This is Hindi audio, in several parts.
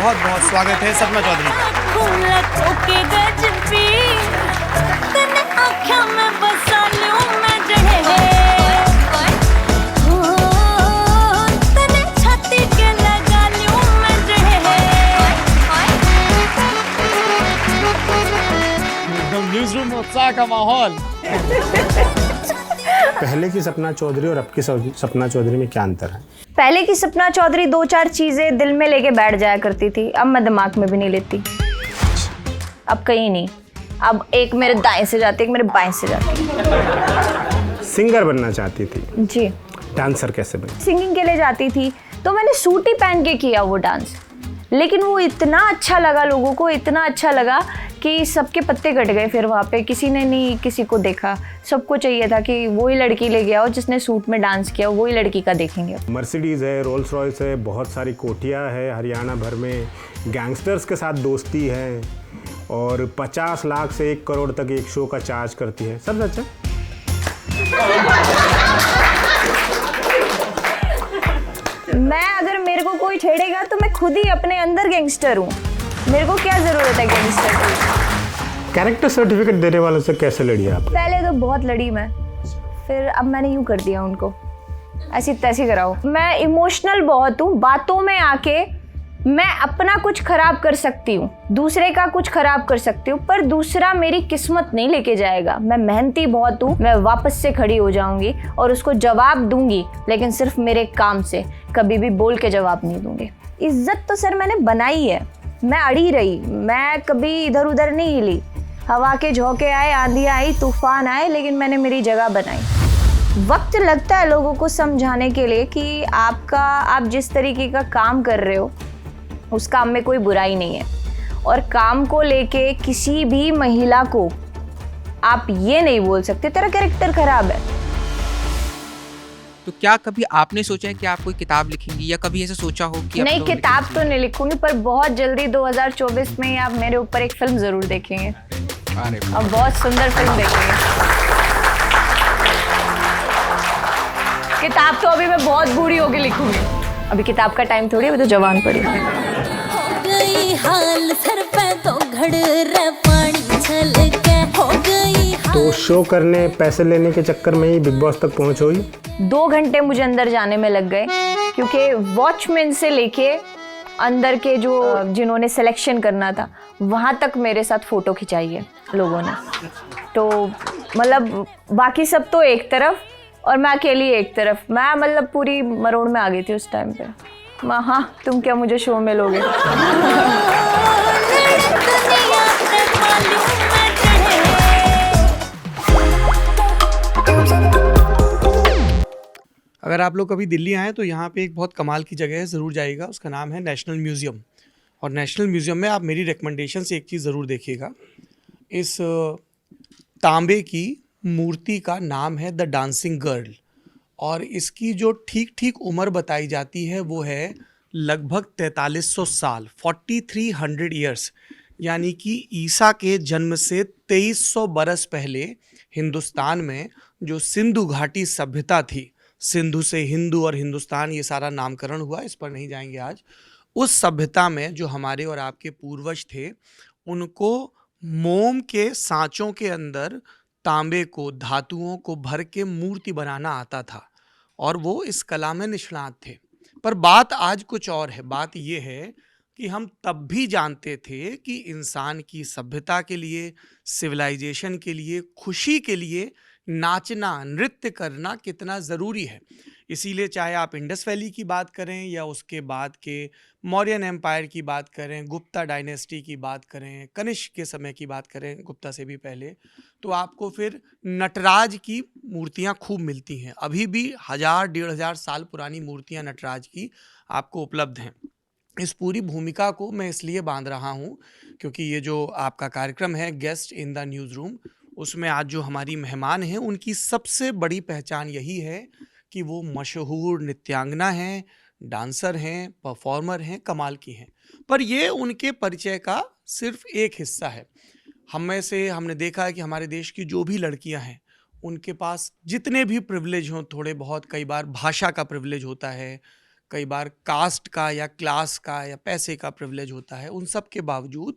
बहुत बहुत स्वागत है सपना चौधरी का। न्यूज़ रूम में उत्साह का माहौल। पहले की सपना चौधरी और अब की सपना चौधरी में क्या अंतर है? पहले की सपना चौधरी 2-4 चीजें दिल में लेके बैठ जाया करती थी, अब मैं दिमाग में भी नहीं लेती। अब कहीं नहीं, अब एक मेरे दाएं से जाती है, एक मेरे बाएं से जाती है। सिंगर बनना चाहती थी जी। डांसर कैसे बनी? सिंगिंग के लिए जाती थी तो मैंने सूट ही पहन के किया वो डांस, लेकिन वो इतना अच्छा लगा लोगों को, इतना अच्छा लगा कि सबके पत्ते कट गए। फिर वहाँ पे किसी ने नहीं किसी को देखा, सबको चाहिए था कि वही लड़की ले गया हो जिसने सूट में डांस किया, वही लड़की का देखेंगे। मर्सिडीज है, रोल्स रॉयस है, बहुत सारी कोठियाँ है हरियाणा भर में, गैंगस्टर्स के साथ दोस्ती है और 50 लाख से 1 करोड़ तक एक शो का चार्ज करती है। सब सच है? मैं अगर मेरे को कोई छेड़ेगा तो मैं खुद ही अपने अंदर गैंगस्टर हूँ, मेरे को क्या जरूरत है गैंगस्टर की। कैरेक्टर सर्टिफिकेट देने वालों से कैसे लड़ी आप? पहले तो बहुत लड़ी मैं, फिर अब मैंने यूं कर दिया उनको, ऐसी तैसी कराओ। मैं इमोशनल बहुत हूँ, बातों में आके मैं अपना कुछ खराब कर सकती हूँ, दूसरे का कुछ खराब कर सकती हूँ, पर दूसरा मेरी किस्मत नहीं लेके जाएगा। मैं मेहनती बहुत हूँ, मैं वापस से खड़ी हो जाऊंगी और उसको जवाब दूंगी, लेकिन सिर्फ मेरे काम से, कभी भी बोल के जवाब नहीं दूंगी। इज्जत तो सर मैंने बनाई है, मैं अड़ी रही, मैं कभी इधर उधर नहीं हिली। हवा के झोंके आए, आंधियाँ आई, तूफान आए, लेकिन मैंने मेरी जगह बनाई। वक्त लगता है लोगों को समझाने के लिए कि आप जिस तरीके का काम कर रहे हो उस काम में कोई बुराई नहीं है, और काम को लेके किसी भी महिला को आप ये नहीं बोल सकते तेरा कैरेक्टर खराब है। तो क्या कभी आपने सोचा है कि आप कोई किताब लिखेंगी, या कभी ऐसे सोचा हो कि नहीं, किताब तो नहीं लिखूंगी, पर बहुत जल्दी 2024 में आप मेरे ऊपर एक फिल्म जरूर देखेंगे, और बहुत सुंदर फिल्म देखेंगे। किताब तो अभी मैं बहुत बूढ़ी होके लिखूंगी, अभी किताब का टाइम थोड़ी, अभी तो जवान पड़ी। हो गई हाल सर पे तो घड़ रे पानी छलके हो गई। तो शो करने पैसे लेने के चक्कर में ही बिग बॉस तक पहुंच हुई। 2 घंटे मुझे अंदर जाने में लग गए, क्योंकि वॉचमैन से लेके अंदर के जो जिन्होंने सिलेक्शन करना था वहाँ तक मेरे साथ फोटो खिंचाई है लोगों ने। तो मतलब बाकी सब तो एक तरफ और मैं अकेली एक तरफ, मैं मतलब पूरी मरोड़ में आ गई थी उस टाइम पे। हाँ, तुम क्या मुझे शो में लोगे? अगर आप लोग कभी दिल्ली आएँ तो यहाँ पे एक बहुत कमाल की जगह है, ज़रूर जाइएगा। उसका नाम है नेशनल म्यूज़ियम। और नेशनल म्यूज़ियम में आप मेरी रिकमेंडेशन से एक चीज़ ज़रूर देखिएगा। इस तांबे की मूर्ति का नाम है द डांसिंग गर्ल, और इसकी जो ठीक उम्र बताई जाती है वो है लगभग 4300 साल, 4300 ईयर्स, यानी कि ईसा के जन्म से 2300 बरस पहले हिंदुस्तान में जो सिंधु घाटी सभ्यता थी, सिंधु से हिंदू और हिंदुस्तान ये सारा नामकरण हुआ, इस पर नहीं जाएंगे आज। उस सभ्यता में जो हमारे और आपके पूर्वज थे, उनको मोम के सांचों के अंदर तांबे को, धातुओं को भर के मूर्ति बनाना आता था, और वो इस कला में निष्णात थे। पर बात आज कुछ और है। बात ये है कि हम तब भी जानते थे कि इंसान की सभ्यता के लिए, सिविलाइजेशन के लिए, खुशी के लिए नाचना, नृत्य करना कितना ज़रूरी है। इसीलिए चाहे आप इंडस वैली की बात करें या उसके बाद के मौर्यन एम्पायर की बात करें, गुप्ता डायनेस्टी की बात करें, कनिष्क के समय की बात करें, गुप्ता से भी पहले, तो आपको फिर नटराज की मूर्तियां खूब मिलती हैं। अभी भी 1000-1500 साल पुरानी मूर्तियां नटराज की आपको उपलब्ध हैं। इस पूरी भूमिका को मैं इसलिए बांध रहा हूँ क्योंकि ये जो आपका कार्यक्रम है guest in the news room, उसमें आज जो हमारी मेहमान हैं उनकी सबसे बड़ी पहचान यही है कि वो मशहूर नृत्यांगना हैं, डांसर हैं, परफॉर्मर हैं, कमाल की हैं। पर ये उनके परिचय का सिर्फ एक हिस्सा है। हम में से हमने देखा है कि हमारे देश की जो भी लड़कियां हैं, उनके पास जितने भी प्रिविलेज हों, थोड़े बहुत, कई बार भाषा का प्रिविलेज होता है, कई बार कास्ट का या क्लास का या पैसे का प्रिविलेज होता है, उन सब के बावजूद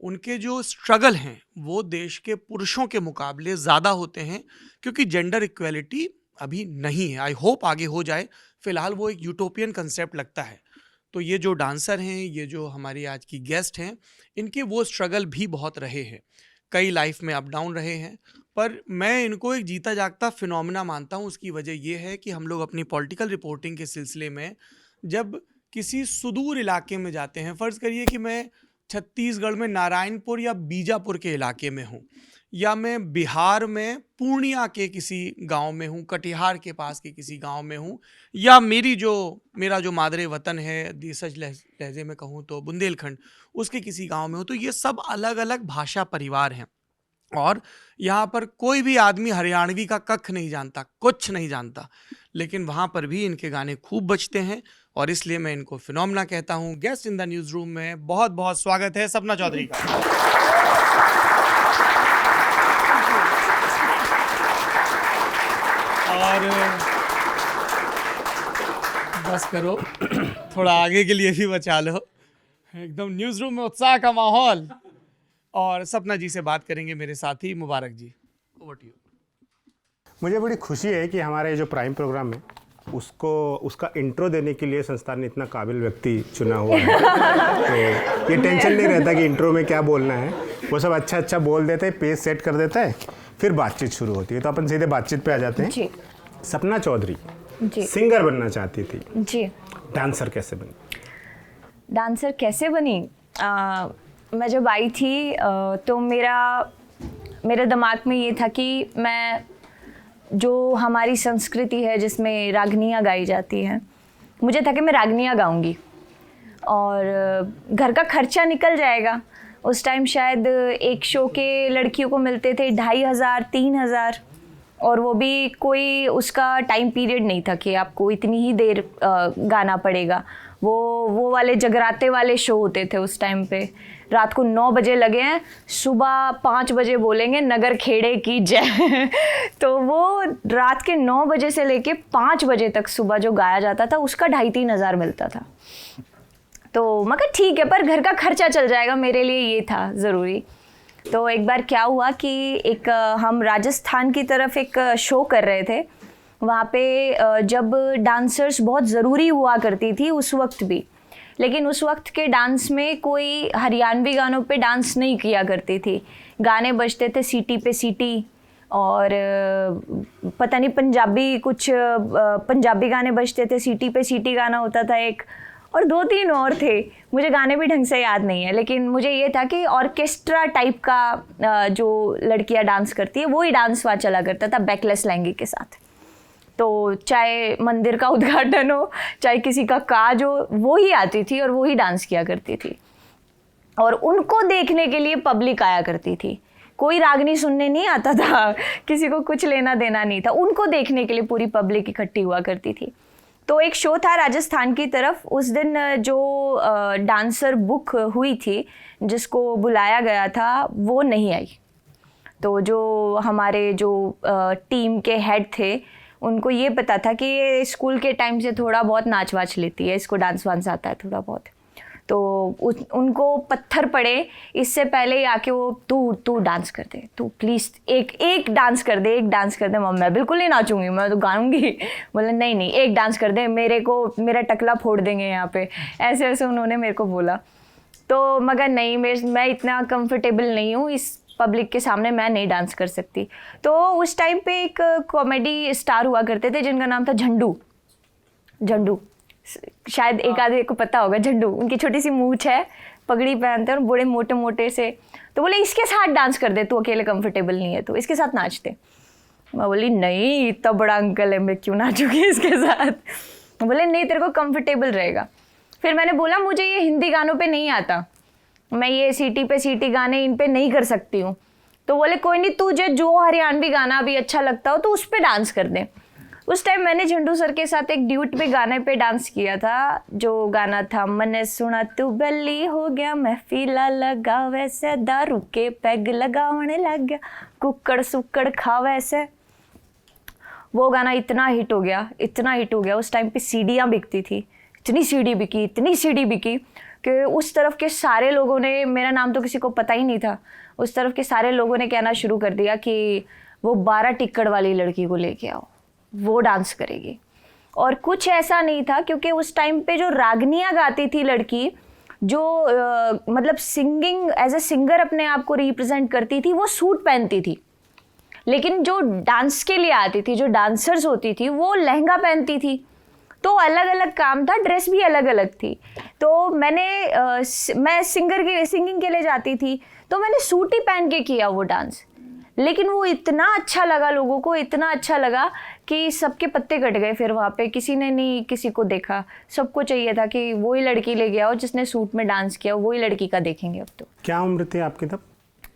उनके जो स्ट्रगल हैं वो देश के पुरुषों के मुकाबले ज़्यादा होते हैं, क्योंकि जेंडर इक्वेलिटी अभी नहीं है। आई होप आगे हो जाए, फ़िलहाल वो एक यूटोपियन कंसेप्ट लगता है। तो ये जो डांसर हैं, ये जो हमारी आज की गेस्ट हैं, इनके वो स्ट्रगल भी बहुत रहे हैं, कई लाइफ में अप डाउन रहे हैं, पर मैं इनको एक जीता जागता फिनोमेना मानता हूँ। उसकी वजह ये है कि हम लोग अपनी पॉलिटिकल रिपोर्टिंग के सिलसिले में जब किसी सुदूर इलाके में जाते हैं, फ़र्ज़ करिए कि मैं छत्तीसगढ़ में नारायणपुर या बीजापुर के इलाके में हूँ, या मैं बिहार में पूर्णिया के किसी गांव में हूँ, कटिहार के पास के किसी गांव में हूँ, या मेरा जो मादरे वतन है, देसज लहजे में कहूँ तो बुंदेलखंड, उसके किसी गांव में हूँ, तो ये सब अलग अलग भाषा परिवार हैं। और यहाँ पर कोई भी आदमी हरियाणवी का कख नहीं जानता, कुछ नहीं जानता, लेकिन वहाँ पर भी इनके गाने खूब बजते हैं, और इसलिए मैं इनको फिनोमेना कहता हूँ। Guest in the news room में बहुत बहुत स्वागत है सपना चौधरी का। और बस करो, थोड़ा आगे के लिए भी बचा लो, एकदम न्यूज़ रूम में उत्साह का माहौल। और सपना जी से बात करेंगे मेरे साथी मुबारक जी, ओवर टू यू। मुझे बड़ी खुशी है कि हमारा ये जो प्राइम प्रोग्राम है उसका इंट्रो देने के लिए संस्थान ने इतना काबिल व्यक्ति चुना हुआ है। तो ये टेंशन नहीं रहता कि इंट्रो में क्या बोलना है, वो सब अच्छा अच्छा बोल देते हैं, पेज सेट कर देता है, फिर बातचीत शुरू होती है। तो अपन सीधे बातचीत पे आ जाते हैं जी। सपना चौधरी जी सिंगर बनना चाहती थी जी, डांसर कैसे बनी? डांसर कैसे बनी? मैं जब आई थी तो मेरे दिमाग में ये था कि मैं जो हमारी संस्कृति है जिसमें रागनियाँ गाई जाती हैं, मुझे था कि मैं रागनियाँ गाऊंगी और घर का खर्चा निकल जाएगा। उस टाइम शायद एक शो के लड़कियों को मिलते थे 2500 3000, और वो भी कोई उसका टाइम पीरियड नहीं था कि आपको इतनी ही देर गाना पड़ेगा। वो वाले जगराते वाले शो होते थे उस टाइम पे, रात को 9 बजे लगे हैं, सुबह 5 बजे बोलेंगे नगर खेड़े की जय। तो वो रात के 9 बजे से लेके 5 बजे तक सुबह जो गाया जाता था उसका 2500 3,000 मिलता था। तो मगर ठीक है, पर घर का खर्चा चल जाएगा, मेरे लिए ये था ज़रूरी। तो एक बार क्या हुआ कि हम राजस्थान की तरफ एक शो कर रहे थे, वहाँ पे जब डांसर्स बहुत ज़रूरी हुआ करती थी उस वक्त भी, लेकिन उस वक्त के डांस में कोई हरियाणवी गानों पे डांस नहीं किया करती थी। गाने बजते थे सीटी पे सीटी, और पता नहीं पंजाबी गाने बजते थे, सीटी पे सीटी गाना होता था एक, और 2-3 और थे, मुझे गाने भी ढंग से याद नहीं है, लेकिन मुझे ये था कि ऑर्केस्ट्रा टाइप का जो लड़कियां डांस करती है वही डांस वहाँ चला करता था बैकलेस लहंगे के साथ। तो चाहे मंदिर का उद्घाटन हो, चाहे किसी का काज हो, वो ही आती थी और वो ही डांस किया करती थी, और उनको देखने के लिए पब्लिक आया करती थी। कोई रागनी सुनने नहीं आता था, किसी को कुछ लेना देना नहीं था, उनको देखने के लिए पूरी पब्लिक इकट्ठी हुआ करती थी। तो एक शो था राजस्थान की तरफ, उस दिन जो डांसर बुक हुई थी, जिसको बुलाया गया था, वो नहीं आई। तो जो हमारे जो टीम के हेड थे, उनको ये पता था कि ये स्कूल के टाइम से थोड़ा बहुत नाच वाच लेती है, इसको डांस वांस आता है थोड़ा बहुत। तो उनको पत्थर पड़े इससे पहले ही आके वो तू डांस कर दे, तू प्लीज़ एक डांस कर दे, एक डांस कर दे। मैं बिल्कुल नहीं नाचूंगी, मैं तो गाऊंगी। बोले नहीं एक डांस कर दे, मेरा टकला फोड़ देंगे यहाँ पे, ऐसे ऐसे उन्होंने मेरे को बोला। तो मगर नहीं, मैं इतना कंफर्टेबल नहीं हूँ इस पब्लिक के सामने, मैं नहीं डांस कर सकती। तो उस टाइम पे एक कॉमेडी स्टार हुआ करते थे जिनका नाम था झंडू, शायद एक आधे को पता होगा। झंडू, उनकी छोटी सी मूंछ है, पगड़ी पहनते हैं और बड़े मोटे मोटे से। तो बोले इसके साथ डांस कर दे, तू अकेले कंफर्टेबल नहीं है तो इसके साथ नाचते। मैं बोली नहीं, इतना बड़ा अंकल है, मैं क्यों नाचूंगी इसके साथ। बोले नहीं, तेरे को कंफर्टेबल रहेगा। फिर मैंने बोला मुझे ये हिंदी गानों पे नहीं आता, मैं ये सीटी पे सीटी गाने इन पे नहीं कर सकती हूँ। तो बोले कोई नहीं, तुझे जो हरियाणवी गाना भी अच्छा लगता हो तो उस पर डांस कर दे। उस टाइम मैंने झंडू सर के साथ एक ड्यूट पे गाने पे डांस किया था, जो गाना था मने सुना तू बल्ली हो गया, महफिला लगा वैसे, दारू के पैग लगावने लग गया, कुक्कड़ सुक्कड़ खा वैसे। वो गाना इतना हिट हो गया। उस टाइम पे सीडियाँ बिकती थी, इतनी सीडी बिकी कि उस तरफ के सारे लोगों ने, मेरा नाम तो किसी को पता ही नहीं था, उस तरफ के सारे लोगों ने कहना शुरू कर दिया कि वो 12 टिक्कड़ वाली लड़की को लेके आओ, वो डांस करेगी। और कुछ ऐसा नहीं था, क्योंकि उस टाइम पे जो रागनियाँ गाती थी लड़की, जो मतलब सिंगिंग एज ए सिंगर अपने आप को रिप्रेजेंट करती थी, वो सूट पहनती थी। लेकिन जो डांस के लिए आती थी, जो डांसर्स होती थी, वो लहंगा पहनती थी। तो अलग अलग काम था, ड्रेस भी अलग अलग थी। तो मैं सिंगिंग के लिए जाती थी, तो मैंने सूट ही पहन के किया वो डांस। लेकिन वो इतना अच्छा लगा लोगों को, इतना अच्छा लगा कि सबके पत्ते कट गए। फिर वहाँ पे किसी ने नहीं किसी को देखा, सबको चाहिए था कि वही लड़की ले गया हो जिसने सूट में डांस किया, वही लड़की का देखेंगे अब तो। क्या उम्र थी आपकी तब?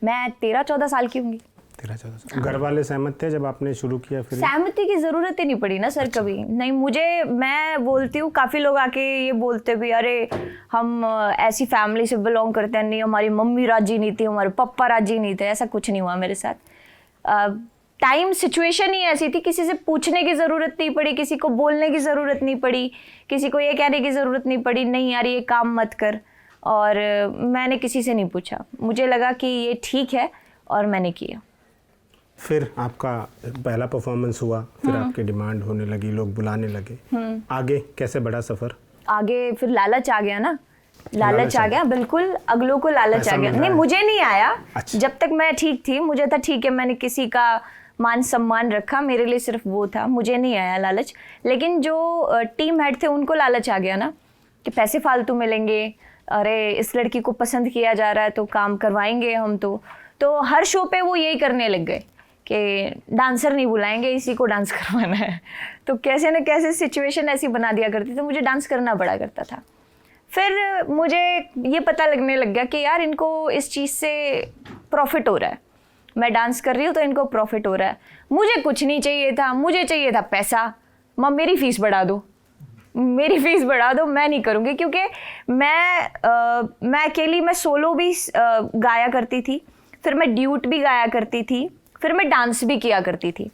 मैं 13-14 साल की होंगी। 13-14 साल। घर वाले सहमत थे जब आपने शुरू किया? फिर सहमति की ज़रूरत ही नहीं पड़ी ना सर। कभी नहीं। मैं बोलती हूँ, काफ़ी लोग आके ये बोलते भी, अरे हम ऐसी फैमिली से बिलोंग करते हैं, नहीं हमारी मम्मी राजी नहीं थी, हमारे पापा राजी नहीं थे। ऐसा कुछ नहीं हुआ मेरे साथ। टाइम सिचुएशन ही ऐसी थी, किसी से पूछने की ज़रूरत नहीं पड़ी, किसी को बोलने की ज़रूरत नहीं पड़ी, किसी को ये कहने की ज़रूरत नहीं पड़ी नहीं यार ये काम मत कर। और मैंने किसी से नहीं पूछा, मुझे लगा कि ये ठीक है और मैंने किया। फिर आपका पहला परफॉर्मेंस हुआ, फिर आपकी डिमांड होने लगी, लोग बुलाने लगे। आगे कैसे बढ़ा सफ़र? आगे फिर लालच आ गया ना। लालच आ गया, बिल्कुल अगलों को लालच आ गया। नहीं, मुझे नहीं आया। अच्छा। जब तक मैं ठीक थी, मुझे था ठीक है, मैंने किसी का मान सम्मान रखा, मेरे लिए सिर्फ वो था, मुझे नहीं आया लालच। लेकिन जो टीम हेड थे उनको लालच आ गया ना कि पैसे फालतू मिलेंगे, अरे इस लड़की को पसंद किया जा रहा है तो काम करवाएंगे हम। तो हर शो पे वो यही करने लग गए कि डांसर नहीं बुलाएंगे, इसी को डांस करवाना है। तो कैसे न कैसे सिचुएशन ऐसी बना दिया करती थी, मुझे डांस करना पड़ा करता था। फिर मुझे ये पता लगने लग गया कि यार इनको इस चीज़ से प्रॉफिट हो रहा है, मैं डांस कर रही हूँ तो इनको प्रॉफिट हो रहा है। मुझे कुछ नहीं चाहिए था, मुझे चाहिए था पैसा। माँ मेरी फ़ीस बढ़ा दो, मेरी फ़ीस बढ़ा दो, मैं नहीं करूँगी। क्योंकि मैं अकेली, मैं सोलो भी गाया करती थी, फिर मैं ड्यूट भी गाया करती थी, फिर मैं डांस भी किया करती थी।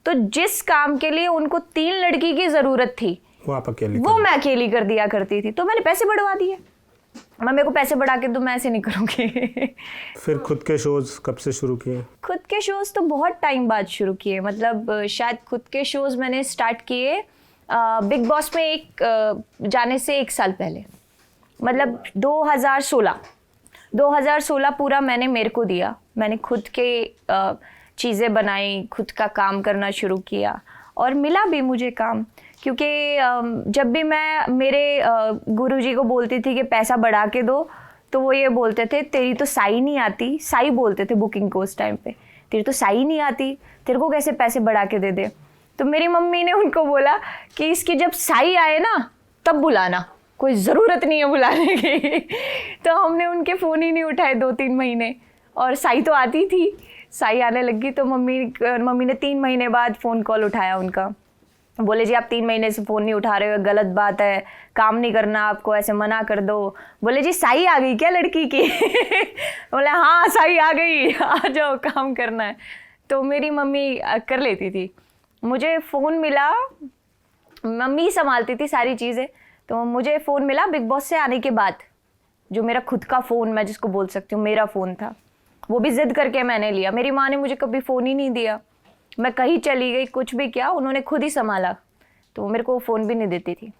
तो जिस काम के लिए उनको 3 लड़की की ज़रूरत थी, वो आप अकेली वो मैं अकेली कर दिया करती थी। तो मैंने पैसे बढ़वा दिए। मेरे को पैसे बढ़ा के तो मैं ऐसे नहीं करूँगी। फिर खुद के शोज कब से शुरू किए? खुद के शोज़ तो बहुत टाइम बाद शुरू किए। मतलब शायद खुद के शोज़ मैंने स्टार्ट किए बिग बॉस में जाने से 1 साल पहले। मतलब 2016 पूरा मैंने मेरे को दिया। मैंने खुद के चीज़ें बनाई, खुद का काम करना शुरू किया और मिला भी मुझे काम। क्योंकि जब भी मैं मेरे गुरुजी को बोलती थी कि पैसा बढ़ा के दो, तो वो ये बोलते थे तेरी तो साई नहीं आती। साई बोलते थे बुकिंग को उस टाइम पे, तेरी तो साई नहीं आती, तेरे को कैसे पैसे बढ़ा के दे दे। तो मेरी मम्मी ने उनको बोला कि इसकी जब साई आए ना तब बुलाना, कोई ज़रूरत नहीं है बुलाने की। तो हमने उनके फ़ोन ही नहीं उठाए 2-3 महीने, और साई तो आती थी। साई आने लगी तो मम्मी ने 3 महीने बाद फ़ोन कॉल उठाया उनका। बोले जी आप 3 महीने से फ़ोन नहीं उठा रहे हो, गलत बात है, काम नहीं करना आपको, ऐसे मना कर दो। बोले जी साई आ गई क्या लड़की की? बोले हाँ साई आ गई, आ जाओ काम करना है। तो मेरी मम्मी कर लेती थी। मुझे फ़ोन मिला, मम्मी संभालती थी सारी चीज़ें, तो मुझे फ़ोन मिला बिग बॉस से आने के बाद, जो मेरा खुद का फ़ोन मैं जिसको बोल सकती हूँ मेरा फ़ोन था। वो भी ज़िद करके मैंने लिया। मेरी माँ ने मुझे कभी फ़ोन ही नहीं दिया। मैं कहीं चली गई, कुछ भी किया, उन्होंने खुद ही संभाला। तो वो मेरे को फ़ोन भी नहीं देती थी।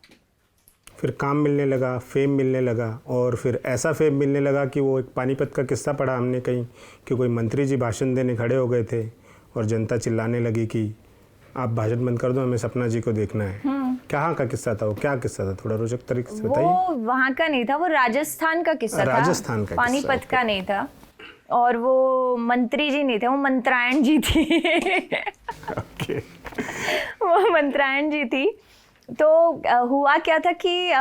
फिर काम मिलने लगा, फेम मिलने लगा, और फिर ऐसा फेम मिलने लगा कि वो एक पानीपत का किस्सा पढ़ा हमने कहीं कि कोई मंत्री जी भाषण देने खड़े हो गए थे और जनता चिल्लाने लगी कि आप भाषण बंद कर दो, हमें सपना जी को देखना है। कहाँ का किस्सा था वो? क्या किस्सा था? थोड़ा रोचक तरीके से बताइए। वो वहाँ का नहीं था, वो राजस्थान का किस्सा था। राजस्थान का, पानीपत का नहीं था। और वो मंत्री जी नहीं थे, वो मंत्रायण जी थी। ओके। वो मंत्रायण जी थी। तो हुआ क्या था कि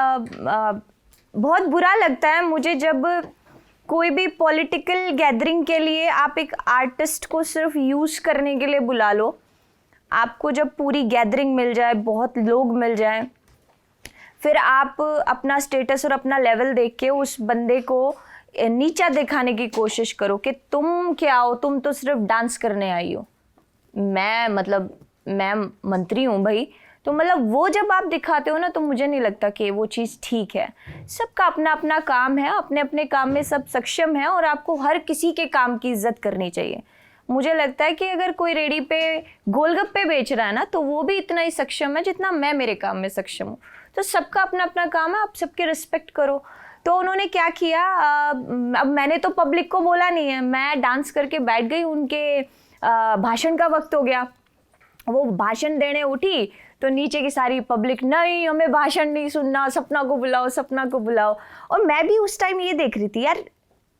बहुत बुरा लगता है मुझे जब कोई भी पॉलिटिकल गैदरिंग के लिए आप एक आर्टिस्ट को सिर्फ यूज़ करने के लिए बुला लो। आपको जब पूरी गैदरिंग मिल जाए, बहुत लोग मिल जाएं, फिर आप अपना स्टेटस और अपना लेवल देख के उस बंदे को नीचा दिखाने की कोशिश करो कि तुम क्या हो, तुम तो सिर्फ डांस करने आई हो। मैं मंत्री हूँ भाई, तो मतलब वो जब आप दिखाते हो ना, तो मुझे नहीं लगता कि वो चीज़ ठीक है। सबका अपना अपना काम है, अपने अपने काम में सब सक्षम है, और आपको हर किसी के काम की इज्जत करनी चाहिए। मुझे लगता है कि अगर कोई रेडी पे गोलगप्पे बेच रहा है ना, तो वो भी इतना ही सक्षम है जितना मैं मेरे काम में सक्षम हूँ। तो सबका अपना अपना काम है, आप सबके रिस्पेक्ट करो। तो उन्होंने क्या किया, अब मैंने तो पब्लिक को बोला नहीं है, मैं डांस करके बैठ गई। उनके भाषण का वक्त हो गया, वो भाषण देने उठी तो नीचे की सारी पब्लिक, नहीं हमें भाषण नहीं सुनना, सपना को बुलाओ, सपना को बुलाओ। और मैं भी उस टाइम ये देख रही थी, यार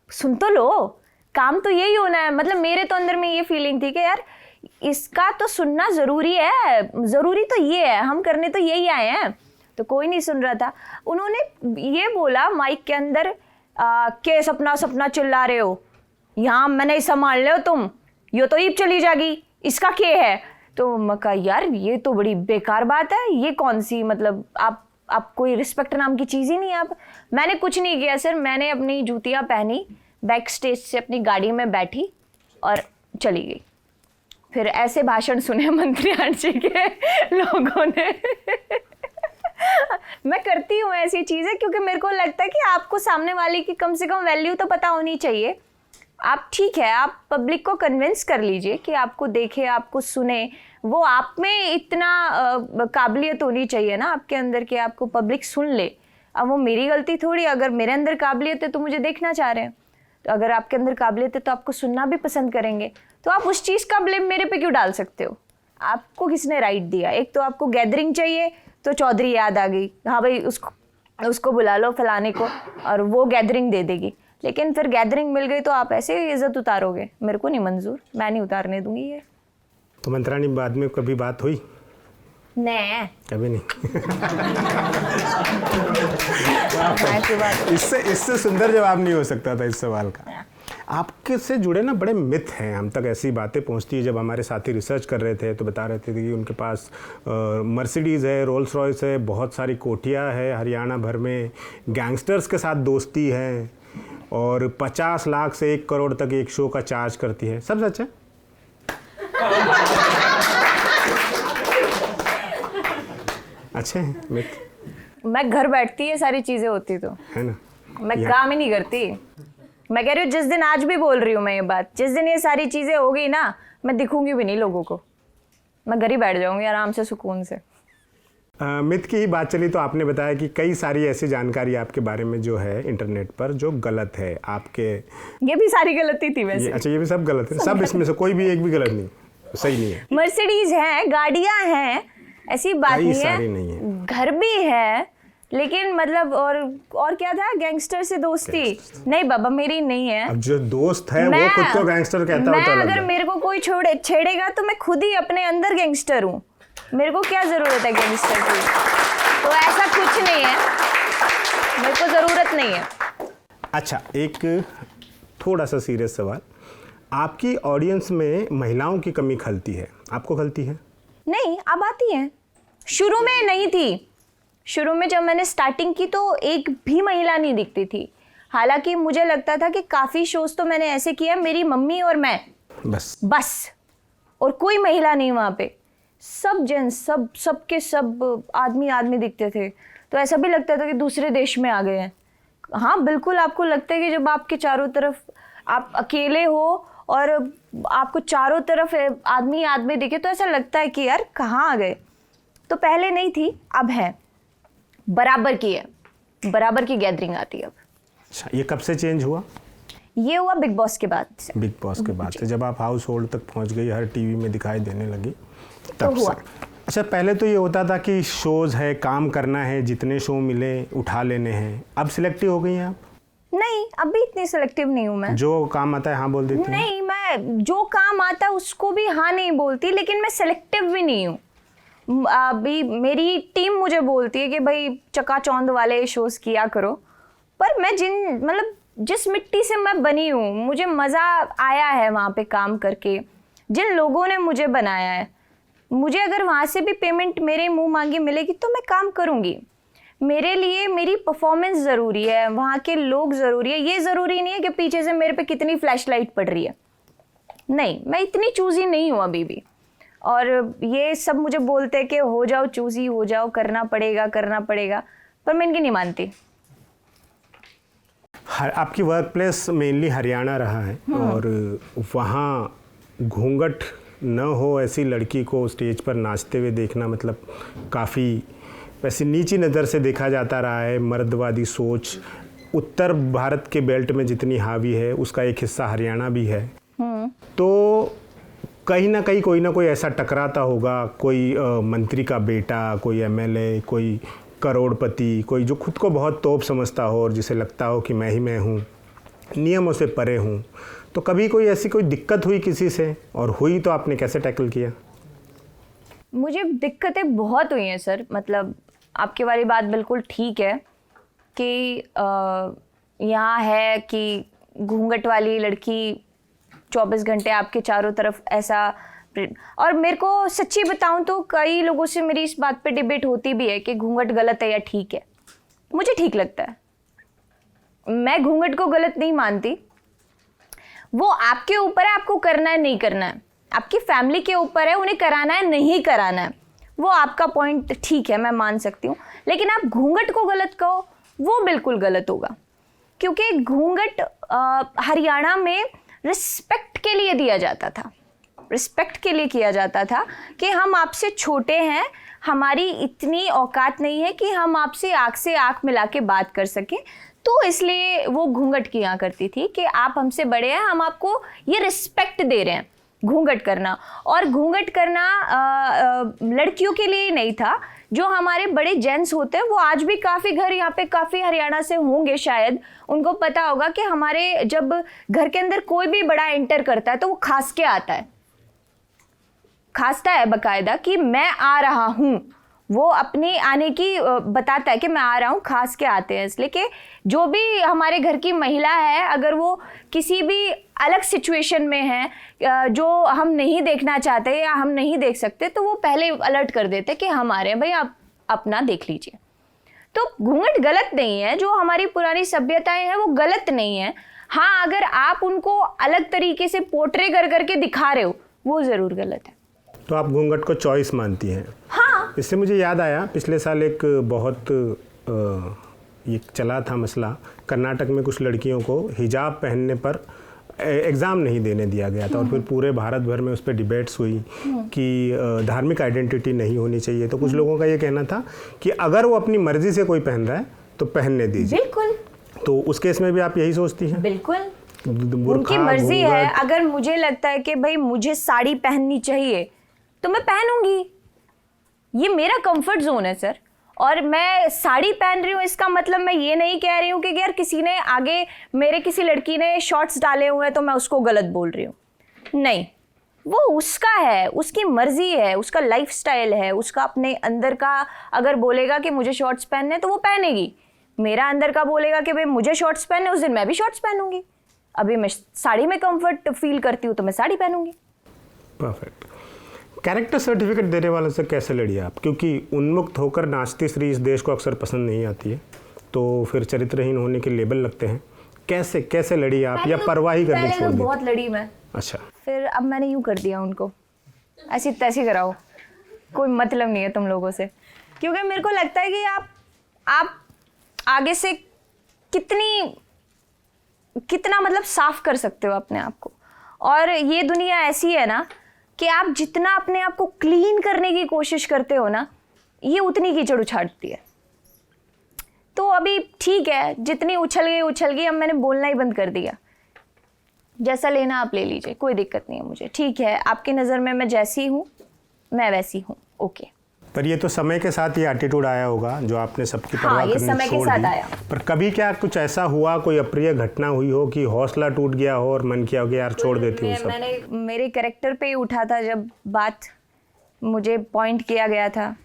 सुन तो लो, काम तो यही होना है। मतलब मेरे तो अंदर में ये फीलिंग थी कि यार इसका तो सुनना ज़रूरी है, ज़रूरी तो ये है, हम करने तो यही आए हैं। तो कोई नहीं सुन रहा था। उन्होंने ये बोला माइक के अंदर के सपना सपना चिल्ला रहे हो, यहाँ मैंने संभाल ले हो तुम, ये तो ईब चली जाएगी, इसका क्या है। तो मैं कहा यार ये तो बड़ी बेकार बात है, ये कौन सी, मतलब आप कोई रिस्पेक्ट नाम की चीज़ ही नहीं है। आप मैंने कुछ नहीं किया सर, मैंने अपनी जूतियाँ पहनी, बैक स्टेज से अपनी गाड़ी में बैठी और चली गई। फिर ऐसे भाषण सुने मंत्री जी के लोगों ने। मैं करती हूँ ऐसी चीज़ें क्योंकि मेरे को लगता है कि आपको सामने वाले की कम से कम वैल्यू तो पता होनी चाहिए। आप ठीक है, आप पब्लिक को कन्विंस कर लीजिए कि आपको देखे, आपको सुने। वो आप में इतना काबिलियत होनी चाहिए ना आपके अंदर कि आपको पब्लिक सुन ले। अब वो मेरी गलती थोड़ी, अगर मेरे अंदर काबिलियत है तो मुझे देखना चाह रहे हैं, तो अगर आपके अंदर काबिलियत है तो आपको सुनना भी पसंद करेंगे। तो आप उस चीज़ का ब्लेम मेरे पे क्यों डाल सकते हो? आपको किसने राइट दिया? एक तो आपको गैदरिंग चाहिए तो चौधरी याद आ गई, हाँ भाई उसको बुला लो फलाने को, और वो गैदरिंग दे देगी। लेकिन फिर गैदरिंग मिल गई तो आप ऐसे इज्जत उतारोगे, मेरे को नहीं मंजूर, मैं नहीं उतारने दूंगी ये। तो मंत्राणी बाद में कभी बात हुई? नहीं, कभी नहीं। ऐसी बात इससे सुंदर जवाब नहीं हो सकता था इस सवाल का। आपके से जुड़े ना बड़े मिथ हैं, हम तक ऐसी बातें पहुंचती है। जब हमारे साथी रिसर्च कर रहे थे तो बता रहे थे कि उनके पास मर्सिडीज़ है, रोल्स रॉयस है, बहुत सारी कोठियाँ है हरियाणा भर में, गैंगस्टर्स के साथ दोस्ती है, और 50 लाख से 1 करोड़ तक एक शो का चार्ज करती है। सब सच है? अच्छे हैं मिथ। मैं घर बैठती है सारी चीज़ें होती तो है ना, मैं काम ही नहीं करती। मैं कह रही हूँ जिस दिन, आज भी बोल रही हूँ मैं ये बात, जिस दिन ये सारी चीज़ें हो गई ना, मैं दिखूंगी भी नहीं लोगों को, मैं घर ही बैठ जाऊंगी आराम से सुकून से। मिथ की ही बात चली तो आपने बताया कि कई सारी ऐसी जानकारी आपके बारे में जो है इंटरनेट पर जो गलत है। आपके ये भी सारी गलती थी वैसे। अच्छा, ये भी सब गलत है? सब इसमें से कोई भी एक भी गलत नहीं, सही नहीं है? मर्सिडीज है, गाड़ियां हैं, ऐसी बात नहीं सारी है, नहीं है। घर भी है, लेकिन मतलब और क्या था, गैंगस्टर से दोस्ती नहीं बाबा मेरी नहीं है। अब जो दोस्त है वो खुद को गैंगस्टर कहता मैं होता है। अगर मेरे को कोई छेड़ेगा तो मैं खुद ही अपने अंदर गैंगस्टर हूँ, मेरे को क्या जरूरत है गैंगस्टर की? तो ऐसा कुछ नहीं है, मेरे को जरूरत नहीं है। अच्छा, एक थोड़ा सा सीरियस सवाल, आपकी ऑडियंस में महिलाओं की कमी खलती है, आपको खलती है? नहीं, अब आती है, शुरू में नहीं थी। शुरू में जब मैंने स्टार्टिंग की तो एक भी महिला नहीं दिखती थी। हालांकि मुझे लगता था कि काफ़ी शोज तो मैंने ऐसे किया, मेरी मम्मी और मैं बस और कोई महिला नहीं वहाँ पे, सब जेंट्स, सबके सब आदमी दिखते थे। तो ऐसा भी लगता था कि दूसरे देश में आ गए हैं। हाँ बिल्कुल, आपको लगता है कि जब आपके चारों तरफ आप अकेले हो और आपको चारों तरफ आदमी दिखे तो ऐसा लगता है कि यार कहाँ आ गए। तो पहले नहीं थी, अब है, बराबर की है, बराबर की गैदरिंग आती है अब। अच्छा, ये कब से चेंज हुआ? ये हुआ बिग बॉस के बाद से। बिग बॉस के बाद से जब आप हाउस होल्ड तक पहुंच गई, हर टीवी में दिखाई देने लगी, तो तब हुआ। से। अच्छा, पहले तो ये होता था कि शोज है, काम करना है, जितने शो मिले उठा लेने हैं। अब सिलेक्टिव हो गई हैं आप? नहीं, अभी इतनी सिलेक्टिव नहीं हूँ मैं। जो काम आता है हाँ बोल देती हैं? नहीं, मैं जो काम आता है उसको भी हाँ नहीं बोलती, लेकिन मैं सिलेक्टिव भी नहीं हूँ। अभी मेरी टीम मुझे बोलती है कि भाई चकाचौंध वाले शोज किया करो, पर मैं जिस मिट्टी से मैं बनी हूँ, मुझे मज़ा आया है वहाँ पे काम करके, जिन लोगों ने मुझे बनाया है, मुझे अगर वहाँ से भी पेमेंट मेरे मुंह मांगी मिलेगी तो मैं काम करूँगी। मेरे लिए मेरी परफॉर्मेंस ज़रूरी है, वहाँ के लोग ज़रूरी है। ये ज़रूरी नहीं है कि पीछे से मेरे पे कितनी फ्लैशलाइट पड़ रही है। नहीं, मैं इतनी चूज़ी नहीं हूँ अभी भी। और ये सब मुझे बोलते हैं कि हो जाओ चूजी, हो जाओ, करना पड़ेगा, पर मैं इनकी नहीं मानती। आपकी वर्क प्लेस मेनली हरियाणा रहा है और वहाँ घूंघट न हो ऐसी लड़की को स्टेज पर नाचते हुए देखना मतलब काफ़ी वैसे नीची नज़र से देखा जाता रहा है। मर्दवादी सोच उत्तर भारत के बेल्ट में जितनी हावी है उसका एक हिस्सा हरियाणा भी है। तो कहीं ना कहीं कोई ना कोई ऐसा टकराता होगा, कोई मंत्री का बेटा, कोई एमएलए, कोई करोड़पति, कोई जो खुद को बहुत तोप समझता हो और जिसे लगता हो कि मैं ही मैं हूँ, नियमों से परे हूँ। तो कभी कोई ऐसी कोई दिक्कत हुई किसी से, और हुई तो आपने कैसे टैकल किया? मुझे दिक्कतें बहुत हुई हैं सर। मतलब आपकी वाली बात बिल्कुल ठीक है कि यहाँ है कि घूंघट वाली लड़की 24 घंटे आपके चारों तरफ ऐसा। और मेरे को सच्ची बताऊं तो कई लोगों से मेरी इस बात पे डिबेट होती भी है कि घूंघट गलत है या ठीक है। मुझे ठीक लगता है, मैं घूंघट को गलत नहीं मानती। वो आपके ऊपर है, आपको करना है नहीं करना है, आपकी फैमिली के ऊपर है, उन्हें कराना है नहीं कराना है। वो आपका पॉइंट ठीक है, मैं मान सकती हूँ। लेकिन आप घूंघट को गलत कहो वो बिल्कुल गलत होगा, क्योंकि घूंघट हरियाणा में रिस्पेक्ट के लिए दिया जाता था, रिस्पेक्ट के लिए किया जाता था कि हम आपसे छोटे हैं, हमारी इतनी औकात नहीं है कि हम आपसे आँख से आँख मिला के बात कर सकें। तो इसलिए वो घूंघट किया करती थी कि आप हमसे बड़े हैं, हम आपको ये रिस्पेक्ट दे रहे हैं। घूंघट करना, और घूंघट करना लड़कियों के लिए ही नहीं था। जो हमारे बड़े जेंट्स होते हैं वो आज भी काफ़ी घर यहाँ पे काफ़ी हरियाणा से होंगे शायद, उनको पता होगा कि हमारे जब घर के अंदर कोई भी बड़ा एंटर करता है तो वो खास के आता है, खासता है बकायदा कि मैं आ रहा हूँ। वो अपने आने की बताता है कि मैं आ रहा हूँ, खास के आते हैं। इसलिए कि जो भी हमारे घर की महिला है, अगर वो किसी भी अलग सिचुएशन में है जो हम नहीं देखना चाहते या हम नहीं देख सकते, तो वो पहले अलर्ट कर देते कि हम आ रहे हैं, भाई आप अपना देख लीजिए। तो घूंघट गलत नहीं है, जो हमारी पुरानी सभ्यताएं हैं वो गलत नहीं है। हाँ, अगर आप उनको अलग तरीके से पोर्ट्रे कर करके दिखा रहे हो वो ज़रूर गलत है। तो आप घूंघट को चॉइस मानती हैं? हाँ। इससे मुझे याद आया, पिछले साल एक बहुत ये चला था मसला, कर्नाटक में कुछ लड़कियों को हिजाब पहनने पर एग्ज़ाम नहीं देने दिया गया था और फिर पूरे भारत भर में उस पर डिबेट्स हुई कि धार्मिक आइडेंटिटी नहीं होनी चाहिए। तो कुछ लोगों का ये कहना था कि अगर वो अपनी मर्जी से कोई पहन रहा है तो पहनने दीजिए। बिल्कुल। तो उस केस में भी आप यही सोचती हैं? बिल्कुल, उनकी मर्जी है। अगर मुझे लगता है कि भाई मुझे साड़ी पहननी चाहिए तो मैं पहनूंगी, ये मेरा कंफर्ट जोन है सर। और मैं साड़ी पहन रही हूँ इसका मतलब मैं ये नहीं कह रही हूँ कि यार किसी ने आगे मेरे किसी लड़की ने शॉर्ट्स डाले हुए हैं तो मैं उसको गलत बोल रही हूँ, नहीं। वो उसका है, उसकी मर्जी है, उसका लाइफस्टाइल है, उसका अपने अंदर का अगर बोलेगा कि मुझे शॉर्ट्स पहनने तो वो पहनेगी। मेरा अंदर का बोलेगा कि भाई मुझे शॉर्ट्स पहनने, उस दिन मैं भी शॉर्ट्स पहनूंगी। अभी मैं साड़ी में कंफर्ट फील करती हूँ तो मैं साड़ी पहनूंगी। परफेक्ट। कैरेक्टर सर्टिफिकेट देने वालों से कैसे लड़ी आप? क्योंकि उन्मुक्त होकर नाचती स्त्री इस देश को अक्सर पसंद नहीं आती है, तो फिर चरित्रहीन होने के लेबल लगते हैं। कैसे कैसे लड़ी आप, या परवाह ही करनी छोड़ दी? बहुत लड़ी मैं। अच्छा। फिर अब मैंने यूँ कर दिया उनको, ऐसी तैसी कराओ, कोई मतलब नहीं है तुम लोगों से। क्योंकि मेरे को लगता है कि आप आगे से कितना मतलब साफ कर सकते हो अपने आप को। और ये दुनिया ऐसी है ना कि आप जितना अपने आप को क्लीन करने की कोशिश करते हो ना, ये उतनी कीचड़ उछालती है। तो अभी ठीक है, जितनी उछल गई, अब मैंने बोलना ही बंद कर दिया। जैसा लेना आप ले लीजिए, कोई दिक्कत नहीं है मुझे। ठीक है, आपकी नज़र में मैं जैसी हूँ मैं वैसी हूँ, ओके। पर ये तो समय के साथ ये एटीट्यूड आया होगा जो आपने सबकी परवाह ये करनी समय के छोड़ साथ दी। आया। पर कभी क्या कुछ ऐसा हुआ, कोई अप्रिय घटना हुई हो कि हौसला टूट गया हो और मन किया हो कि यार छोड़ देती हूँ सब? मैंने मेरे कैरेक्टर पे ही उठा था जब बात, मुझे पॉइंट किया गया था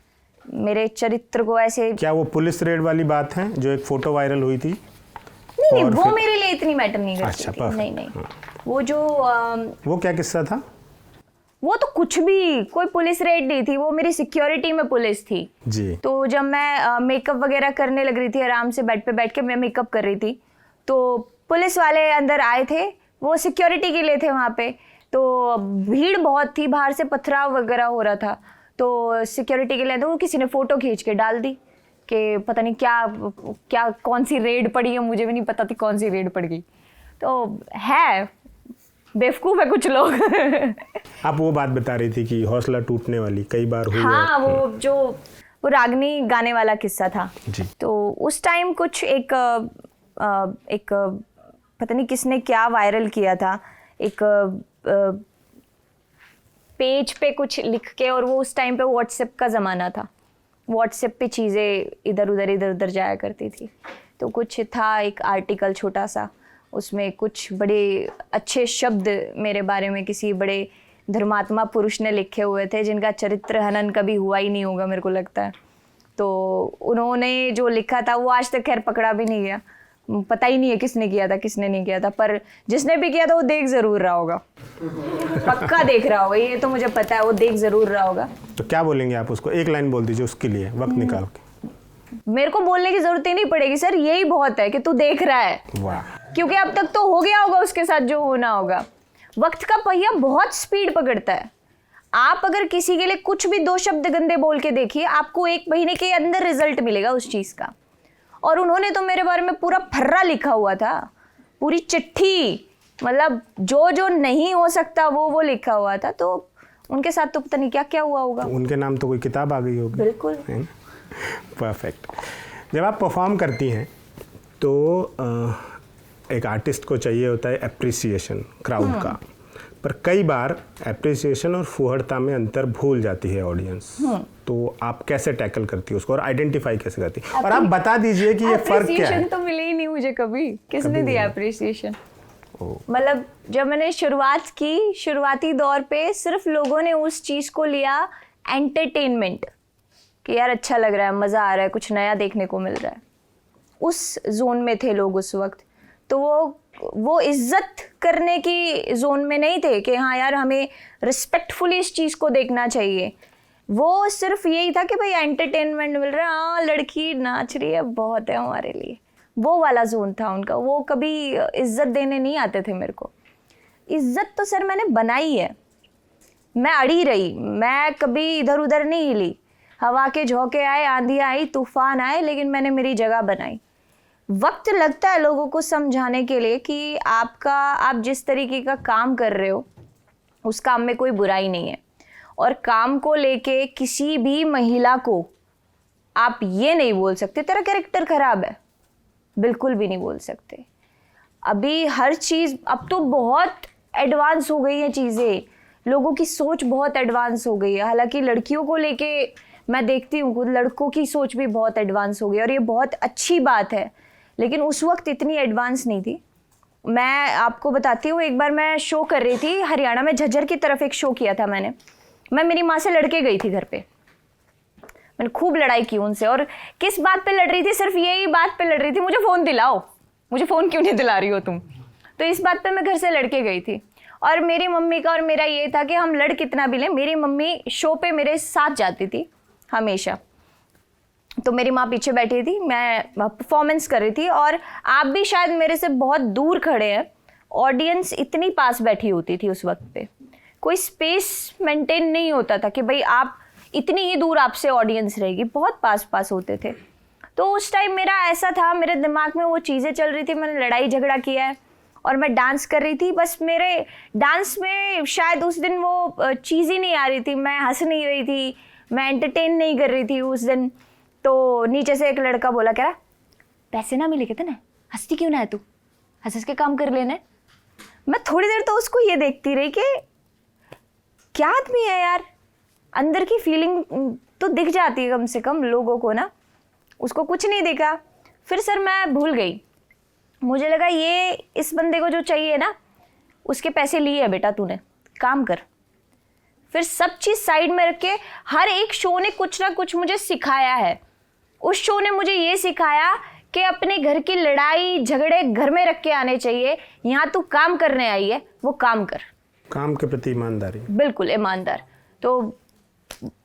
मेरे चरित्र को ऐसे। क्या वो पुलिस रेड वाली बात है जो एक फोटो वायरल हुई थी? नहीं, वो मेरे लिए इतनी मैटर नहीं करती। अच्छा, थी। नहीं। वो जो वो क्या किस्सा था? वो तो कुछ भी, कोई पुलिस रेड नहीं थी, वो मेरी सिक्योरिटी में पुलिस थी जी। तो जब मैं मेकअप वगैरह करने लग रही थी, आराम से बेड पे बैठ के मैं मेकअप कर रही थी, तो पुलिस वाले अंदर आए थे, वो सिक्योरिटी के लिए थे वहाँ पे। तो भीड़ बहुत थी, बाहर से पथराव वगैरह हो रहा था, तो सिक्योरिटी के लिए तो किसी ने फ़ोटो खींच के डाल दी कि पता नहीं क्या कौन सी रेड पड़ी है, मुझे भी नहीं पता थी कौन सी रेड पड़ गई। तो है बेवकूफ़ है कुछ लोग। आप वो बात बता रही थी कि हौसला टूटने वाली कई बार हुई है। हाँ, वो रागनी गाने वाला किस्सा था जी। तो उस टाइम कुछ एक पता नहीं किसने क्या वायरल किया था, एक पेज पे कुछ लिख के, और वो उस टाइम पे व्हाट्सएप का ज़माना था, व्हाट्सएप पे चीज़ें इधर उधर जाया करती थी। तो कुछ था एक आर्टिकल छोटा सा, उसमें कुछ बड़े अच्छे शब्द मेरे बारे में किसी बड़े धर्मात्मा पुरुष ने लिखे हुए थे, जिनका चरित्र हनन कभी हुआ ही नहीं होगा मेरे को लगता है। तो उन्होंने जो लिखा था वो आज तक खैर पकड़ा भी नहीं गया, पता ही नहीं है किसने किया था किसने नहीं किया था, पर जिसने भी किया था वो देख ज़रूर रहा होगा, पक्का देख रहा होगा, ये तो मुझे पता है, वो देख ज़रूर रहा होगा। तो क्या बोलेंगे आप उसको? एक लाइन बोल दीजिए उसके लिए, वक्त निकाल के। मेरे को बोलने की ज़रूरत ही नहीं पड़ेगी सर, यही बहुत है कि तू देख रहा है। वाह। क्योंकि अब तक तो हो गया होगा उसके साथ जो होना होगा। वक्त का पहिया बहुत स्पीड पकड़ता है। आप अगर किसी के लिए कुछ भी 2 शब्द गंदे बोल के देखिए, आपको 1 महीने के अंदर रिजल्ट मिलेगा उस चीज़ का। और उन्होंने तो मेरे बारे में पूरा फर्रा लिखा हुआ था, पूरी चिट्ठी, मतलब जो नहीं हो सकता वो लिखा हुआ था। तो उनके साथ तो पता नहीं क्या क्या हुआ होगा। उनके नाम तो कोई किताब आ गई होगी। बिल्कुल। परफेक्ट। जब आप परफॉर्म करती हैं तो एक आर्टिस्ट को चाहिए होता है एप्रिसिएशन क्राउड का, पर कई बार एप्रिसिएशन और फुहड़ता में अंतर भूल जाती है ऑडियंस। तो आप कैसे टैकल करती है उसको और आइडेंटिफाई कैसे करती है? और आप बता दीजिए कि ये फर्क क्या है। तो मिले ही नहीं मुझे कभी, किसने दिया अप्रिसिएशन? मतलब जब मैंने शुरुआत की, शुरुआती दौर पे सिर्फ लोगों ने उस चीज़ को लिया एंटरटेनमेंट, कि यार अच्छा लग रहा है, मज़ा आ रहा है, कुछ नया देखने को मिल रहा है। उस जोन में थे लोग उस वक्त। तो वो इज्जत करने की जोन में नहीं थे कि हाँ यार हमें रिस्पेक्टफुली इस चीज़ को देखना चाहिए। वो सिर्फ यही था कि भाई एंटरटेनमेंट मिल रहा है, हाँ लड़की नाच रही है, बहुत है हमारे लिए। वो वाला जोन था उनका। वो कभी इज्जत देने नहीं आते थे मेरे को। इज्जत तो सर मैंने बनाई है, मैं अड़ी रही, मैं कभी इधर उधर नहीं हिली। हवा के झोंके आए, आंधियाँ आई, तूफान आए, लेकिन मैंने मेरी जगह बनाई। वक्त लगता है लोगों को समझाने के लिए कि आप जिस तरीके का काम कर रहे हो उस काम में कोई बुराई नहीं है। और काम को लेके किसी भी महिला को आप ये नहीं बोल सकते तेरा कैरेक्टर खराब है, बिल्कुल भी नहीं बोल सकते। अभी हर चीज़ अब तो बहुत एडवांस हो गई है चीज़ें, लोगों की सोच बहुत एडवांस हो गई है। हालांकि लड़कियों को लेके मैं देखती हूँ लड़कों की सोच भी बहुत एडवांस हो गई और ये बहुत अच्छी बात है, लेकिन उस वक्त इतनी एडवांस नहीं थी। मैं आपको बताती हूँ, एक बार मैं शो कर रही थी हरियाणा में, झज्जर की तरफ एक शो किया था मैंने। मैं मेरी माँ से लड़ के गई थी घर पे, मैंने खूब लड़ाई की उनसे। और किस बात पे लड़ रही थी? सिर्फ यही बात पे लड़ रही थी, मुझे फ़ोन दिलाओ, मुझे फ़ोन क्यों नहीं दिला रही हो तुम। तो इस बात पे मैं घर से लड़ के गई थी। और मेरी मम्मी का और मेरा ये था कि हम लड़ कितना भी लें, मेरी मम्मी शो पे मेरे साथ जाती थी हमेशा। तो मेरी माँ पीछे बैठी थी, मैं परफॉर्मेंस कर रही थी, और आप भी शायद मेरे से बहुत दूर खड़े हैं, ऑडियंस इतनी पास बैठी होती थी उस वक्त पे, कोई स्पेस मेंटेन नहीं होता था कि भाई आप इतनी ही दूर आपसे ऑडियंस रहेगी, बहुत पास होते थे। तो उस टाइम मेरा ऐसा था, मेरे दिमाग में वो चीज़ें चल रही थी, मैंने लड़ाई झगड़ा किया है और मैं डांस कर रही थी। बस मेरे डांस में शायद उस दिन वो चीज़ ही नहीं आ रही थी, मैं हंस नहीं रही थी, मैं एंटरटेन नहीं कर रही थी उस दिन। तो नीचे से एक लड़का बोला, कह रहा पैसे ना मिले कहते ना, हंसती क्यों ना है तू, हंस के काम कर लेना। मैं थोड़ी देर तो उसको ये देखती रही कि क्या आदमी है यार, अंदर की फीलिंग तो दिख जाती है कम से कम लोगों को ना। उसको कुछ नहीं दिखा। फिर सर मैं भूल गई, मुझे लगा ये इस बंदे को जो चाहिए ना उसके पैसे लिए है बेटा तूने, काम कर। फिर सब चीज़ साइड में रख के, हर एक शो ने कुछ ना कुछ मुझे सिखाया है। उस शो ने मुझे ये सिखाया कि अपने घर की लड़ाई झगड़े घर में रख के आने चाहिए, यहाँ तू काम करने आई है वो काम कर, काम के प्रति ईमानदारी, बिल्कुल ईमानदार। तो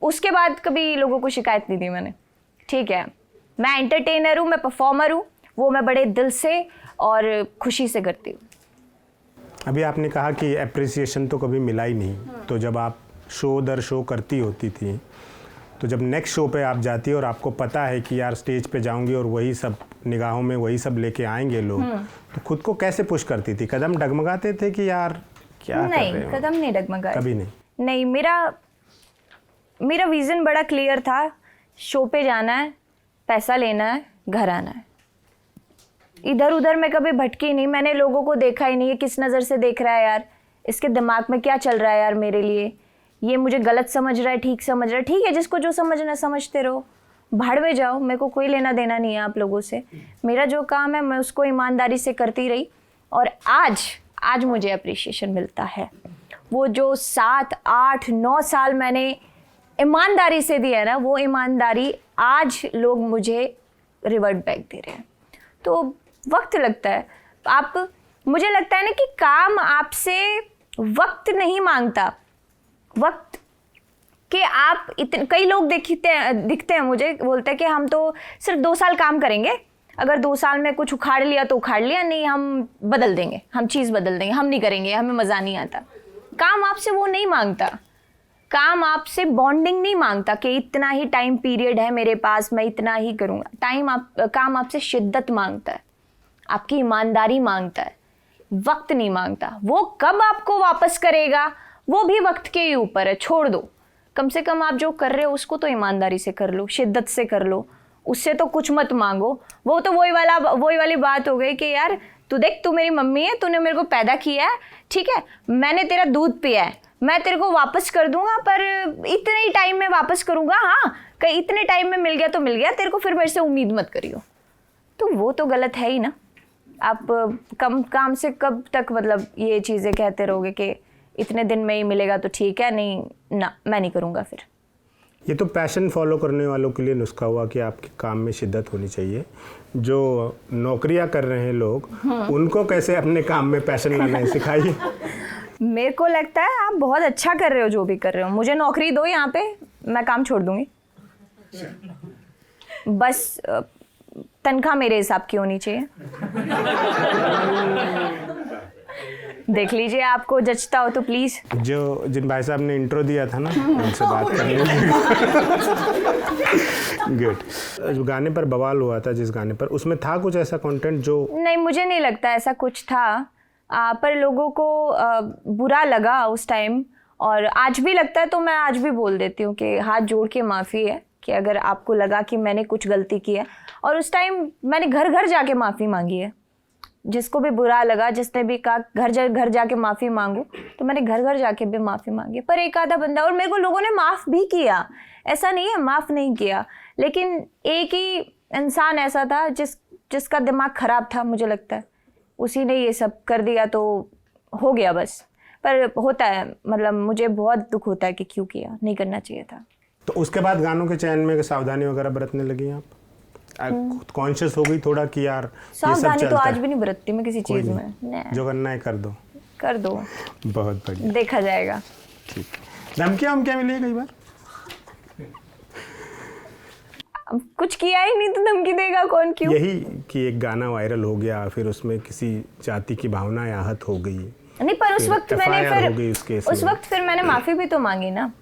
उसके बाद कभी लोगों को शिकायत नहीं दी मैंने। ठीक है, मैं एंटरटेनर हूँ, मैं परफॉर्मर हूँ, वो मैं बड़े दिल से और खुशी से करती हूँ। अभी आपने कहा कि एप्रिसिएशन तो कभी मिला ही नहीं, तो जब आप शो दर शो करती होती थी, तो जब नेक्स्ट शो पे आप जाती और आपको पता है कि यार स्टेज पे जाऊंगी और वही सब निगाहों में वही सब लेके आएंगे लोग, तो खुद को कैसे पुश करती थी? कदम डगमगाते थे कि यार क्या कर रहे नहीं, हो? कदम नहीं डगमगाए। कभी नहीं? नहीं, मेरा विज़न बड़ा क्लियर था। शो पे जाना है, पैसा लेना है, घर आना है। इधर उधर मैं कभी भटकी नहीं। मैंने लोगों को देखा ही नहीं, ये किस नज़र से देख रहा है यार, इसके दिमाग में क्या चल रहा है यार मेरे लिए, ये मुझे गलत समझ रहा है, ठीक समझ रहा है। ठीक है, जिसको जो समझना समझते रहो, भाड़ में जाओ, मेरे को कोई लेना देना नहीं है आप लोगों से। मेरा जो काम है मैं उसको ईमानदारी से करती रही, और आज मुझे अप्रिशिएशन मिलता है। वो जो 7, 8, 9 साल मैंने ईमानदारी से दिया है ना, वो ईमानदारी आज लोग मुझे रिवर्ट बैक दे रहे हैं। तो वक्त लगता है। मुझे लगता है ना कि काम आपसे वक्त नहीं मांगता, वक्त कि आप कई लोग दिखते हैं मुझे, बोलते हैं कि हम तो सिर्फ 2 साल काम करेंगे, अगर 2 साल में कुछ उखाड़ लिया तो उखाड़ लिया, नहीं हम बदल देंगे, हम चीज़ बदल देंगे, हम नहीं करेंगे, हमें मज़ा नहीं आता। काम आपसे वो नहीं मांगता, काम आपसे बॉन्डिंग नहीं मांगता कि इतना ही टाइम पीरियड है मेरे पास, मैं इतना ही करूँगा। काम आपसे शिद्दत मांगता है, आपकी ईमानदारी मांगता है, वक्त नहीं मांगता। वो कब आपको वापस करेगा वो भी वक्त के ही ऊपर है, छोड़ दो। कम से कम आप जो कर रहे हो उसको तो ईमानदारी से कर लो, शिद्दत से कर लो, उससे तो कुछ मत मांगो। वो तो वही वाली बात हो गई कि यार तू देख, तू मेरी मम्मी है, तूने मेरे को पैदा किया है, ठीक है, मैंने तेरा दूध पिया है, मैं तेरे को वापस कर दूंगा, पर इतने ही टाइम में वापस करूंगा। हाँ, कहीं इतने टाइम में मिल गया तो मिल गया, तेरे को फिर मेरे से उम्मीद मत करियो। तो वो तो गलत है ही ना। आप कम काम से कब तक मतलब ये चीज़ें कहते रहोगे कि इतने दिन में ही मिलेगा तो ठीक है, नहीं ना, मैं नहीं करूँगा फिर। ये तो पैशन फॉलो करने वालों के लिए नुस्खा हुआ कि आपके काम में शिद्दत होनी चाहिए। जो नौकरियां कर रहे हैं लोग, उनको कैसे अपने काम में पैशन लाना है, सिखाइए। मेरे को लगता है आप बहुत अच्छा कर रहे हो जो भी कर रहे हो। मुझे नौकरी दो यहाँ पे, मैं काम छोड़ दूंगी। बस तनख्वाह मेरे हिसाब की होनी चाहिए। देख लीजिए, आपको जचता हो तो प्लीज़। जिन भाई साहब ने इंट्रो दिया था ना, उनसे बात कर लीजिए। गुड। गाने पर बवाल हुआ था, जिस गाने पर, उसमें था कुछ ऐसा कंटेंट जो? नहीं, मुझे नहीं लगता ऐसा कुछ था, पर लोगों को बुरा लगा उस टाइम, और आज भी लगता है। तो मैं आज भी बोल देती हूँ कि हाथ जोड़ के माफ़ी है कि अगर आपको लगा कि मैंने कुछ गलती की है। और उस टाइम मैंने घर घर जाके माफ़ी मांगी है। जिसको भी बुरा लगा, जिसने भी कहा घर जाके माफ़ी मांगू, तो मैंने घर घर जाके भी माफ़ी मांगी। पर एक आधा बंदा, और मेरे को लोगों ने माफ़ भी किया, ऐसा नहीं है माफ़ नहीं किया, लेकिन एक ही इंसान ऐसा था जिसका दिमाग ख़राब था, मुझे लगता है उसी ने ये सब कर दिया, तो हो गया बस। पर होता है, मतलब मुझे बहुत दुख होता है कि क्यों किया, नहीं करना चाहिए था। तो उसके बाद गानों के चयन में सावधानी वगैरह बरतने लगी आप? खुद कॉन्शियस हो गई थोड़ा कि यार सावधानी तो आज भी नहीं बरतती मैं किसी चीज़ में। जो करना है कर दो। बहुत बढ़िया, देखा जाएगा। ठीक। धमकियाँ मिली है कई बार? कुछ किया ही नहीं तो धमकी देगा कौन, क्यों? यही कि एक गाना वायरल हो गया, फिर उसमें किसी जाति की भावनाएं आहत हो गई। नहीं, पर उस वक्त मैंने माफ़ी भी तो मांगी ना,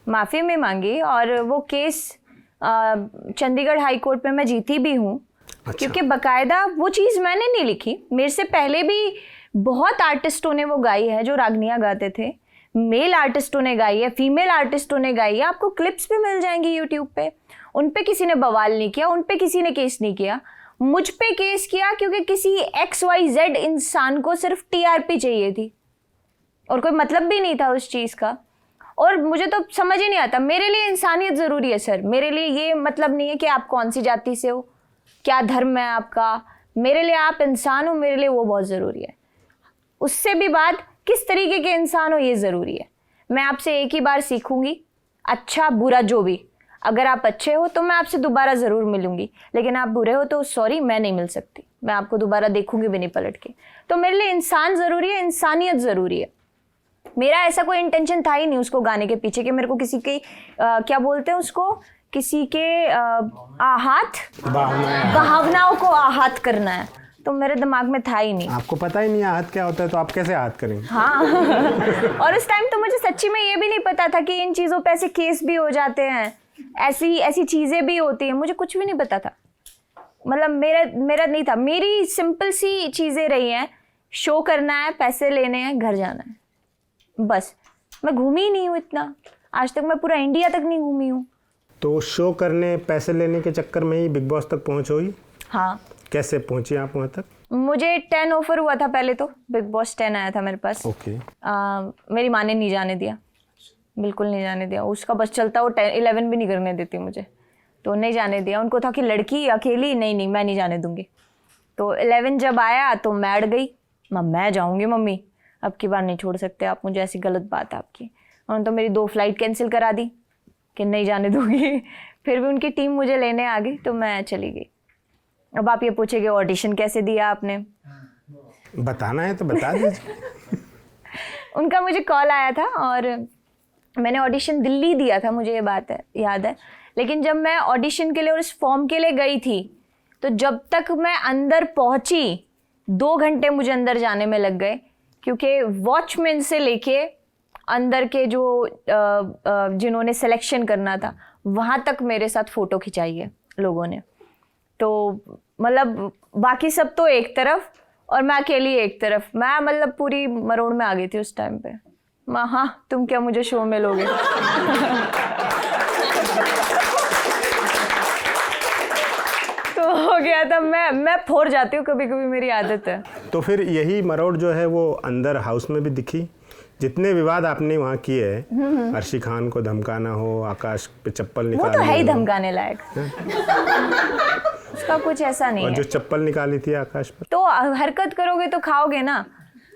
माफ़ी में मांगी, और वो केस चंडीगढ़ हाई कोर्ट में मैं जीती भी हूँ। अच्छा। क्योंकि बकायदा वो चीज़ मैंने नहीं लिखी, मेरे से पहले भी बहुत आर्टिस्टों ने वो गाई है, जो रागनियाँ गाते थे, मेल आर्टिस्टों ने गाई है, फीमेल आर्टिस्टों ने गाई है, आपको क्लिप्स भी मिल जाएंगी यूट्यूब पे। उन पे किसी ने बवाल नहीं किया, उन पे किसी ने केस नहीं किया। मुझ पे केस किया क्योंकि किसी XYZ इंसान को सिर्फ TRP चाहिए थी, और कोई मतलब भी नहीं था उस चीज़ का। और मुझे तो समझ ही नहीं आता, मेरे लिए इंसानियत ज़रूरी है सर। मेरे लिए ये मतलब नहीं है कि आप कौन सी जाति से हो, क्या धर्म है आपका, मेरे लिए आप इंसान हो, मेरे लिए वो बहुत ज़रूरी है। उससे भी बात किस तरीके के इंसान हो ये ज़रूरी है। मैं आपसे एक ही बार सीखूंगी, अच्छा बुरा जो भी। अगर आप अच्छे हो तो मैं आपसे दोबारा ज़रूर मिलूंगी, लेकिन आप बुरे हो तो सॉरी, मैं नहीं मिल सकती, मैं आपको दोबारा देखूंगी भी नहीं पलट के। तो मेरे लिए इंसान ज़रूरी है, इंसानियत ज़रूरी है। मेरा ऐसा कोई इंटेंशन था ही नहीं उसको गाने के पीछे कि मेरे को किसी के क्या बोलते हैं उसको, किसी के भावनाओं को आहत करना है। तो मेरे दिमाग में था ही नहीं। आपको पता ही नहीं आहत क्या होता है, तो आप कैसे आहत करेंगे? हाँ और उस टाइम तो मुझे सच्ची में ये भी नहीं पता था कि इन चीज़ों पे ऐसे केस भी हो जाते हैं, ऐसी ऐसी चीज़ें भी होती हैं, मुझे कुछ भी नहीं पता था। मतलब मेरा नहीं था, मेरी सिंपल सी चीज़ें रही हैं, शो करना है, पैसे लेने हैं, घर जाना है, बस। मैं घूमी ही नहीं हूँ इतना, आज तक मैं पूरा इंडिया तक नहीं घूमी हूँ। तो शो करने, पैसे लेने के चक्कर में ही बिग बॉस तक पहुँच हुई? हाँ। कैसे पहुँची आप वहाँ तक? मुझे 10 ऑफर हुआ था पहले, तो बिग बॉस 10 आया था मेरे पास। ओके। मेरी माँ ने नहीं जाने दिया, बिल्कुल नहीं जाने दिया। उसका बस चलता, वो 11 भी नहीं करने देती मुझे, तो नहीं जाने दिया। उनको था कि लड़की अकेली, नहीं मैं नहीं जाने दूंगी। तो 11 जब आया तो मैं अड़ गई, मैं जाऊंगी मम्मी, अब की बार नहीं छोड़ सकते आप मुझे, ऐसी गलत बात है आपकी। उन्होंने तो मेरी 2 फ्लाइट कैंसिल करा दी कि नहीं जाने दूंगी। फिर भी उनकी टीम मुझे लेने आ गई तो मैं चली गई। अब आप ये पूछेंगे ऑडिशन कैसे दिया आपने? बताना है तो बता दीजिए। उनका मुझे कॉल आया था और मैंने ऑडिशन दिल्ली दिया था, मुझे ये बात है याद है। लेकिन जब मैं ऑडिशन के लिए और इस फॉर्म के लिए गई थी, तो जब तक मैं अंदर पहुंची 2 घंटे मुझे अंदर जाने में लग गए, क्योंकि वॉचमैन से लेके अंदर के जो जिन्होंने सिलेक्शन करना था वहाँ तक मेरे साथ फ़ोटो खिंचाई है लोगों ने। तो मतलब बाकी सब तो एक तरफ और मैं अकेली एक तरफ। मैं मतलब पूरी मरोड़ में आ गई थी उस टाइम पे। हाँ, तुम क्या मुझे शो में लोगे? तो हो गया था। मैं फोड़ जाती हूँ कभी कभी, मेरी आदत है। तो फिर यही मरोड़ जो है वो अंदर हाउस में भी दिखी? जितने विवाद आपने वहाँ किए हैं, अर्शी खान को धमकाना हो, आकाश पे चप्पल निकालना, वो तो है ही धमकाने लायक, उसका कुछ ऐसा नहीं और है। जो चप्पल निकाली थी आकाश पर, तो हरकत करोगे तो खाओगे ना,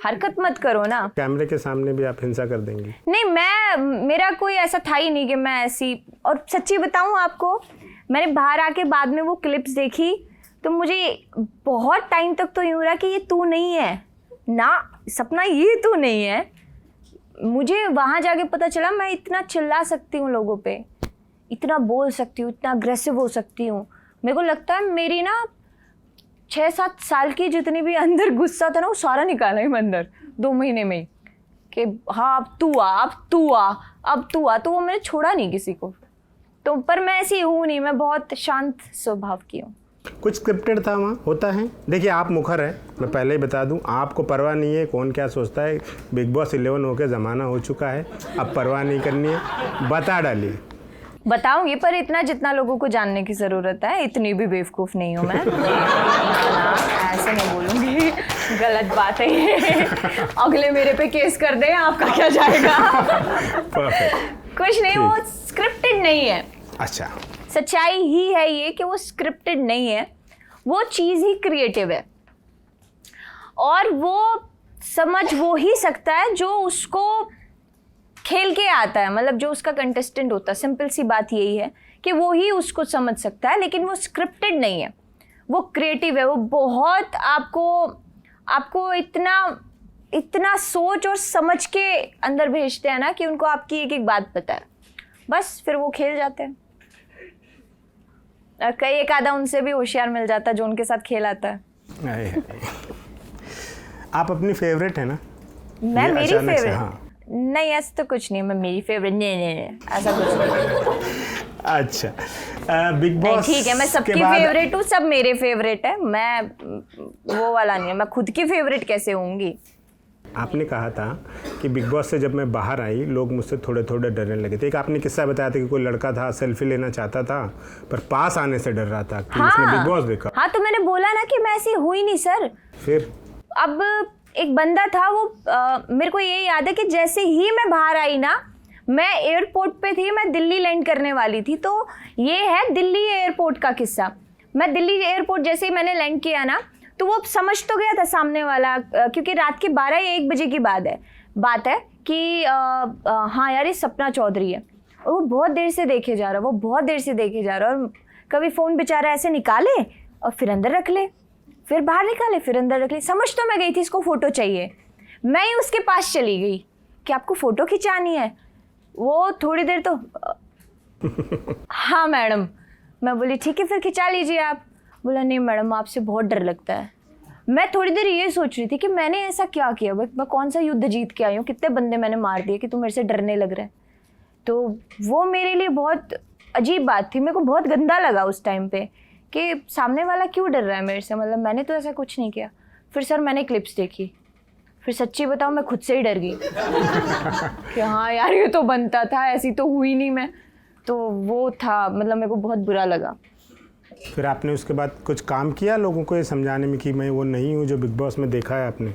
हरकत मत करो ना। कैमरे के सामने भी आप हिंसा कर देंगी? नहीं, मेरा कोई ऐसा था ही नहीं कि मैं ऐसी। और सच्ची बताऊं आपको, मैंने बाहर आके बाद में वो क्लिप्स देखी तो मुझे बहुत टाइम तक तो यूँ रहा कि ये तू नहीं है ना सपना, ये तू नहीं है। मुझे वहाँ जाके पता चला मैं इतना चिल्ला सकती हूँ लोगों पे, इतना बोल सकती हूँ, इतना अग्रेसिव हो सकती हूँ। मेरे को लगता है मेरी ना 6-7 साल की जितनी भी अंदर गुस्सा था ना, वो सारा निकाला ही मैं अंदर 2 महीने में ही, कि हाँ अब तू आ। तो वो मैंने छोड़ा नहीं किसी को। तो पर मैं ऐसी हूँ नहीं, मैं बहुत शांत स्वभाव की हूँ। कुछ स्क्रिप्टेड था वहाँ, होता है? देखिए आप मुखर हैं, मैं पहले ही बता दूं, आपको परवाह नहीं है कौन क्या सोचता है। बिग बॉस 11 होकर ज़माना हो चुका है, अब परवाह नहीं करनी है, बता डालिए। बताऊंगी, पर इतना जितना लोगों को जानने की ज़रूरत है, इतनी भी बेवकूफ़ नहीं हूँ मैं। ना, ऐसे नहीं बोलूँगी, गलत बात है ये। अगले मेरे पे केस कर दें, आपका क्या जाएगा? कुछ नहीं, वो स्क्रिप्टेड नहीं है। अच्छा, सच्चाई ही है ये कि वो स्क्रिप्टेड नहीं है, वो चीज़ ही क्रिएटिव है। और वो समझ वो ही सकता है जो उसको खेल के आता है, मतलब जो उसका कंटेस्टेंट होता है। सिंपल सी बात यही है कि वो ही उसको समझ सकता है, लेकिन वो स्क्रिप्टेड नहीं है, वो क्रिएटिव है। वो बहुत आपको इतना सोच और समझ के अंदर भेजते हैं ना कि उनको आपकी एक एक बात पता है, बस फिर वो खेल जाते हैं। कई एक आधा उनसे भी होशियार मिल जाता है जो उनके साथ खेल आता है। आप अपनी फेवरेट है ना? मैं मेरी फेवरेट? हाँ। नहीं, ऐसा तो कुछ नहीं, मैं मेरी फेवरेट नहीं, ऐसा कुछ नहीं। अच्छा, बिग बॉस ठीक है, मैं सबकी फेवरेट हूँ, सब मेरे फेवरेट है, मैं वो वाला नहीं है। मैं खुद की फेवरेट कैसे होंगी? आपने कहा था कि बिग बॉस से जब मैं बाहर आई लोग मुझसे थोड़े थोड़े डरने लगे थे। एक आपने किस्सा बताया था कि कोई लड़का था, सेल्फी लेना चाहता था पर पास आने से डर रहा था कि उसने बिग बॉस देखा। हाँ, तो मैंने बोला ना कि मैं ऐसी हुई नहीं सर। फिर अब एक बंदा था, वो मेरे को ये याद है कि जैसे ही मैं बाहर आई ना, मैं एयरपोर्ट पे थी, मैं दिल्ली लैंड करने वाली थी। तो ये है दिल्ली एयरपोर्ट का किस्सा। मैं दिल्ली एयरपोर्ट जैसे ही मैंने लैंड किया ना, तो वो समझ तो गया था सामने वाला, क्योंकि रात के 12 या 1 बजे की बात है कि हाँ यार ये सपना चौधरी है। और वो बहुत देर से देखे जा रहा है, और कभी फ़ोन बेचारा ऐसे निकाले और फिर अंदर रख ले, फिर बाहर निकाले, फिर अंदर रख ले। समझ तो मैं गई थी इसको फ़ोटो चाहिए, मैं ही उसके पास चली गई कि आपको फ़ोटो खिंचानी है। वो थोड़ी देर तो हाँ मैडम, मैं बोली ठीक है फिर खिंचा लीजिए आप। बोला नहीं मैडम, आपसे बहुत डर लगता है। मैं थोड़ी देर ये सोच रही थी कि मैंने ऐसा क्या किया, मैं कौन सा युद्ध जीत के आई हूँ, कितने बंदे मैंने मार दिए कि तू मेरे से डरने लग रहा है। तो वो मेरे लिए बहुत अजीब बात थी, मेरे को बहुत गंदा लगा उस टाइम पे कि सामने वाला क्यों डर रहा है मेरे से, मतलब मैंने तो ऐसा कुछ नहीं किया। फिर सर मैंने क्लिप्स देखी, फिर सच्ची बताऊँ मैं खुद से ही डर गई कि हाँ यार ये तो बनता था, ऐसी तो हुई नहीं मैं। तो वो था, मतलब मेरे को बहुत बुरा लगा। फिर आपने उसके बाद कुछ काम किया लोगों को ये समझाने में कि मैं वो नहीं हूँ जो बिग बॉस में देखा है आपने?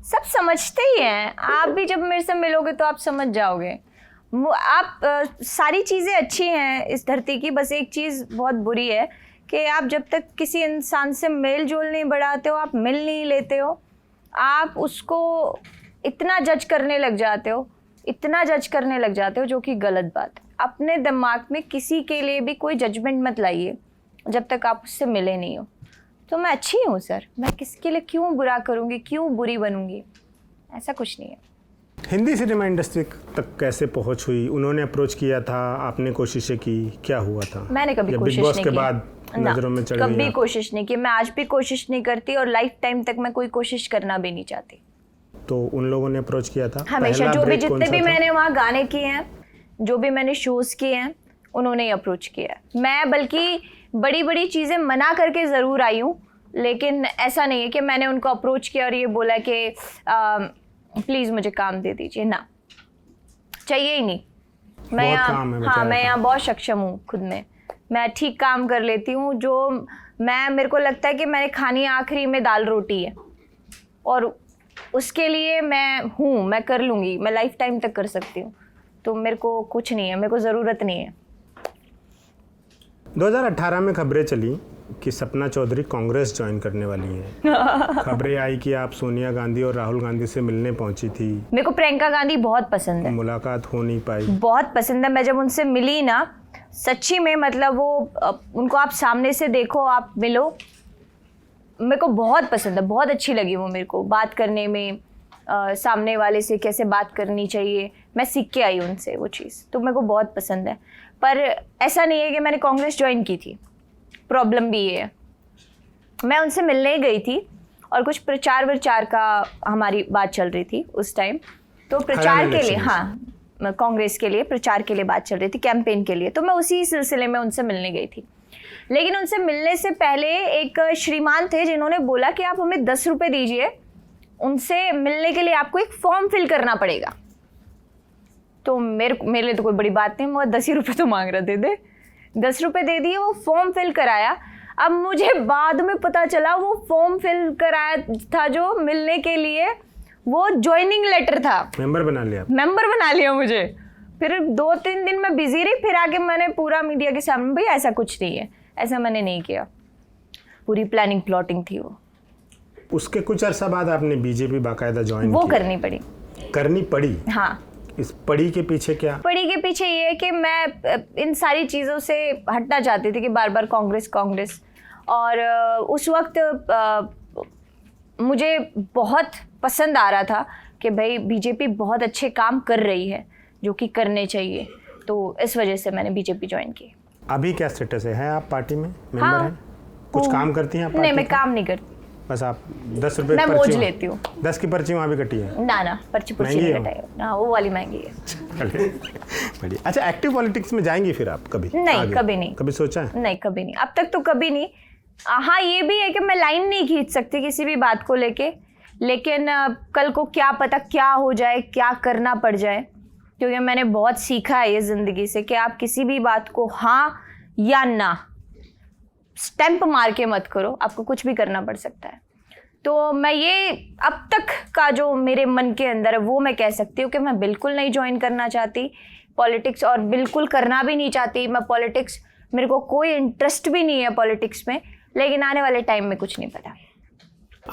सब समझते ही हैं, आप भी जब मेरे से मिलोगे तो आप समझ जाओगे। आप सारी चीज़ें अच्छी हैं इस धरती की, बस एक चीज़ बहुत बुरी है कि आप जब तक किसी इंसान से मेल जोल नहीं बढ़ाते हो, आप मिल नहीं लेते हो, आप उसको इतना जज करने लग जाते हो, इतना जज करने लग जाते हो, जो कि गलत बात है। अपने दिमाग में किसी के लिए भी कोई जजमेंट मत लाइए जब तक आप उससे मिले नहीं हो। तो मैं अच्छी हूँ सर, मैं किसके लिए क्यों बुरा करूँगी, क्यों बुरी बनूँगी, ऐसा कुछ नहीं है। हिंदी सिनेमा इंडस्ट्री तक कैसे पहुंच हुई? उन्होंने अप्रोच किया था, आपने कोशिशें की, क्या हुआ था? मैंने कभी कोशिश बिग बॉस नहीं के की। बाद नजरों में चढ़ गई कभी आप। कोशिश नहीं की, मैं आज भी कोशिश नहीं करती और लाइफ टाइम तक मैं कोई कोशिश करना भी नहीं चाहती। तो उन लोगों ने अप्रोच किया था हमेशा, पहला जो भी break कौन जितने सा भी था? मैंने वहाँ गाने किए हैं, जो भी मैंने शोज किए हैं, उन्होंने ही अप्रोच किया है। मैं बल्कि बड़ी बड़ी चीज़ें मना करके ज़रूर आई हूँ, लेकिन ऐसा नहीं है कि मैंने उनको अप्रोच किया और ये बोला कि प्लीज़ मुझे काम दे दीजिए, ना, चाहिए ही नहीं। मैं बहुत काम है यहाँ, हाँ बेचारा मैं का। यहाँ बहुत सक्षम हूँ खुद में, मैं ठीक काम कर लेती हूँ। जो मेरे को लगता है कि मैंने खानी आखिरी में दाल रोटी है और उसके लिए मैं हूँ, मैं कर लूँगी, मैं लाइफ टाइम तक कर सकती हूँ। तो मेरे को कुछ नहीं है, मेरे को ज़रूरत नहीं है। 2018 में खबरें चली कि सपना चौधरी कांग्रेस ज्वाइन करने वाली हैं। खबरें आई कि आप सोनिया गांधी और राहुल गांधी से मिलने पहुंची थी। मेरे को प्रियंका गांधी बहुत पसंद है, मुलाकात हो नहीं पाई। बहुत पसंद है। मैं जब उनसे मिली ना, सच्ची में, मतलब वो उनको आप सामने से देखो, आप मिलो, मेरे को बहुत पसंद है, बहुत अच्छी लगी वो मेरे को बात करने में। सामने वाले से कैसे बात करनी चाहिए, मैं सीख के आई उनसे वो चीज़, तो मेरे को बहुत पसंद है। पर ऐसा नहीं है कि मैंने कांग्रेस ज्वाइन की थी, प्रॉब्लम भी ये है। मैं उनसे मिलने गई थी और कुछ प्रचार विचार का हमारी बात चल रही थी उस टाइम, तो प्रचार के लिए, हाँ कांग्रेस के लिए प्रचार के लिए बात चल रही थी, कैंपेन के लिए, तो मैं उसी सिलसिले में उनसे मिलने गई थी। लेकिन उनसे मिलने से पहले एक श्रीमान थे जिन्होंने बोला कि आप हमें 10 रुपये दीजिए, उनसे मिलने के लिए आपको एक फॉर्म फिल करना पड़ेगा। तो मेरे लिए तो कोई बड़ी बात नहीं, मैं 10 ही रुपये तो मांग रहे थे, 10 रुपये दे दिए, वो फॉर्म फिल कराया। अब मुझे बाद में पता चला वो फॉर्म फिल कराया था जो मिलने के लिए, वो ज्वाइनिंग लेटर था। मेंबर बना लिया? मेंबर बना लिया मुझे। फिर 2-3 दिन मैं बिजी रही, फिर आके मैंने पूरा मीडिया के सामने, भाई ऐसा कुछ नहीं है, ऐसा मैंने नहीं किया, पूरी प्लानिंग प्लॉटिंग थी वो। उसके कुछ अरसा बाद आपने बीजेपी बाकायदा ज्वाइन वो की। करनी पड़ी। करनी पड़ी? हाँ। इस पड़ी के पीछे क्या? पड़ी के पीछे ये है कि मैं इन सारी चीज़ों से हटना चाहती थी कि बार बार कांग्रेस कांग्रेस, और उस वक्त मुझे बहुत पसंद आ रहा था कि भाई बीजेपी बहुत अच्छे काम कर रही है जो कि करने चाहिए, तो इस वजह से मैंने बीजेपी ज्वाइन की। अभी क्या स्टेटस है आप पार्टी में मेंबर हाँ, हैं? कुछ काम करती हैं आप? नहीं, मैं का? काम नहीं करती, बस आप 10 रुपए मैं पर्ची मौज वहाँ- लेती हूँ। 10 की पर्ची वहाँ भी कटी है? ना पर्ची पुर्ची महंगी नहीं है वो? कटाई, ना वो वाली महंगी है। बढ़िया। अच्छा, एक्टिव पॉलिटिक्स में जाएंगी फिर आप कभी? नहीं, आगे? कभी नहीं। कभी सोचा है? नहीं, कभी नहीं, अब तक तो कभी नहीं। हाँ, ये भी है कि मैं लाइन नहीं खींच सकती किसी भी बात को लेके, लेकिन कल को क्या पता क्या हो जाए, क्या करना पड़ जाए, क्योंकि मैंने बहुत सीखा है ये ज़िंदगी से कि आप किसी भी बात को हाँ या ना स्टैंप मार के मत करो, आपको कुछ भी करना पड़ सकता है। तो मैं ये अब तक का जो मेरे मन के अंदर है वो मैं कह सकती हूँ कि मैं बिल्कुल नहीं ज्वाइन करना चाहती पॉलिटिक्स, और बिल्कुल करना भी नहीं चाहती मैं पॉलिटिक्स। मेरे को कोई इंटरेस्ट भी नहीं है पॉलिटिक्स में, लेकिन आने वाले टाइम में कुछ नहीं पता।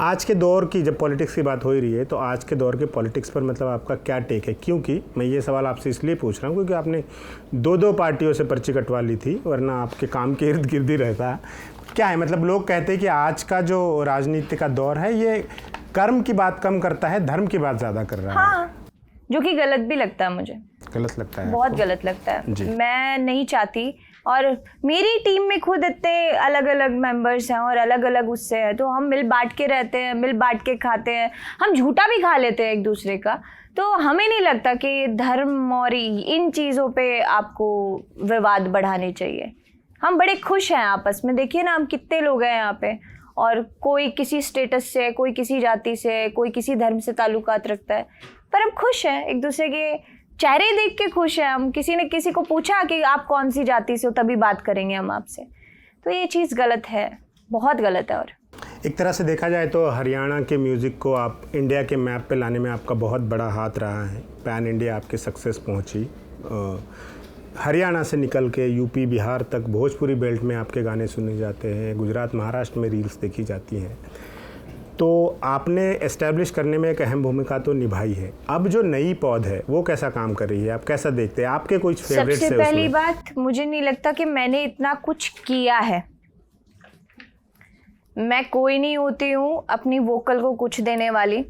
आज के दौर की जब पॉलिटिक्स की बात हो ही रही है, तो आज के दौर के पॉलिटिक्स पर मतलब आपका क्या टेक है? क्योंकि मैं ये सवाल आपसे इसलिए पूछ रहा हूँ क्योंकि आपने 2 पार्टियों से पर्ची कटवा ली थी, वरना आपके काम के इर्द गिर्द ही रहता। क्या है मतलब, लोग कहते हैं कि आज का जो राजनीति का दौर है ये कर्म की बात कम करता है, धर्म की बात ज़्यादा कर रहा है। हाँ, जो कि गलत भी लगता है मुझे, गलत लगता है? बहुत आपको? गलत लगता है। जी। मैं नहीं चाहती और मेरी टीम में खुद इतने अलग अलग मेंबर्स हैं और अलग अलग उससे हैं, तो हम मिल बांट के रहते हैं, मिल बांट के खाते हैं, हम झूठा भी खा लेते हैं एक दूसरे का। तो हमें नहीं लगता कि धर्म और इन चीज़ों पे आपको विवाद बढ़ाने चाहिए। हम बड़े खुश हैं आपस में, देखिए ना हम कितने लोग हैं यहाँ पे, और कोई किसी स्टेटस से, कोई किसी जाति से, कोई किसी धर्म से ताल्लुकात रखता है, पर हम खुश हैं, एक दूसरे के चेहरे देख के खुश हैं हम। किसी ने किसी को पूछा कि आप कौन सी जाति से हो, तभी बात करेंगे हम आपसे। तो ये चीज़ गलत है, बहुत गलत है। और एक तरह से देखा जाए तो हरियाणा के म्यूज़िक को आप इंडिया के मैप पे लाने में आपका बहुत बड़ा हाथ रहा है। पैन इंडिया आपकी सक्सेस पहुंची। हरियाणा से निकल के यूपी, बिहार तक भोजपुरी बेल्ट में आपके गाने सुने जाते हैं, गुजरात, महाराष्ट्र में रील्स देखी जाती हैं। तो आपने एस्टैब्लिश करने में एक अहम भूमिका तो निभाई है। अब जो नई पौध है वो कैसा काम कर रही है, आप कैसा देखते हैं? आपके कुछ फेवरेट्स है सबसे उसमें? पहली बात, मुझे नहीं लगता कि मैंने इतना कुछ किया है। मैं कोई नहीं होती हूँ अपनी वोकल को कुछ देने वाली।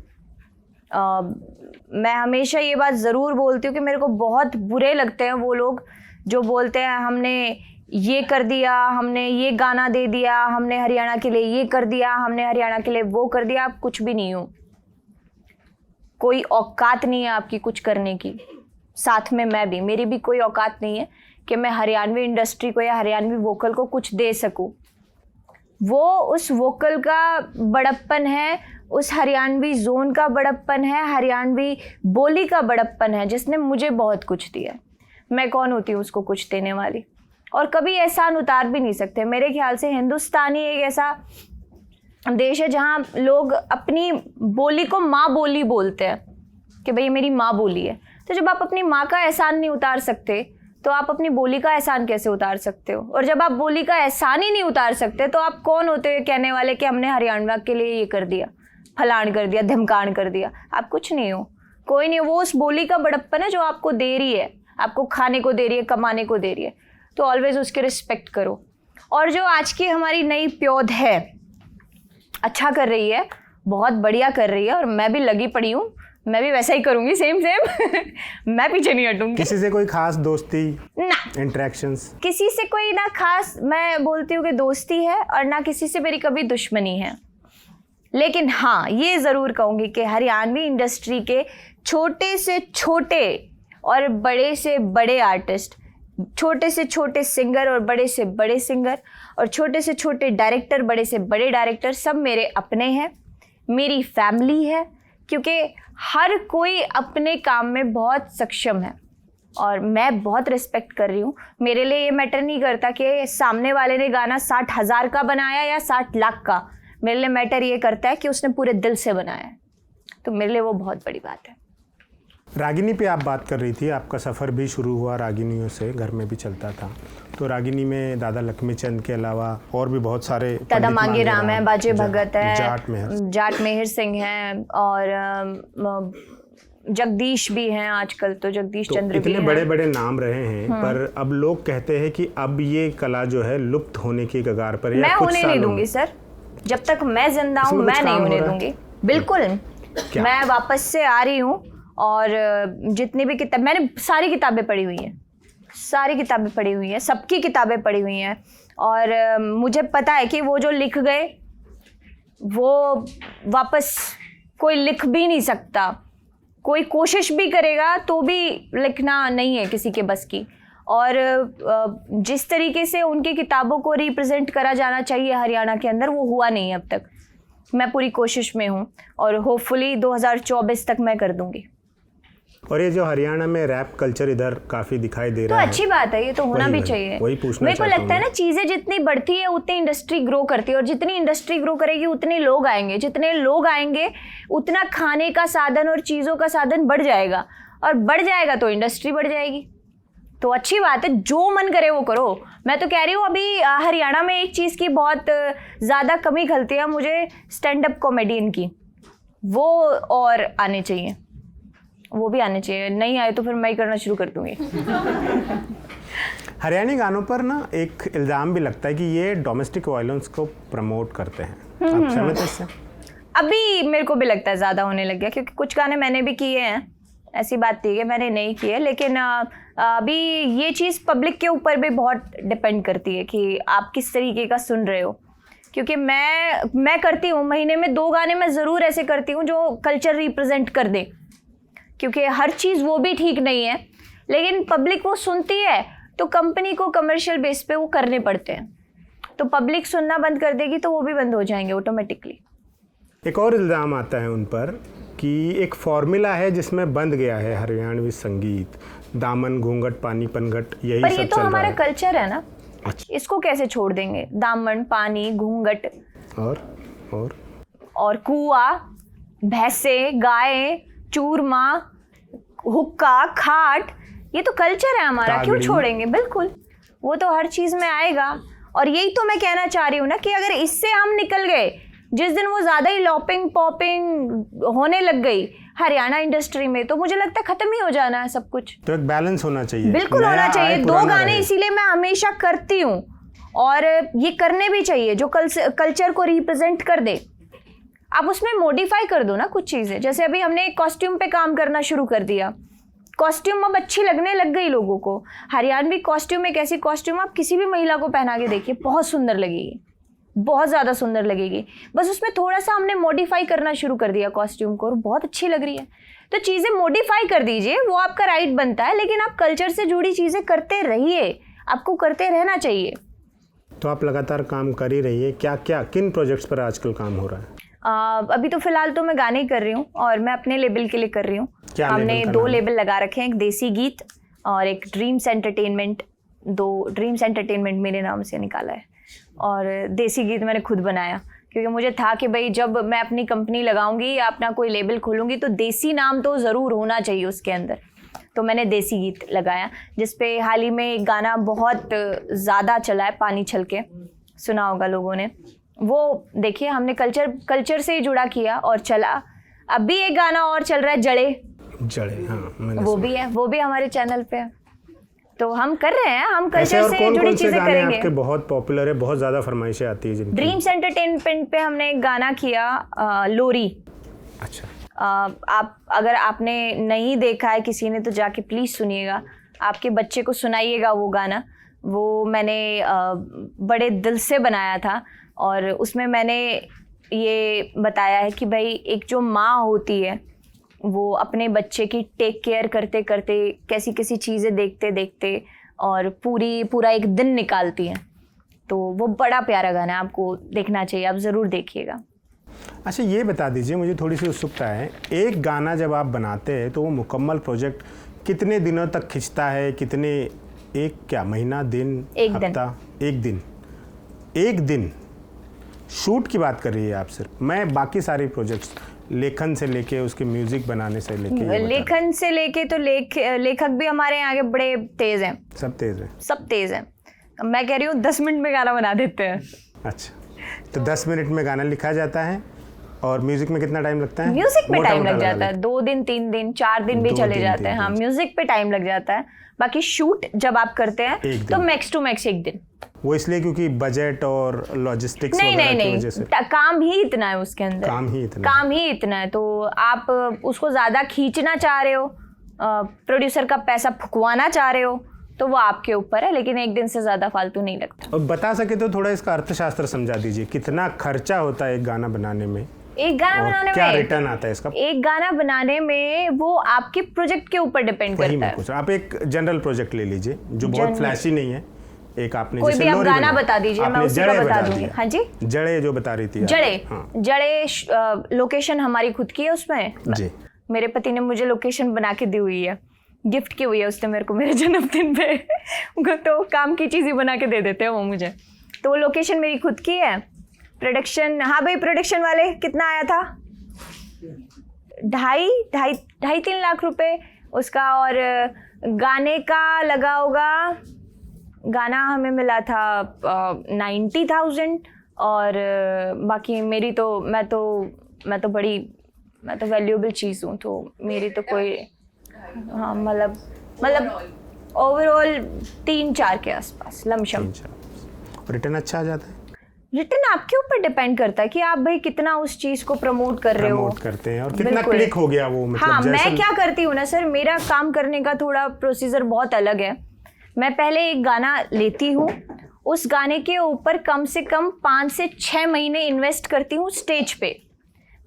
मैं हमेशा ये बात ज़रूर बोलती हूँ कि मेरे को बहुत बुरे लगते हैं वो लोग जो बोलते हैं हमने ये कर दिया, हमने ये गाना दे दिया, हमने हरियाणा के लिए ये कर दिया, हमने हरियाणा के लिए वो कर दिया। आप कुछ भी नहीं हो, कोई औकात नहीं है आपकी कुछ करने की। साथ में मैं भी, मेरी भी कोई औकात नहीं है कि मैं हरियाणवी इंडस्ट्री को या हरियाणवी वोकल को कुछ दे सकूं। वो उस वोकल का बड़प्पन है, उस हरियाणवी जोन का बड़प्पन है, हरियाणवी बोली का बड़प्पन है, जिसने मुझे बहुत कुछ दिया। मैं कौन होती हूँ उसको कुछ देने वाली? और कभी एहसान उतार भी नहीं सकते। मेरे ख्याल से हिंदुस्तानी एक ऐसा देश है जहाँ लोग अपनी बोली को माँ बोली बोलते हैं कि भाई मेरी माँ बोली है। तो जब आप अपनी माँ का एहसान नहीं उतार सकते तो आप अपनी बोली का एहसान कैसे उतार सकते हो? और जब आप बोली का एहसान ही नहीं उतार सकते तो आप कौन होते हो कहने वाले कि हमने हरियाणा के लिए ये कर दिया, फलान कर दिया, धमकान कर दिया? आप कुछ नहीं हो, कोई नहीं। वो उस बोली का बड़प्पन है जो आपको दे रही है, आपको खाने को दे रही है, कमाने को दे रही है। तो ऑलवेज उसके रिस्पेक्ट करो। और जो आज की हमारी नई प्योध है, अच्छा कर रही है, बहुत बढ़िया कर रही है, और मैं भी लगी पड़ी हूँ, मैं भी वैसा ही करूँगी, सेम मैं पीछे नहीं हटूँगी। किसी से कोई खास दोस्ती ना, इंटरेक्शंस? किसी से कोई ना खास, मैं बोलती हूँ कि दोस्ती है, और ना किसी से मेरी कभी दुश्मनी है। लेकिन हाँ, ये ज़रूर कहूँगी कि हरियाणवी इंडस्ट्री के छोटे से छोटे और बड़े से बड़े आर्टिस्ट, छोटे से छोटे सिंगर और बड़े से बड़े सिंगर, और छोटे से छोटे डायरेक्टर, बड़े से बड़े डायरेक्टर, सब मेरे अपने हैं, मेरी फैमिली है। क्योंकि हर कोई अपने काम में बहुत सक्षम है और मैं बहुत रिस्पेक्ट कर रही हूँ। मेरे लिए ये मैटर नहीं करता कि सामने वाले ने गाना 60,000 का बनाया या 60 लाख का। मेरे लिए मैटर ये करता है कि उसने पूरे दिल से बनाया है। तो मेरे लिए वो बहुत बड़ी बात है। रागिनी पे आप बात कर रही थी, आपका सफ़र भी शुरू हुआ रागिनियों से, घर में भी चलता था। तो रागिनी में दादा लक्ष्मीचंद के अलावा और भी बहुत सारे, दादा मांगे राम है, बाजे भगत है, जाट मेहर सिंह हैं, और जगदीश भी हैं आजकल। तो जगदीश चंद्र भी हैं। इतने बड़े बड़े नाम रहे हैं, पर अब लोग कहते हैं कि अब ये कला जो है लुप्त होने की कगार पर है। मैं होने नहीं दूंगी सर, जब तक मैं जिंदा हूँ मैं नहीं होने दूंगी। बिल्कुल, मैं वापस से आ रही हूँ, और जितनी भी किताब, मैंने सारी किताबें पढ़ी हुई हैं, सारी किताबें पढ़ी हुई हैं, सबकी किताबें पढ़ी हुई हैं। और मुझे पता है कि वो जो लिख गए वो वापस कोई लिख भी नहीं सकता। कोई कोशिश भी करेगा तो भी लिखना नहीं है किसी के बस की। और जिस तरीके से उनकी किताबों को रिप्रेजेंट करा जाना चाहिए हरियाणा के अंदर, वो हुआ नहीं अब तक। मैं पूरी कोशिश में हूँ और होपफुली 2024 तक मैं कर दूंगी। और ये जो हरियाणा में रैप कल्चर इधर काफी दिखाई दे रहा है, तो अच्छी बात है, ये तो होना भी चाहिए। वही पूछना मेरे को लगता है ना, चीजें जितनी बढ़ती है उतनी इंडस्ट्री ग्रो करती है, और जितनी इंडस्ट्री ग्रो करेगी उतने लोग आएंगे, जितने लोग आएंगे उतना खाने का साधन और चीजों का साधन बढ़ जाएगा, और बढ़ जाएगा तो इंडस्ट्री बढ़ जाएगी। तो अच्छी बात है, जो मन करे वो करो। मैं तो कह रही हूँ अभी हरियाणा में एक चीज़ की बहुत ज़्यादा कमी खलती है मुझे, स्टैंड अप कॉमेडियन की। वो और आने चाहिए, वो भी आने चाहिए। नहीं आए तो फिर मैं ही करना शुरू कर दूँगी। हरियाणी गानों पर ना एक इल्ज़ाम भी लगता है कि ये डोमेस्टिक वायलेंस को प्रमोट करते हैं, आप सहमत हैं इससे? अभी मेरे को भी लगता है ज़्यादा होने लग गया, क्योंकि कुछ गाने मैंने भी किए हैं ऐसी बात नहीं है मैंने नहीं की है, लेकिन अभी ये चीज़ पब्लिक के ऊपर भी बहुत डिपेंड करती है कि आप किस तरीके का सुन रहे हो। क्योंकि मैं करती हूँ महीने में 2 गाने मैं ज़रूर ऐसे करती हूँ जो कल्चर रिप्रेजेंट कर दे, क्योंकि हर चीज़ वो भी ठीक नहीं है, लेकिन पब्लिक वो सुनती है तो कंपनी को कमर्शियल बेस पे वो करने पड़ते हैं, तो पब्लिक सुनना बंद कर देगी तो वो भी बंद हो जाएंगे ऑटोमेटिकली। एक और इल्ज़ाम आता है उन पर कि एक फॉर्मूला है जिसमें बंध गया है हरियाणवी संगीत, दामन घूंघट पानी पनघट, यही पर सब ये तो चल रहा हमारा है। कल्चर है ना, अच्छा। इसको कैसे छोड़ देंगे? दामन, पानी, घूंघट और कुआ, भैंसे, गाय, चूरमा, हुक्का, खाट, ये तो कल्चर है हमारा, क्यों कागड़ी। छोड़ेंगे? बिल्कुल, वो तो हर चीज़ में आएगा। और यही तो मैं कहना चाह रही हूँ ना कि अगर इससे हम निकल गए, जिस दिन वो ज़्यादा ही लॉपिंग पॉपिंग होने लग गई हरियाणा इंडस्ट्री में, तो मुझे लगता है ख़त्म ही हो जाना है सब कुछ। तो एक बैलेंस होना चाहिए, बिल्कुल नया होना आए, चाहिए। 2 पुराना गाने रहे। इसीलिए मैं हमेशा करती हूँ, और ये करने भी चाहिए जो कल्चर को रिप्रेजेंट कर दे। आप उसमें मॉडिफाई कर दो ना कुछ चीज़ें, जैसे अभी हमने कॉस्ट्यूम पे काम करना शुरू कर दिया, कॉस्ट्यूम अब अच्छी लगने लग गई लोगों को। हरियाणवी कॉस्ट्यूम एक ऐसी कॉस्ट्यूम आप किसी भी महिला को पहना के देखिए, बहुत सुंदर लगेगी, बहुत ज़्यादा सुंदर लगेगी। बस उसमें थोड़ा सा हमने मॉडिफाई करना शुरू कर दिया कॉस्ट्यूम को, और बहुत अच्छी लग रही है। तो चीज़ें मॉडिफाई कर दीजिए, वो आपका राइट बनता है, लेकिन आप कल्चर से जुड़ी चीज़ें करते रहिए, आपको करते रहना चाहिए। तो आप लगातार काम कर ही रही है, क्या किन प्रोजेक्ट्स पर आजकल काम हो रहा है? अभी तो फिलहाल तो मैं गाने ही कर रही हूँ, और मैं अपने लेबल के लिए कर रही हूँ। क्या हमने लेबल का 2 नाम है? लेबल लगा रखे हैं, एक देसी गीत और एक ड्रीम्स एंटरटेनमेंट। 2 ड्रीम्स एंटरटेनमेंट मेरे नाम से निकाला है, और देसी गीत मैंने खुद बनाया, क्योंकि मुझे था कि भाई जब मैं अपनी कंपनी लगाऊंगी या अपना कोई लेबल खोलूंगी तो देसी नाम तो ज़रूर होना चाहिए उसके अंदर। तो मैंने देसी गीत लगाया, जिसपे हाल ही में एक गाना बहुत ज़्यादा चला है, पानी छलके, सुना होगा लोगों ने। वो देखिए हमने कल्चर से ही जुड़ा किया और चला। अब भी एक गाना और चल रहा है, जड़े, हाँ, मैंने वो सुना। भी है, वो भी हमारे चैनल पे है। तो हम कर रहे हैं, हम ऐसे कल्चर और से कौन जुड़ी कौन से चीज़ें गाने करेंगे। आपके बहुत पॉपुलर है, बहुत ज़्यादा फरमाइशें आती है जिनकी? ड्रीम्स एंटरटेनमेंट पे हमने एक गाना किया, लोरी। अच्छा। आप अगर आपने नहीं देखा है किसी ने तो जाके प्लीज़ सुनिएगा, आपके बच्चे को सुनाइएगा वो गाना। वो मैंने बड़े दिल से बनाया था, और उसमें मैंने ये बताया है कि भाई एक जो माँ होती है वो अपने बच्चे की टेक केयर करते करते, कैसी कैसी चीज़ें देखते देखते और पूरा एक दिन निकालती हैं। तो वो बड़ा प्यारा गाना है, आपको देखना चाहिए, आप ज़रूर देखिएगा। अच्छा, ये बता दीजिए, मुझे थोड़ी सी उत्सुकता है, एक गाना जब आप बनाते हैं तो वो मुकम्मल प्रोजेक्ट कितने दिनों तक खिंचता है? क्या महीना, दिन, हफ्ता? एक दिन शूट की बात कर रही है आप सिर्फ? मैं बाकी सारे प्रोजेक्ट्स, लेखन से लेके उसके म्यूजिक बनाने से लेके, लेखन से लेके तो लेखक भी हमारे यहाँ के बड़े तेज हैं, सब तेज है। मैं कह रही हूँ 10 मिनट में गाना बना देते हैं। अच्छा, तो 10 मिनट में गाना लिखा जाता है, और म्यूजिक में कितना टाइम लगता है? म्यूजिक में टाइम मोटा-मोटा लग जाता लगा है, 2 दिन 3 दिन 4 दिन भी 2 चले दिन, जाते 3 हैं। हाँ, दिन। म्यूजिक पे टाइम लग जाता है। बाकी शूट जब आप करते हैं एक तो दिन। मैक्स टू मैक्स 1 दिन। वो इसलिए क्योंकि बजट और लॉजिस्टिक्स नहीं वगैरह नहीं की वजह से? नहीं, काम ही इतना है उसके अंदर, काम ही इतना है। तो आप उसको ज़्यादा खींचना चाह रहे हो, प्रोड्यूसर का पैसा फुकवाना चाह रहे हो, तो वो आपके ऊपर है, लेकिन 1 दिन से ज़्यादा फालतू नहीं लगता। और बता सके तो थोड़ा इसका अर्थशास्त्र समझा दीजिए, कितना खर्चा होता है एक गाना बनाने में, एक गाना और बनाने क्या में रिटर्न आता है इसका? एक गाना बनाने में वो आपके प्रोजेक्ट के ऊपर डिपेंड वही करता मैं है। पूछ रहा हूं। आप एक जनरल प्रोजेक्ट ले लीजिए जो बहुत फ्लैशी नहीं है। एक आपने कोई जैसे भी आप लोरी गाना बनाई, बता दीजिए, मैं आपने उसी का जड़े बता बता दूंगी। दिया। हाँ जी, जड़े जो बता रही थी आप। जड़े, हाँ जड़े लोकेशन हमारी खुद की है उसमें। जी। मेरे पति ने मुझे लोकेशन बना के दी हुई है, गिफ्ट की हुई है उसने मेरे को मेरे जन्मदिन पे। तो काम की चीज़ ही बना के दे देते हैं वो मुझे। तो वो लोकेशन मेरी खुद की है। प्रोडक्शन, हाँ भाई, प्रोडक्शन वाले कितना आया था? 2.5-3 लाख रुपए उसका, और गाने का लगा होगा, गाना हमें मिला था 90,000, और बाकी मेरी तो मैं तो वैल्यूएबल चीज़ हूँ, तो मेरी तो कोई, हाँ, मतलब ओवरऑल 3-4 के आसपास लमशम। रिटर्न अच्छा आ जाता है? रिटर्न आपके ऊपर डिपेंड करता है कि आप भाई कितना उस चीज को प्रमोट कर रहे हो, प्रमोट करते हैं और कितना बिल्कुल। क्लिक हो गया वो, मतलब हाँ, जैसे मैं क्या करती हूँ ना सर, मेरा काम करने का थोड़ा प्रोसीजर बहुत अलग है। मैं पहले एक गाना लेती हूँ, उस गाने के ऊपर कम से कम 5 से 6 महीने इन्वेस्ट करती हूँ स्टेज पे।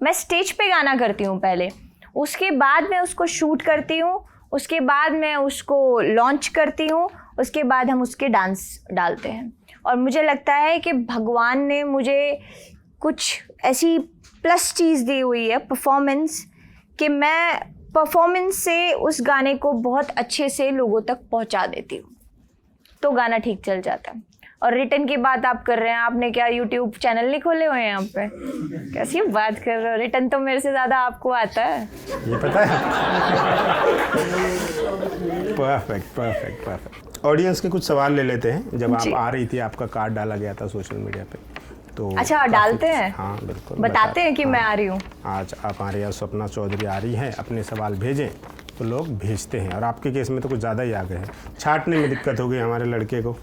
मैं स्टेज पे गाना करती हूँ पहले, उसके बाद मैं उसको शूट करती हूँ, उसके बाद मैं उसको लॉन्च करती हूँ, उसके बाद हम उसके डांस डालते हैं। और मुझे लगता है कि भगवान ने मुझे कुछ ऐसी प्लस चीज़ दी हुई है, परफॉर्मेंस, कि मैं परफॉर्मेंस से उस गाने को बहुत अच्छे से लोगों तक पहुंचा देती हूँ, तो गाना ठीक चल जाता है। और रिटर्न की बात आप कर रहे हैं, आपने क्या यूट्यूब चैनल नहीं खोले हुए हैं यहाँ पे? कैसी बात कर रहे हो, रिटर्न तो मेरे से ज़्यादा आपको आता है। ये पता है। Perfect perfect perfect. ऑडियंस के कुछ सवाल ले लेते हैं। जब आप आ रही थी, आपका कार्ड डाला गया था सोशल मीडिया पे, तो अच्छा, डालते हैं? हाँ बिल्कुल, बताते हैं कि मैं आ रही हूँ। आज आप हमारे यहाँ स्वप्ना चौधरी आ रही हैं, अपने सवाल भेजें तो लोग भेजते हैं, और आपके केस में तो कुछ ज़्यादा ही आ गए हैं, छांटने में दिक्कत हो गई हमारे लड़के को।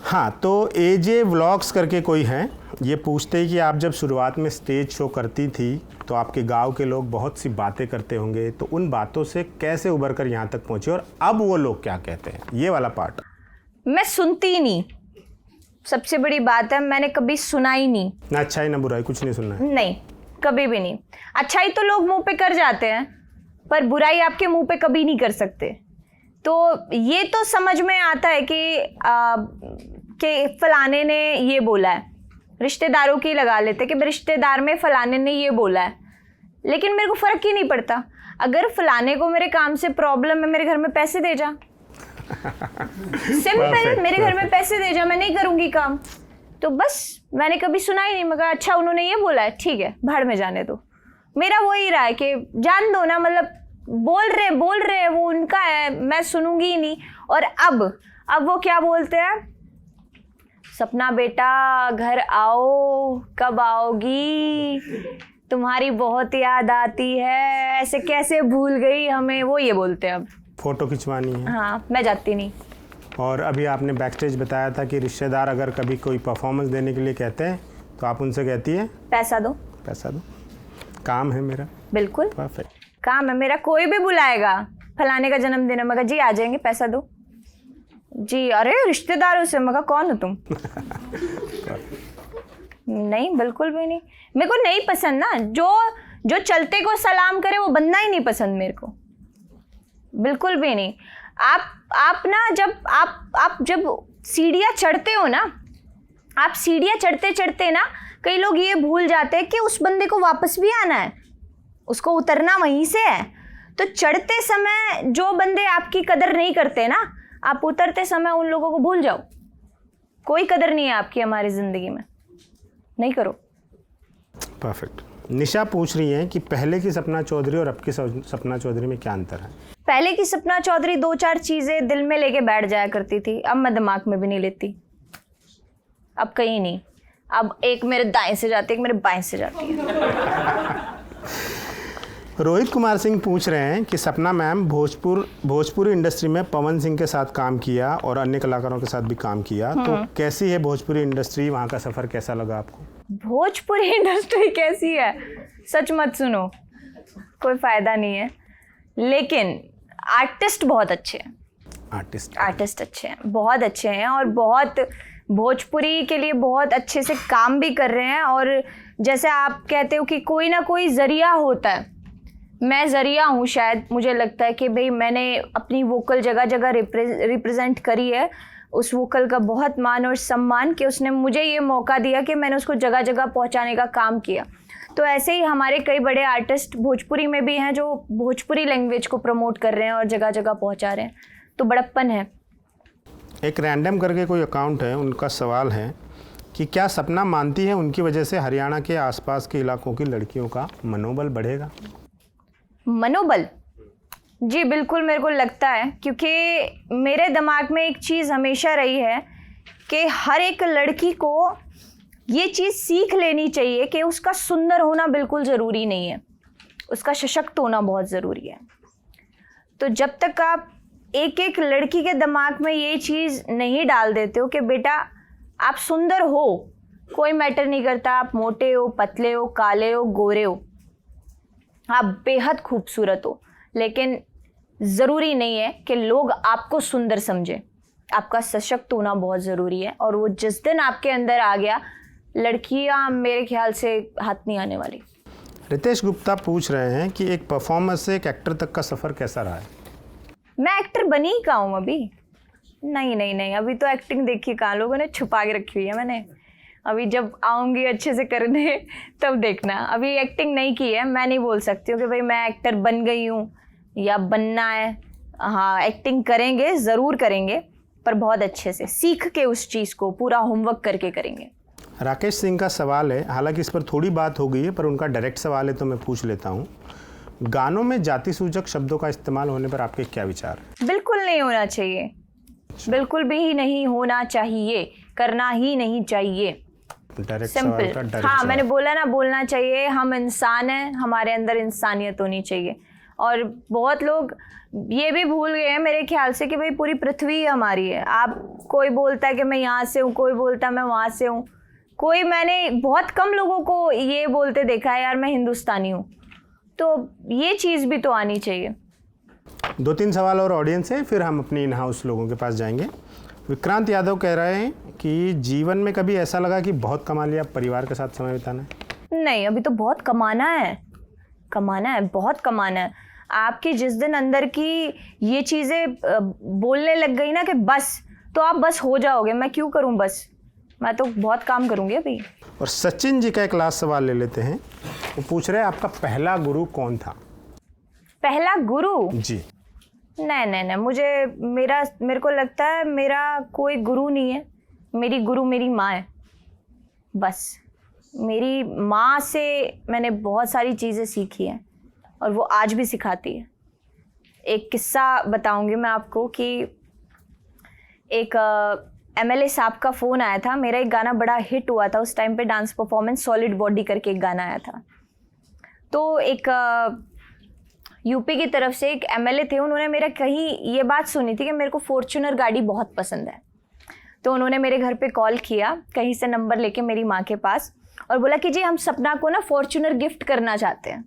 हाँ, तो एजे व्लॉग्स करके कोई हैं, ये पूछते हैं कि आप जब शुरुआत में स्टेज शो करती थी तो आपके गांव के लोग बहुत सी बातें करते होंगे, तो उन बातों से कैसे उबर कर यहाँ तक पहुँचे और अब वो लोग क्या कहते हैं, ये वाला पार्ट। मैं सुनती ही नहीं, सबसे बड़ी बात है, मैंने कभी सुना ही नहीं। ना अच्छाई ना बुराई, कुछ नहीं सुनना है। नहीं, कभी भी नहीं। अच्छाई तो लोग मुंह पे कर जाते हैं, पर बुराई आपके मुंह पे कभी नहीं कर सकते। तो ये तो समझ में आता है कि फलाने ने ये बोला है, रिश्तेदारों की लगा लेते कि रिश्तेदार में फलाने ने ये बोला है, लेकिन मेरे को फ़र्क ही नहीं पड़ता। अगर फलाने को मेरे काम से प्रॉब्लम है, मेरे घर में पैसे दे जा, सिंपल, मेरे घर में पैसे दे जा, मैं नहीं करूँगी काम। तो बस मैंने कभी सुना ही नहीं, मगर अच्छा उन्होंने ये बोला है, ठीक है, भाड़ में जाने दो। मेरा वो ही रहा है कि जान दो ना, मतलब बोल रहे वो उनका है, मैं सुनूंगी ही नहीं। और अब वो क्या बोलते हैं, सपना बेटा घर आओ, कब आओगी, तुम्हारी बहुत याद आती है, ऐसे कैसे भूल गई हमें, वो ये बोलते हैं अब। फोटो खिंचवानी है। हाँ, मैं जाती नहीं। और अभी आपने बैकस्टेज बताया था कि रिश्तेदार अगर कभी कोई परफॉर्मेंस देने के लिए कहते हैं तो आप उनसे कहती है पैसा दो, पैसा दो, काम है मेरा। बिल्कुल परफेक्ट, काम है मेरा। कोई भी बुलाएगा, फलाने का जन्मदिन है, मगर जी आ जाएंगे, पैसा दो जी। अरे रिश्तेदारों से, मगर कौन हो तुम? नहीं, बिल्कुल भी नहीं। मेरे को नहीं पसंद ना, जो चलते को सलाम करे वो बंदा ही नहीं पसंद मेरे को, बिल्कुल भी नहीं। आप ना जब सीढ़ियाँ चढ़ते हो ना, आप सीढ़ियाँ चढ़ते ना, कई लोग ये भूल जाते हैं कि उस बंदे को वापस भी आना है, उसको उतरना वहीं से है। तो चढ़ते समय जो बंदे आपकी कदर नहीं करते ना, आप उतरते समय उन लोगों को भूल जाओ। कोई कदर नहीं है आपकी हमारी ज़िंदगी में, नहीं करो। परफेक्ट। निशा पूछ रही हैं कि पहले की सपना चौधरी और अब की सपना चौधरी में क्या अंतर है? पहले की सपना चौधरी 2-4 चीज़ें दिल में लेके बैठ जाया करती थी, अब मैं दिमाग में भी नहीं लेती, अब कहीं नहीं। अब एक मेरे दाएं से जाती है, एक मेरे बाएं से जाती है। रोहित कुमार सिंह पूछ रहे हैं कि सपना मैम भोजपुरी इंडस्ट्री में पवन सिंह के साथ काम किया और अन्य कलाकारों के साथ भी काम किया, तो कैसी है भोजपुरी इंडस्ट्री, वहाँ का सफ़र कैसा लगा आपको? भोजपुरी इंडस्ट्री कैसी है, सच मत सुनो, कोई फ़ायदा नहीं है, लेकिन आर्टिस्ट बहुत अच्छे हैं। आर्टिस्ट अच्छे हैं, बहुत अच्छे हैं, और बहुत भोजपुरी के लिए बहुत अच्छे से काम भी कर रहे हैं। और जैसे आप कहते हो कि कोई ना कोई ज़रिया होता है, मैं ज़रिया हूँ शायद। मुझे लगता है कि भाई मैंने अपनी वोकल जगह जगह रिप्रेजेंट करी है, उस वोकल का बहुत मान और सम्मान कि उसने मुझे ये मौका दिया कि मैंने उसको जगह जगह पहुँचाने का काम किया। तो ऐसे ही हमारे कई बड़े आर्टिस्ट भोजपुरी में भी हैं जो भोजपुरी लैंग्वेज को प्रमोट कर रहे हैं और जगह जगह पहुँचा रहे हैं, तो बड़प्पन है। एक रैंडम करके कोई अकाउंट है, उनका सवाल है कि क्या सपना मानती है उनकी वजह से हरियाणा के आसपास के इलाकों की लड़कियों का मनोबल बढ़ेगा? मनोबल? जी बिल्कुल, मेरे को लगता है, क्योंकि मेरे दिमाग में एक चीज़ हमेशा रही है कि हर एक लड़की को ये चीज़ सीख लेनी चाहिए कि उसका सुंदर होना बिल्कुल ज़रूरी नहीं है, उसका सशक्त होना बहुत ज़रूरी है। तो जब तक आप एक एक लड़की के दिमाग में ये चीज़ नहीं डाल देते हो कि बेटा आप सुंदर हो, कोई मैटर नहीं करता आप मोटे हो, पतले हो, काले हो, गोरे हो, आप बेहद खूबसूरत हो, लेकिन ज़रूरी नहीं है कि लोग आपको सुंदर समझें। आपका सशक्त होना बहुत ज़रूरी है, और वो जिस दिन आपके अंदर आ गया, लड़कियां मेरे ख्याल से हाथ नहीं आने वाली। रितेश गुप्ता पूछ रहे हैं कि एक परफॉर्मर से एक एक्टर तक का सफ़र कैसा रहा है? मैं एक्टर बनी ही कहाँ हूँ अभी? नहीं, अभी तो एक्टिंग देखी कहाँ, लोगों ने छुपा के रखी हुई है मैंने। अभी जब आऊँगी अच्छे से करने तब देखना। अभी एक्टिंग नहीं की है, मैं नहीं बोल सकती हूँ कि भाई मैं एक्टर बन गई हूँ या बनना है। हाँ, एक्टिंग करेंगे, ज़रूर करेंगे, पर बहुत अच्छे से सीख के उस चीज़ को पूरा होमवर्क करके करेंगे। राकेश सिंह का सवाल है, हालांकि इस पर थोड़ी बात हो गई है, पर उनका डायरेक्ट सवाल है तो मैं पूछ लेता हूँ। गानों में जाति सूचक शब्दों का इस्तेमाल होने पर आपके क्या विचार हैं? बिल्कुल नहीं होना चाहिए, बिल्कुल भी नहीं होना चाहिए, करना ही नहीं चाहिए। डायरेक्ट सवाल था, सिंपल। डायरेक्ट हाँ, सवाल। मैंने बोला ना, बोलना चाहिए। हम इंसान हैं, हमारे अंदर इंसानियत होनी चाहिए। और बहुत लोग ये भी भूल गए हैं मेरे ख्याल से कि भाई पूरी पृथ्वी हमारी है। आप, कोई बोलता है कि मैं यहाँ से हूँ, कोई बोलता है मैं वहाँ से हूँ, कोई, मैंने बहुत कम लोगों को ये बोलते देखा है यार मैं हिंदुस्तानी हूँ। तो ये चीज़ भी तो आनी चाहिए। 2-3 सवाल और ऑडियंस है, फिर हम अपनी इन हाउस लोगों के पास जाएंगे। विक्रांत यादव कह रहे हैं कि जीवन में कभी ऐसा लगा कि बहुत कमा लिया, परिवार के साथ समय बिताना है? नहीं, अभी तो बहुत कमाना है, बहुत कमाना है। आपकी जिस दिन अंदर की ये चीज़ें बोलने लग गई ना कि बस, तो आप बस हो जाओगे। मैं क्यों करूं बस, मैं तो बहुत काम करूंगी अभी। और सचिन जी का एक लास्ट सवाल ले लेते हैं। वो पूछ रहे हैं आपका पहला गुरु कौन था? पहला गुरु? जी। नहीं, मेरे को लगता है मेरा कोई गुरु नहीं है। मेरी गुरु मेरी माँ है बस। मेरी माँ से मैंने बहुत सारी चीज़ें सीखी हैं, और वो आज भी सिखाती है। एक किस्सा बताऊंगी मैं आपको कि एक MLA साहब का फ़ोन आया था। मेरा एक गाना बड़ा हिट हुआ था उस टाइम पे, डांस परफॉर्मेंस, सॉलिड बॉडी करके एक गाना आया था। तो एक यूपी की तरफ से एक MLA थे, उन्होंने मेरा कहीं ये बात सुनी थी कि मेरे को फॉर्च्यूनर गाड़ी बहुत पसंद है। तो उन्होंने मेरे घर पे कॉल किया, कहीं से नंबर लेके मेरी माँ के पास, और बोला कि जी हम सपना को ना फॉर्च्यूनर गिफ्ट करना चाहते हैं।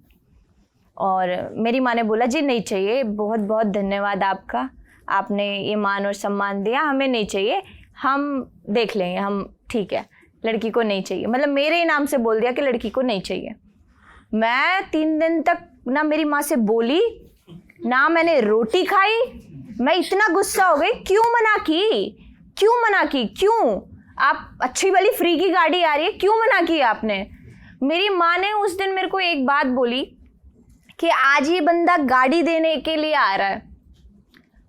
और मेरी माँ ने बोला जी नहीं चाहिए, बहुत बहुत धन्यवाद आपका, आपने ये मान और सम्मान दिया, हमें नहीं चाहिए, हम देख लेंगे, हम ठीक है, लड़की को नहीं चाहिए। मतलब मेरे ही नाम से बोल दिया कि लड़की को नहीं चाहिए। मैं 3 दिन तक ना मेरी माँ से बोली, ना मैंने रोटी खाई। मैं इतना गुस्सा हो गई, क्यों मना की, क्यों? आप अच्छी वाली फ्री की गाड़ी आ रही है, क्यों मना की आपने? मेरी माँ ने उस दिन मेरे को एक बात बोली कि आज ये बंदा गाड़ी देने के लिए आ रहा है,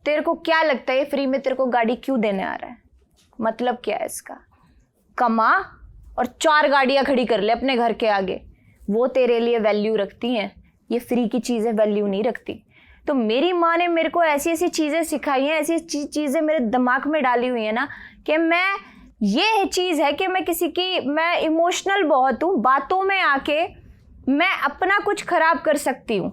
तेरे को क्या लगता है फ्री में तेरे को गाड़ी क्यों देने आ रहा है? मतलब क्या है इसका? कमा और 4 गाड़ियां खड़ी कर ले अपने घर के आगे, वो तेरे लिए वैल्यू रखती हैं। ये फ्री की चीज़ें वैल्यू नहीं रखती। तो मेरी माँ ने मेरे को ऐसी ऐसी चीज़ें सिखाई हैं, ऐसी चीज़ें मेरे दिमाग में डाली हुई हैं ना, कि मैं, ये चीज़ है कि मैं इमोशनल बहुत हूँ। बातों में आके मैं अपना कुछ ख़राब कर सकती हूँ,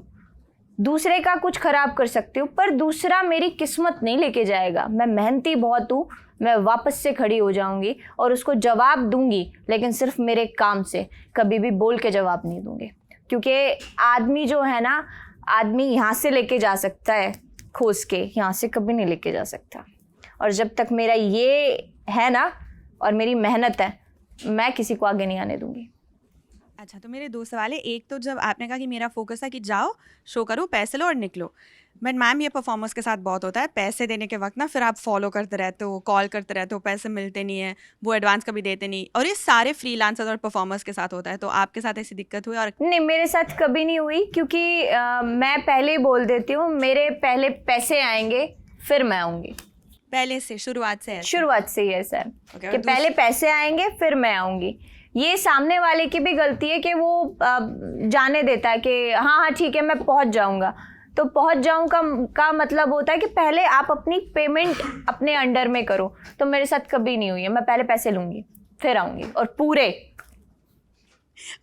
दूसरे का कुछ ख़राब कर सकती हूँ, पर दूसरा मेरी किस्मत नहीं लेके जाएगा। मैं मेहनती बहुत हूँ, मैं वापस से खड़ी हो जाऊँगी और उसको जवाब दूँगी, लेकिन सिर्फ मेरे काम से, कभी भी बोल के जवाब नहीं दूँगी। क्योंकि आदमी जो है ना, आदमी यहाँ से लेके जा सकता है खोस के, यहाँ से कभी नहीं लेके जा सकता। और जब तक मेरा ये है ना और मेरी मेहनत है, मैं किसी को आगे नहीं आने दूँगी। अच्छा, तो मेरे 2 सवाल है। एक तो जब आपने कहा कि मेरा फोकस है कि जाओ शो करो, पैसे लो और निकलो, बट मैम ये परफॉर्मर्स के साथ बहुत होता है, पैसे देने के वक्त ना फिर आप फॉलो करते रहते हो, कॉल करते रहते हो, पैसे मिलते नहीं है, वो एडवांस कभी देते नहीं, और ये सारे फ्रीलांसर्स और परफॉर्मर्स के साथ होता है। तो आपके साथ ऐसी दिक्कत हुई? और नहीं, मेरे साथ कभी नहीं हुई, क्योंकि मैं पहले ही बोल देती हूँ, मेरे पहले पैसे आएंगे फिर मैं आऊँगी। पहले से, शुरुआत से ही है सर, Okay, कि पहले पैसे आएंगे फिर मैं आऊँगी। ये सामने वाले की भी गलती है कि वो जाने देता है कि हाँ ठीक है मैं पहुँच जाऊँगा। तो पहुँच जाऊँ का मतलब होता है कि पहले आप अपनी पेमेंट अपने अंडर में करो। तो मेरे साथ कभी नहीं हुई है, मैं पहले पैसे लूँगी फिर आऊँगी, और पूरे।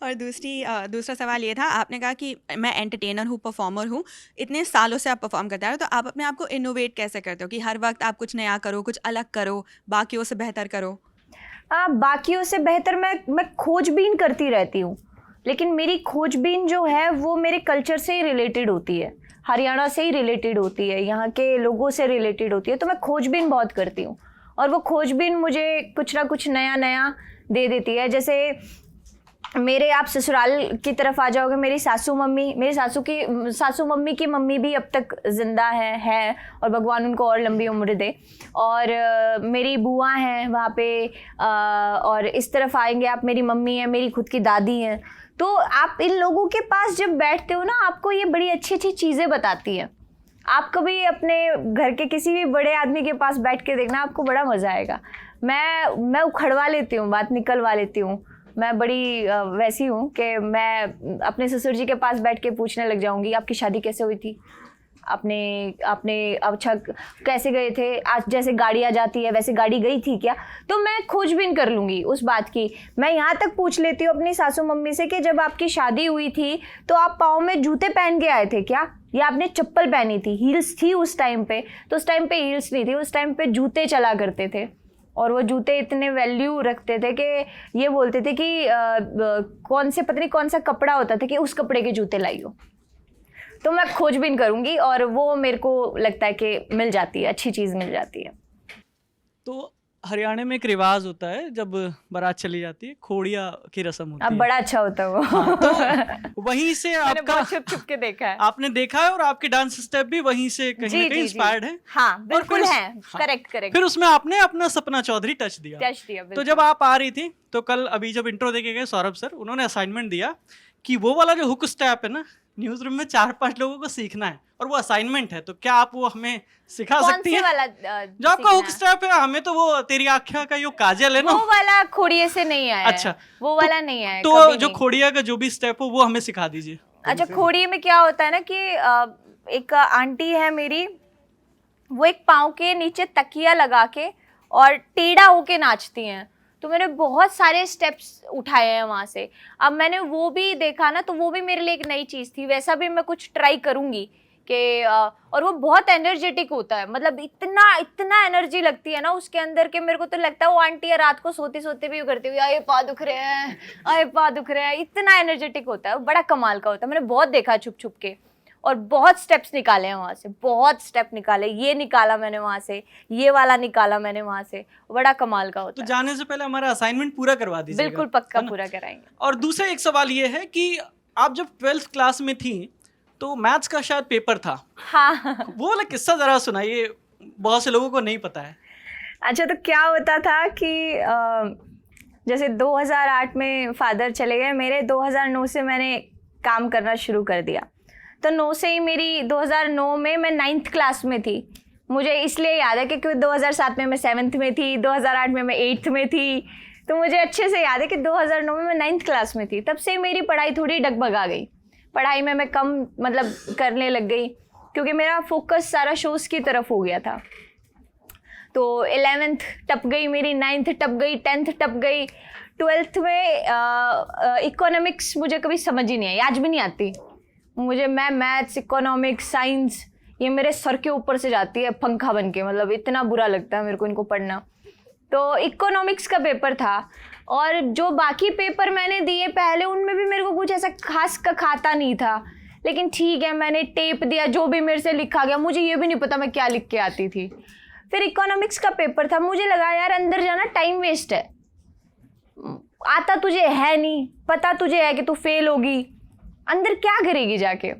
और दूसरा सवाल ये था, आपने कहा कि मैं एंटरटेनर हूँ, परफॉर्मर हूँ, इतने सालों से आप परफॉर्म करते हो, तो आप अपने आप को इनोवेट कैसे करते हो कि हर वक्त आप कुछ नया करो, कुछ अलग करो, बाकियों से बेहतर करो? बाकियों से बेहतर मैं खोजबीन करती रहती हूँ, लेकिन मेरी खोजबीन जो है वो मेरे कल्चर से ही रिलेटेड होती है, हरियाणा से ही रिलेटेड होती है, यहाँ के लोगों से रिलेटेड होती है। तो मैं खोजबीन बहुत करती हूँ और वो खोजबीन मुझे कुछ ना कुछ नया नया दे देती है। जैसे मेरे आप ससुराल की तरफ आ जाओगे, मेरी सासू मम्मी की मम्मी भी अब तक ज़िंदा है और भगवान उनको और लंबी उम्र दे। और मेरी बुआ हैं वहाँ पे, और इस तरफ आएंगे आप, मेरी मम्मी है, मेरी खुद की दादी हैं। तो आप इन लोगों के पास जब बैठते हो ना, आपको ये बड़ी अच्छी अच्छी चीज़ें बताती है। आप कभी अपने घर के किसी भी बड़े आदमी के पास बैठ के देखना, आपको बड़ा मज़ा आएगा। मैं उखड़वा लेती हूँ, बात निकलवा लेती हूँ। मैं बड़ी वैसी हूँ कि मैं अपने ससुर जी के पास बैठ के पूछने लग जाऊँगी, आपकी शादी कैसे हुई थी, आपने अच्छा कैसे गए थे, आज जैसे गाड़ी आ जाती है वैसे गाड़ी गई थी क्या। तो मैं खोजबीन कर लूँगी उस बात की। मैं यहाँ तक पूछ लेती हूँ अपनी सासू मम्मी से कि जब आपकी शादी हुई थी तो आप पाँव में जूते पहन के आए थे क्या, या आपने चप्पल पहनी थी, हील्स थी उस टाइम पे? तो उस टाइम पे हील्स नहीं थी, उस टाइम पे जूते चला करते थे, और वो जूते इतने वैल्यू रखते थे कि ये बोलते थे कि कौन से पता नहीं कौन सा कपड़ा होता था कि उस कपड़े के जूते लाइयो। तो मैं खोजबीन करूँगी और वो मेरे को लगता है कि मिल जाती है, अच्छी चीज़ मिल जाती है। तो हरियाणा में एक रिवाज होता है, जब बारात चली जाती है खोड़िया की रस्म होती अब है। बड़ा अच्छा होता है वो। हाँ, तो वहीं से मैंने आपका बहुत छुप के देखा है। आपने देखा है, और आपके डांस स्टेप भी वहीं से कहीं ना कहीं इंस्पायर्ड है। हाँ बिल्कुल फिर है, करेक्ट। फिर उसमें आपने अपना सपना चौधरी टच दिया। तो बिल्कुल। जब आप आ रही थी तो कल अभी जब इंट्रो देके गए सौरभ सर, उन्होंने असाइनमेंट दिया कि वो वाला जो हुक स्टेप है ना, न्यूज रूम में 4-5 लोगों को सीखना है, और वो असाइनमेंट है। तो क्या आप वो हमें सिखा सकती हैं? वाला जो आपका हुक स्टेप है, हमें तो वो तेरी आँखें का जो काजल है ना, वो वाला खोड़िए से नहीं आया। अच्छा, वो वाला नहीं आया तो कभी जो नहीं। खोड़िया का जो भी स्टेप हो वो हमें सिखा दीजिए। अच्छा, खोड़िए में क्या होता है ना कि एक आंटी है मेरी, वो एक पाँव के नीचे तकिया लगा के और टेढ़ा होके नाचती हैं। तो मैंने बहुत सारे स्टेप्स उठाए हैं वहाँ से। अब मैंने वो भी देखा ना, तो वो भी मेरे लिए एक नई चीज़ थी। वैसा भी मैं कुछ ट्राई करूँगी कि और वो बहुत एनर्जेटिक होता है, मतलब इतना एनर्जी लगती है ना उसके अंदर के मेरे को तो लगता है वो आंटी है रात को सोते सोते भी करती हुई आए पा दुख रहे हैं, आए पा दुख रहे हैं, इतना एनर्जेटिक होता है वो, बड़ा कमाल का होता है। मैंने बहुत देखा छुप छुप के, और बहुत स्टेप्स निकाले हैं वहाँ से, बहुत स्टेप निकाले। ये निकाला मैंने वहाँ से, ये वाला निकाला मैंने वहाँ से, बड़ा कमाल का होता तो है। जाने से पहले हमारा असाइनमेंट पूरा करवा दीजिए। बिल्कुल पक्का पूरा कराएंगे। और दूसरा एक सवाल ये है कि आप जब 12th क्लास में थी तो मैथ्स का शायद पेपर था। हाँ वो वाला किस्सा जरा सुनाइए, बहुत से लोगों को नहीं पता है। अच्छा, तो क्या होता था कि जैसे 2008 में फादर चले गए मेरे, 2009 से मैंने काम करना शुरू कर दिया। तो 9 से ही मेरी 2009 में मैं 9th क्लास में थी। मुझे इसलिए याद है कि क्योंकि 2007 में मैं 7th में थी, 2008 में मैं 8th में थी। तो मुझे अच्छे से याद है कि 2009 में मैं 9th क्लास में थी। तब से मेरी पढ़ाई थोड़ी डगमगा गई, पढ़ाई में मैं कम मतलब करने लग गई, क्योंकि मेरा फोकस सारा शोज़ की तरफ हो गया था। तो 11th टप गई मेरी, 9th टप गई, 10th टप गई, 12th में इकोनॉमिक्स मुझे कभी समझ ही नहीं आई, आज भी नहीं आती मुझे। मैं मैथ्स, इकोनॉमिक्स, साइंस ये मेरे सर के ऊपर से जाती है पंखा बन के, मतलब इतना बुरा लगता है मेरे को इनको पढ़ना। तो इकोनॉमिक्स का पेपर था, और जो बाकी पेपर मैंने दिए पहले उनमें भी मेरे को कुछ ऐसा खास का खाता नहीं था, लेकिन ठीक है मैंने टेप दिया, जो भी मेरे से लिखा गया, मुझे ये भी नहीं पता मैं क्या लिख के आती थी। फिर इकोनॉमिक्स का पेपर था, मुझे लगा यार अंदर जाना टाइम वेस्ट है, आता तुझे है नहीं, पता तुझे है कि तू फेल होगी, अंदर क्या करेगी जाके।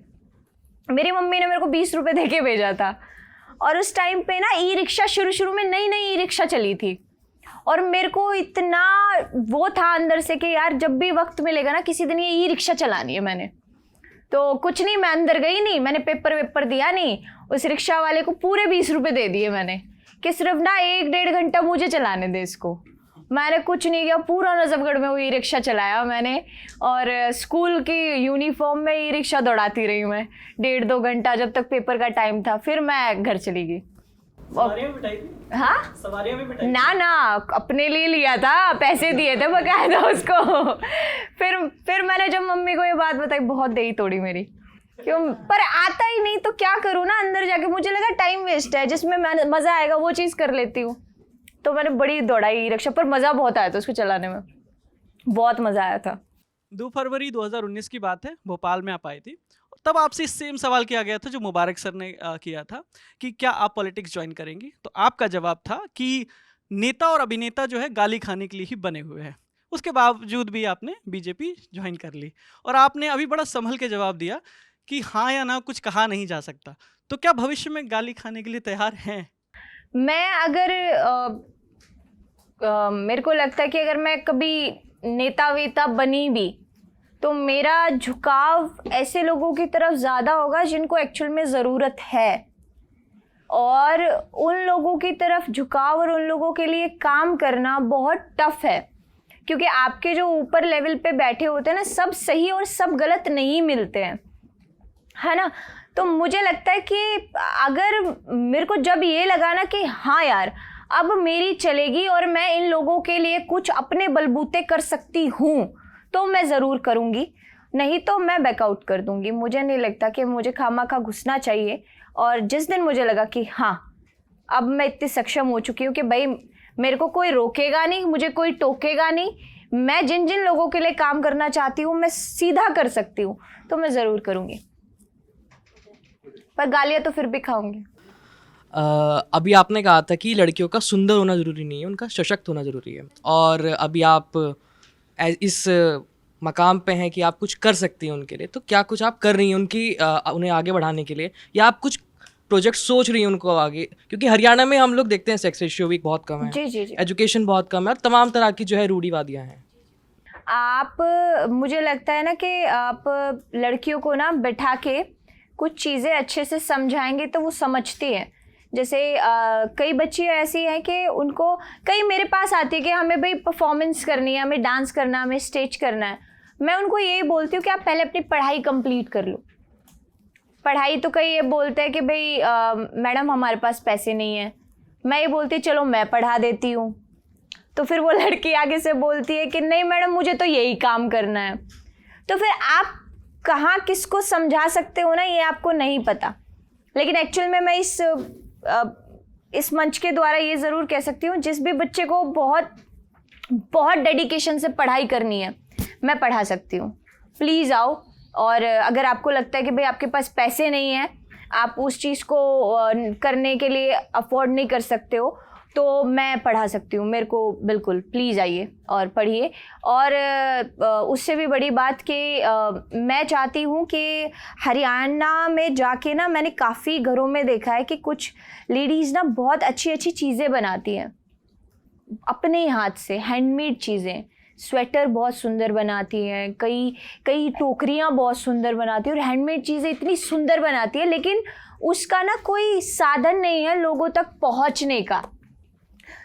मेरी मम्मी ने मेरे को 20 रुपये दे के भेजा था, और उस टाइम पे ना ई रिक्शा शुरू में नई ई रिक्शा चली थी, और मेरे को इतना वो था अंदर से कि यार जब भी वक्त मिलेगा ना किसी दिन ये ई रिक्शा चलानी है मैंने। तो कुछ नहीं, मैं अंदर गई नहीं, मैंने पेपर दिया नहीं, उस रिक्शा वाले को पूरे 20 रुपये दे दिए मैंने कि सिर्फ ना 1-1.5 घंटा मुझे चलाने दे इसको। मैंने कुछ नहीं किया, पूरा नजफगढ़ में वो ई रिक्शा चलाया मैंने, और स्कूल की यूनिफॉर्म में ई रिक्शा दौड़ाती रही मैं 1.5-2 घंटा, जब तक पेपर का टाइम था। फिर मैं घर चली गई। हाँ, सवारियां भी बिठाई? ना अपने लिए लिया था, पैसे दिए थे बकायदा उसको। फिर मैंने जब मम्मी को ये बात बताई, बहुत देरी तोड़ी मेरी, क्यों, पर आता ही नहीं तो क्या करूँ ना, अंदर जाके मुझे लगा टाइम वेस्ट है, जिसमें मज़ा आएगा वो चीज़ कर लेती हूँ। तो मैंने बड़ी दौड़ाई रिक्शा पर, मज़ा बहुत आया था उसको चलाने में, बहुत मज़ा आया था। 2 फरवरी 2019 की बात है, भोपाल में आप आई थी। तब आपसे सेम सवाल किया गया था जो मुबारक सर ने किया था कि क्या आप पॉलिटिक्स ज्वाइन करेंगी, तो आपका जवाब था कि नेता और अभिनेता जो है गाली खाने के लिए ही बने हुए हैं। उसके बावजूद भी आपने बीजेपी ज्वाइन कर ली और आपने अभी बड़ा संभल के जवाब दिया कि हाँ या ना कुछ कहा नहीं जा सकता। तो क्या भविष्य में गाली खाने के लिए तैयार हैं? मैं अगर मेरे को लगता है कि अगर मैं कभी नेता वेता बनी भी तो मेरा झुकाव ऐसे लोगों की तरफ ज़्यादा होगा जिनको एक्चुअल में ज़रूरत है, और उन लोगों की तरफ झुकाव और उन लोगों के लिए काम करना बहुत टफ है, क्योंकि आपके जो ऊपर लेवल पे बैठे होते हैं ना, सब सही और सब गलत नहीं मिलते हैं, है ना। तो मुझे लगता है कि अगर मेरे को जब ये लगा ना कि हाँ यार अब मेरी चलेगी और मैं इन लोगों के लिए कुछ अपने बलबूते कर सकती हूँ, तो मैं ज़रूर करूँगी, नहीं तो मैं बैकआउट कर दूँगी। मुझे नहीं लगता कि मुझे खामखा घुसना चाहिए। और जिस दिन मुझे लगा कि हाँ अब मैं इतनी सक्षम हो चुकी हूँ कि भाई मेरे को कोई रोकेगा नहीं, मुझे कोई टोकेगा नहीं, मैं जिन जिन लोगों के लिए काम करना चाहती हूँ मैं सीधा कर सकती हूँ, तो मैं ज़रूर करूँगी, पर गालियाँ तो फिर भी खाऊंगी। अभी आपने कहा था कि लड़कियों का सुंदर होना ज़रूरी नहीं है, उनका सशक्त होना ज़रूरी है, और अभी आप इस मकाम पे हैं कि आप कुछ कर सकती हैं उनके लिए, तो क्या कुछ आप कर रही हैं उन्हें आगे बढ़ाने के लिए, या आप कुछ प्रोजेक्ट सोच रही हैं उनको आगे? क्योंकि हरियाणा में हम लोग देखते हैं सेक्स रेशियो भी बहुत कम है, जी। एजुकेशन बहुत कम है, और तमाम तरह की जो है रूढ़िवादियाँ हैं। आप, मुझे लगता है ना कि आप लड़कियों को ना बैठा के कुछ चीज़ें अच्छे से समझाएंगे तो वो समझती हैं। जैसे कई बच्चियाँ ऐसी हैं कि उनको, कई मेरे पास आती है कि हमें भाई परफॉर्मेंस करनी है, हमें डांस करना है, हमें स्टेज करना है। मैं उनको यही बोलती हूँ कि आप पहले अपनी पढ़ाई कंप्लीट कर लो। पढ़ाई तो कई ये बोलते हैं कि भाई मैडम हमारे पास पैसे नहीं है, मैं ये बोलती चलो मैं पढ़ा देती हूँ, तो फिर वो लड़की आगे से बोलती है कि नहीं मैडम मुझे तो यही काम करना है। तो फिर आप कहाँ किसको समझा सकते हो ना, ये आपको नहीं पता। लेकिन एक्चुअल में मैं इस मंच के द्वारा ये ज़रूर कह सकती हूँ, जिस भी बच्चे को बहुत बहुत डेडिकेशन से पढ़ाई करनी है मैं पढ़ा सकती हूँ, प्लीज़ आओ। और अगर आपको लगता है कि भाई आपके पास पैसे नहीं है, आप उस चीज़ को करने के लिए अफोर्ड नहीं कर सकते हो, तो मैं पढ़ा सकती हूँ, मेरे को बिल्कुल प्लीज़ आइए और पढ़िए। और उससे भी बड़ी बात कि मैं चाहती हूँ कि हरियाणा में जाके ना, मैंने काफ़ी घरों में देखा है कि कुछ लेडीज़ ना बहुत अच्छी अच्छी चीज़ें बनाती हैं अपने हाथ से, हैंडमेड चीज़ें, स्वेटर बहुत सुंदर बनाती हैं, कई टोकरियाँ बहुत सुंदर बनाती हैं, और हैंडमेड चीज़ें इतनी सुंदर बनाती है, लेकिन उसका ना कोई साधन नहीं है लोगों तक पहुँचने का।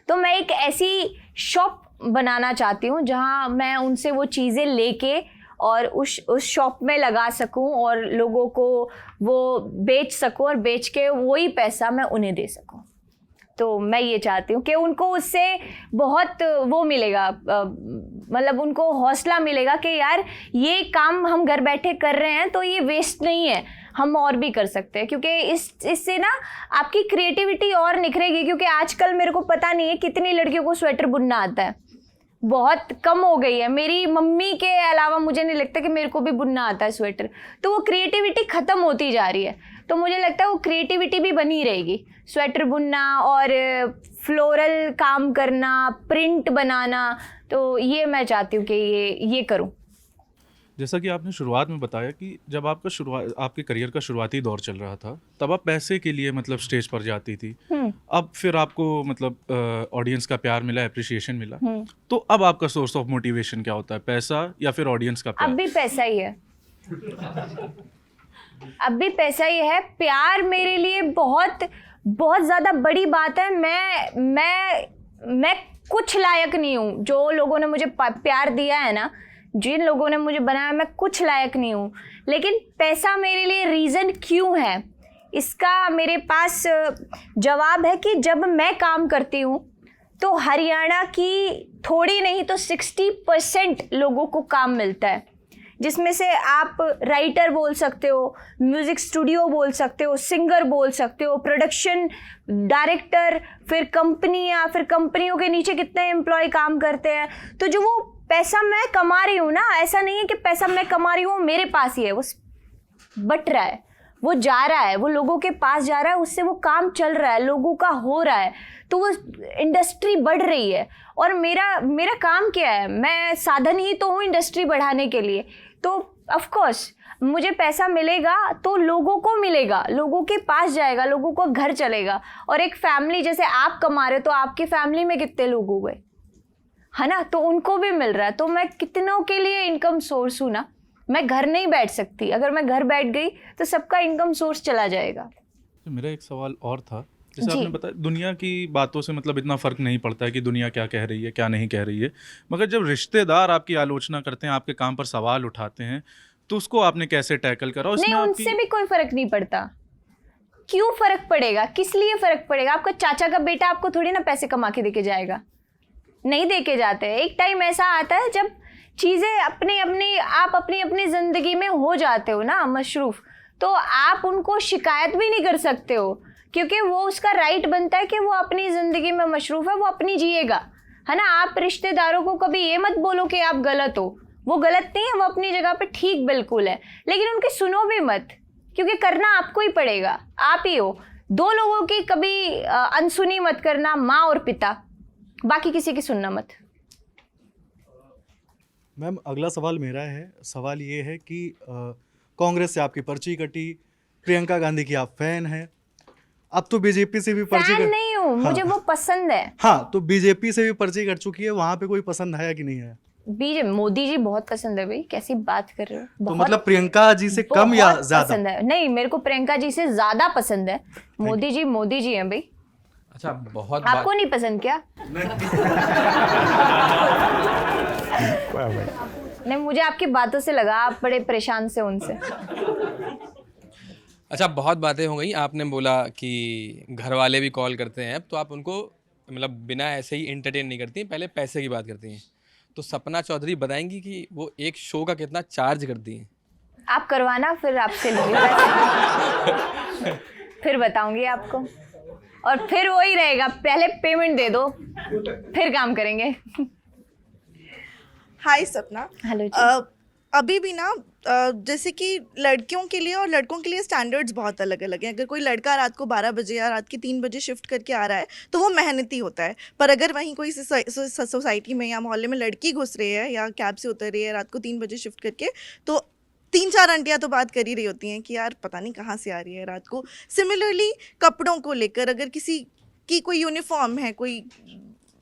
तो मैं एक ऐसी शॉप बनाना चाहती हूँ जहाँ मैं उनसे वो चीज़ें लेके और उस शॉप में लगा सकूँ और लोगों को वो बेच सकूँ, और बेच के वही पैसा मैं उन्हें दे सकूँ। तो मैं ये चाहती हूँ कि उनको उससे बहुत वो मिलेगा, मतलब उनको हौसला मिलेगा कि यार ये काम हम घर बैठे कर रहे हैं तो ये वेस्ट नहीं है, हम और भी कर सकते हैं। क्योंकि इससे ना आपकी क्रिएटिविटी और निखरेगी। क्योंकि आजकल मेरे को पता नहीं है कितनी लड़कियों को स्वेटर बुनना आता है, बहुत कम हो गई है। मेरी मम्मी के अलावा मुझे नहीं लगता कि मेरे को भी बुनना आता है स्वेटर। तो वो क्रिएटिविटी ख़त्म होती जा रही है, तो मुझे लगता है वो क्रिएटिविटी भी बनी रहेगी। स्वेटर बुनना और फ्लोरल काम करना, प्रिंट बनाना, तो ये मैं चाहती हूँ कि ये करूँ। जैसा कि आपने शुरुआत में बताया कि जब आपके करियर का शुरुआती दौर चल रहा था, तब आप पैसे के लिए मतलब स्टेज पर जाती थी। अब फिर आपको मतलब ऑडियंस का प्यार मिला, एप्रिसिएशन मिला, तो अब आपका सोर्स ऑफ मोटिवेशन क्या होता है, पैसा या फिर ऑडियंस का प्यार? अब भी पैसा ही है, अब भी पैसा ही है। प्यार मेरे लिए बहुत बहुत ज़्यादा बड़ी बात है। मैं कुछ लायक नहीं हूँ। जो लोगों ने मुझे प्यार दिया है ना, जिन लोगों ने मुझे बनाया, मैं कुछ लायक नहीं हूँ। लेकिन पैसा मेरे लिए रीज़न क्यों है, इसका मेरे पास जवाब है कि जब मैं काम करती हूँ तो हरियाणा की थोड़ी नहीं तो 60% लोगों को काम मिलता है। जिसमें से आप राइटर बोल सकते हो, म्यूज़िक स्टूडियो बोल सकते हो, सिंगर बोल सकते हो, प्रोडक्शन डायरेक्टर, फिर कंपनियाँ, फिर कंपनियों के नीचे कितने एम्प्लॉय काम करते हैं। तो जो वो पैसा मैं कमा रही हूँ ना, ऐसा नहीं है कि पैसा मैं कमा रही हूँ मेरे पास ही है, वो बट रहा है, वो जा रहा है, वो लोगों के पास जा रहा है, उससे वो काम चल रहा है, लोगों का हो रहा है, तो वो इंडस्ट्री बढ़ रही है। और मेरा काम क्या है, मैं साधन ही तो हूँ इंडस्ट्री बढ़ाने के लिए। तो ऑफ कोर्स मुझे पैसा मिलेगा तो लोगों को मिलेगा, लोगों के पास जाएगा, लोगों को घर चलेगा। और एक फैमिली, जैसे आप कमा रहे हो तो आपकी फैमिली में कितने लोग हो गए, है ना, तो उनको भी मिल रहा है। तो मैं कितनों के लिए इनकम सोर्स हूँ ना, मैं घर नहीं बैठ सकती। अगर मैं घर बैठ गई तो सबका इनकम सोर्स चला जाएगा। तो मेरा एक सवाल और था, जैसे आपने बताया दुनिया की बातों से मतलब इतना फ़र्क नहीं पड़ता है कि दुनिया क्या कह रही है क्या नहीं कह रही है, मगर जब रिश्तेदार आपकी आलोचना करते हैं, आपके काम पर सवाल उठाते हैं, तो उसको आपने कैसे टैकल करा? नहीं, उनसे भी कोई फर्क नहीं पड़ता। क्यों फर्क पड़ेगा, किस लिए फर्क पड़ेगा? आपका चाचा का बेटा आपको थोड़ी ना पैसे कमा के देके जाएगा, नहीं देके जाते। एक टाइम ऐसा आता है जब चीज़ें आप अपनी अपनी ज़िंदगी में हो जाते हो ना मशरूफ़, तो आप उनको शिकायत भी नहीं कर सकते हो, क्योंकि वो उसका राइट बनता है कि वो अपनी ज़िंदगी में मशरूफ़ है, वो अपनी जिएगा, है ना। आप रिश्तेदारों को कभी ये मत बोलो कि आप गलत हो, वो गलत नहीं है, वो अपनी जगह पे ठीक बिल्कुल है, लेकिन उनकी सुनो भी मत, क्योंकि करना आपको ही पड़ेगा, आप ही हो। दो लोगों की कभी अनसुनी मत करना, माँ और पिता, बाकी किसी की सुनना मत। मैम अगला सवाल मेरा है। सवाल ये है कि कांग्रेस से आपकी पर्ची कटी, प्रियंका गांधी की आप फैन हैं, अब तो बीजेपी से भी पर्ची फैन नहीं हूँ, मुझे वो पसंद है। हाँ, तो बीजेपी से भी पर्ची कट चुकी है, वहाँ पे कोई पसंद आया कि नहीं है? मोदी जी बहुत पसंद है भाई, कैसी बात कर रहे हो। तो मतलब प्रियंका जी से कम या ज्यादा पसंद है? नहीं, मेरे को प्रियंका जी से ज्यादा पसंद है। मोदी जी हैं भाई। अच्छा, बहुत आपको नहीं पसंद क्या? नहीं, मुझे आपकी बातों से लगा आप बड़े परेशान से उनसे। अच्छा, बहुत बातें हो गई। आपने बोला कि घर वाले भी कॉल करते हैं, तो आप उनको मतलब बिना ऐसे ही एंटरटेन नहीं करती, पहले पैसे की बात करती हैं। तो सपना चौधरी बताएंगी कि वो एक शो का कितना चार्ज करती हैं? आप करवाना, फिर आपसे लूँगी, फिर बताऊंगी आपको, और फिर वही रहेगा, पहले पेमेंट दे दो फिर काम करेंगे। हाय सपना। हेलो जी। अभी भी ना जैसे कि लड़कियों के लिए और लड़कों के लिए स्टैंडर्ड्स बहुत अलग अलग हैं। अगर कोई लड़का रात को 12 बजे या रात के 3 बजे शिफ्ट करके आ रहा है तो वो मेहनती होता है, पर अगर वहीं कोई सोसाइटी में या मोहल्ले में लड़की घुस रही है या कैब से उतर रही है रात को 3 बजे शिफ्ट करके, तो 3-4 आंटियाँ तो बात कर ही रही होती हैं कि यार पता नहीं कहाँ से आ रही है रात को। सिमिलरली कपड़ों को लेकर, अगर किसी की कोई यूनिफॉर्म है, कोई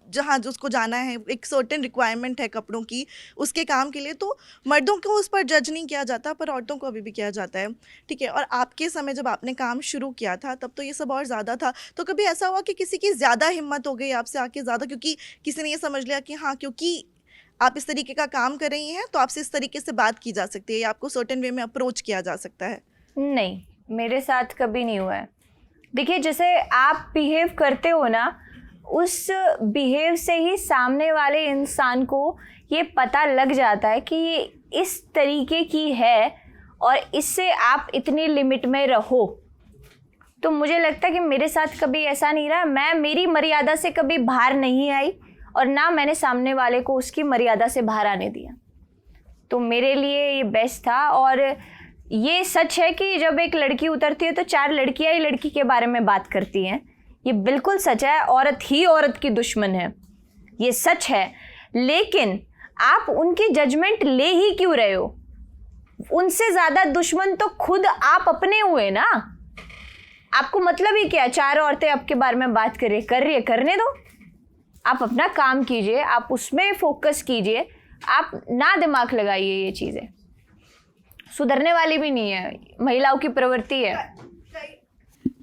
जहाँ उसको जाना है, एक सर्टेन रिक्वायरमेंट है कपड़ों की उसके काम के लिए, तो मर्दों को उस पर जज नहीं किया जाता, पर औरतों को अभी भी किया जाता है, ठीक है। और आपके समय जब आपने काम शुरू किया था तब तो ये सब और ज़्यादा था। तो कभी ऐसा हुआ कि किसी की ज़्यादा हिम्मत हो गई आपसे आके ज़्यादा, क्योंकि किसी ने ये समझ लिया कि हाँ क्योंकि आप इस तरीके का काम कर रही हैं तो आपसे इस तरीके से बात की जा सकती है या आपको सर्टेन वे में अप्रोच किया जा सकता है? नहीं, मेरे साथ कभी नहीं हुआ है। देखिए, जैसे आप बिहेव करते हो ना, उस बिहेव से ही सामने वाले इंसान को ये पता लग जाता है कि ये इस तरीके की है और इससे आप इतनी लिमिट में रहो। तो मुझे लगता है कि मेरे साथ कभी ऐसा नहीं रहा। मैं मेरी मर्यादा से कभी बाहर नहीं आई और ना मैंने सामने वाले को उसकी मर्यादा से बाहर आने दिया। तो मेरे लिए ये बेस्ट था। और ये सच है कि जब एक लड़की उतरती है तो 4 लड़कियां ही लड़की के बारे में बात करती हैं। ये बिल्कुल सच है। औरत ही औरत की दुश्मन है, ये सच है। लेकिन आप उनकी जजमेंट ले ही क्यों रहे हो? उनसे ज़्यादा दुश्मन तो खुद आप अपने हुए ना। आपको मतलब ही क्या, 4 औरतें आपके बारे में बात कर रही है, करने दो। आप अपना काम कीजिए, आप उसमें फोकस कीजिए, आप ना दिमाग लगाइए। ये चीज़ें सुधरने वाली भी नहीं है, महिलाओं की प्रवृत्ति है।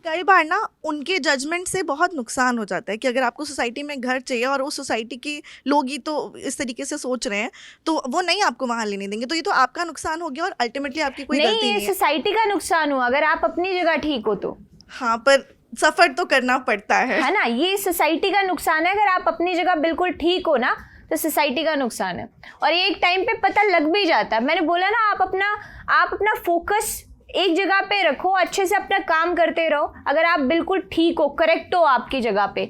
कई बार ना उनके जजमेंट से बहुत नुकसान हो जाता है कि अगर आपको सोसाइटी में घर चाहिए और उस सोसाइटी के लोग ही तो इस तरीके से सोच रहे हैं तो वो नहीं आपको वहाँ लेने देंगे, तो ये तो आपका नुकसान हो गया और अल्टीमेटली आपकी कोई गलती नहीं है। ये सोसाइटी का नुकसान हुआ अगर आप अपनी जगह ठीक हो तो। हाँ, पर सफ़र तो करना पड़ता है ना। ये सोसाइटी का नुकसान है। अगर आप अपनी जगह बिल्कुल ठीक हो ना तो सोसाइटी का नुकसान है। और ये एक टाइम पे पता लग भी जाता है। मैंने बोला ना, आप अपना फोकस एक जगह पे रखो, अच्छे से अपना काम करते रहो। अगर आप बिल्कुल ठीक हो, करेक्ट हो आपकी जगह पे,